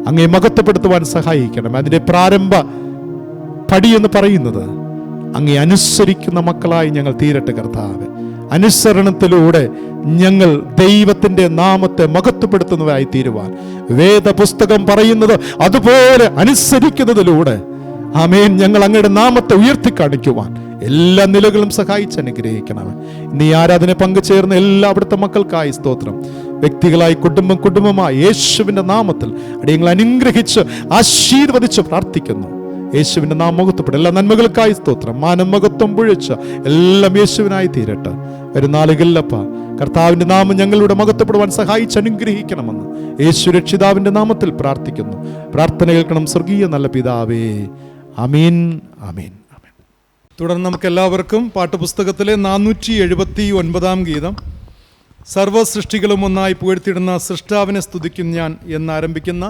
അങ്ങേ മഹത്വപ്പെടുത്തുവാൻ സഹായിക്കണം. അതിൻ്റെ പ്രാരംഭ പടി എന്ന് പറയുന്നത് അങ്ങേ അനുസരിക്കുന്ന മക്കളായി ഞങ്ങൾ തീരട്ടെ കർത്താവേ. അനുസരണത്തിലൂടെ ഞങ്ങൾ ദൈവത്തിൻ്റെ നാമത്തെ മഹത്വപ്പെടുത്തുന്നതായി തീരുവാൻ, വേദപുസ്തകം പറയുന്നത് അതുപോലെ അനുസരിക്കുന്നതിലൂടെ, ആമേൻ, ഞങ്ങൾ അങ്ങയുടെ നാമത്തെ ഉയർത്തി കാണിക്കുവാൻ എല്ലാ നിലകളും സഹായിച്ച് അനുഗ്രഹിക്കണം. ഇന്ന് ഈ ആരാധന പങ്കുചേർന്ന എല്ലാ അവിടുത്തെ മക്കൾക്കായി സ്തോത്രം. വ്യക്തികളായി കുടുംബമായി യേശുവിൻ്റെ നാമത്തിൽ അടിയങ്ങൾ അനുഗ്രഹിച്ച് ആശീർവദിച്ച് പ്രാർത്ഥിക്കുന്നു. യേശുവിൻ്റെ നാമം മഹത്വപ്പെടും. എല്ലാ നന്മകൾക്കായി സ്തോത്രം. മാനം മഹത്വം പൊഴിച്ച എല്ലാം യേശുവിനായി തീരട്ടെ. വരുന്നാളുകളിലപ്പ കർത്താവിൻ്റെ നാമം ഞങ്ങളുടെ മഹത്വപ്പെടുവാൻ സഹായിച്ച് അനുഗ്രഹിക്കണമെന്ന് യേശു രക്ഷിതാവിൻ്റെ നാമത്തിൽ പ്രാർത്ഥിക്കുന്നു. പ്രാർത്ഥന കേൾക്കണം സ്വർഗീയ നല്ല പിതാവേ. ആമീൻ, ആമീൻ, ആമീൻ. തുടർന്ന് നമുക്ക് എല്ലാവർക്കും പാട്ടുപുസ്തകത്തിലെ 479 ഗീതം, സർവ്വ സൃഷ്ടികളും ഒന്നായി പുകഴ്ത്തിയിടുന്ന സൃഷ്ടാവിനെ സ്തുതിക്കും ഞാൻ എന്നാരംഭിക്കുന്ന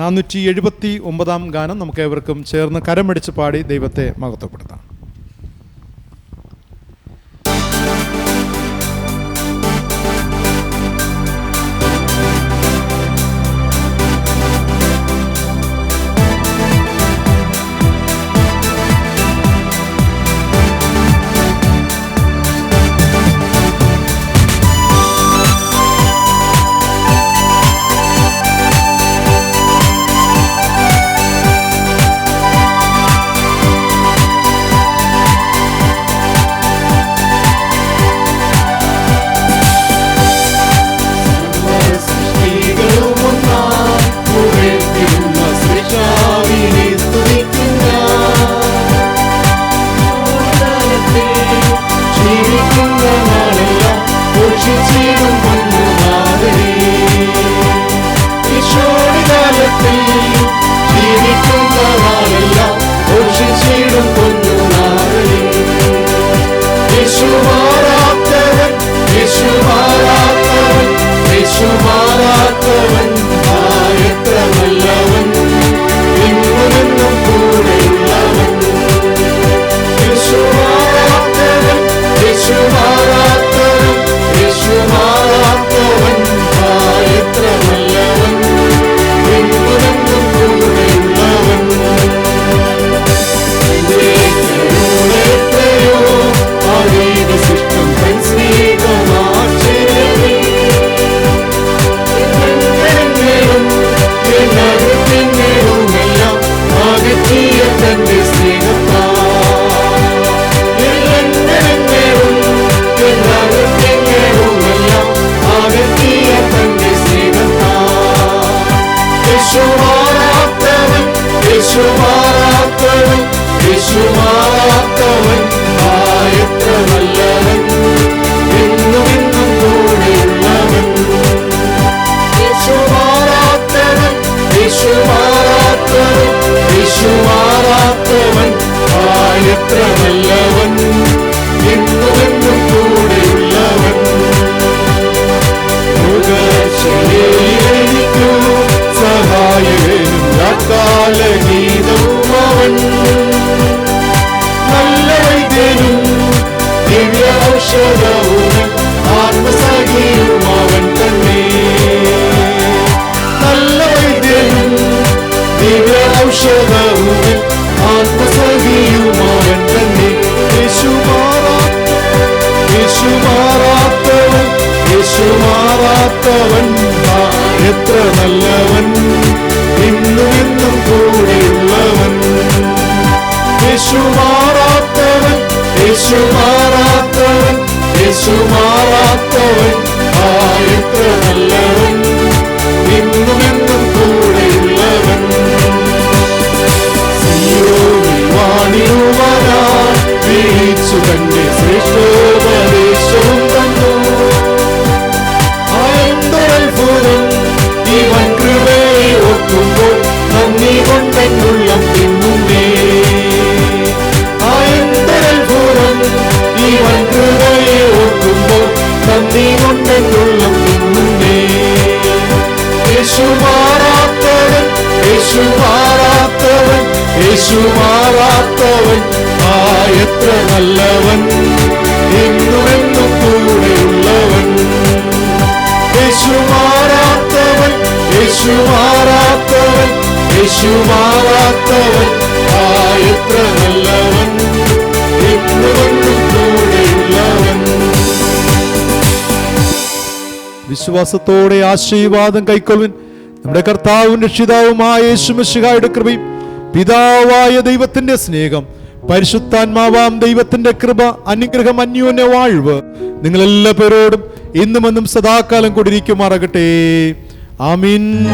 479 ഗാനം നമുക്ക് ഏവർക്കും ചേർന്ന് കരമടിച്ച് പാടി ദൈവത്തെ മഹത്വപ്പെടുത്താം. എത്ര നല്ലവൻ, ഇന്നും എന്നും കൂടെയുള്ളവൻ. യേശു മാറാത്തവൻ, യേശു മാറാത്തവൻ, യേശു മാറാത്തവൻ. ആ എത്ര നല്ലവൻ, ഇന്നും എന്നും കൂടെയുള്ളവൻ. സിയോനിൽ വാണിടുവാനായി വിളിച്ചു തന്റെ ശ്രേഷ്ഠോപദേശവും തന്നു. ഇവൻ കൃപയെ ഓർക്കുമ്പോൾ നന്ദി കൊണ്ടെന്നുള്ളം തിന്നുന്നേ. അത്ഭുതം ഇവൻ കൃപയെ ഓർക്കുമ്പോൾ നന്ദി കൊണ്ടെന്നുള്ളം തിന്നുന്നേ. യേശു മാറാത്തവൻ, യേശു മാറാത്തവൻ, യേശു മാറാത്തവൻ. ആ എത്ര നല്ലവൻ, എന്നുമെന്നും കൂടെയുള്ളവൻ. യേശു മാറാത്തവൻ, യേശു മാറാത്തവൻ, യേശു മാറാത്തവൻ. ആ എത്ര നല്ലവൻ, എന്നുമെന്നും കൂടെയുള്ളവൻ. വിശ്വാസത്തോടെ ആശീർവാദം കൈക്കൊള്ളുവിൻ. നമ്മുടെ കർത്താവും രക്ഷിതാവുമായ യേശു മിശിഹായുടെ കൃപയും പിതാവായ ദൈവത്തിന്റെ സ്നേഹം പരിശുദ്ധാത്മാവാം ദൈവത്തിന്റെ കൃപ അനുഗ്രഹം അന്യോന്യ വാഴ്വ് നിങ്ങളെല്ലാ പേരോടും ഇന്നും എന്നും സദാകാലം കൂടിയിരിക്കുമാറാകട്ടെ. ആമീൻ.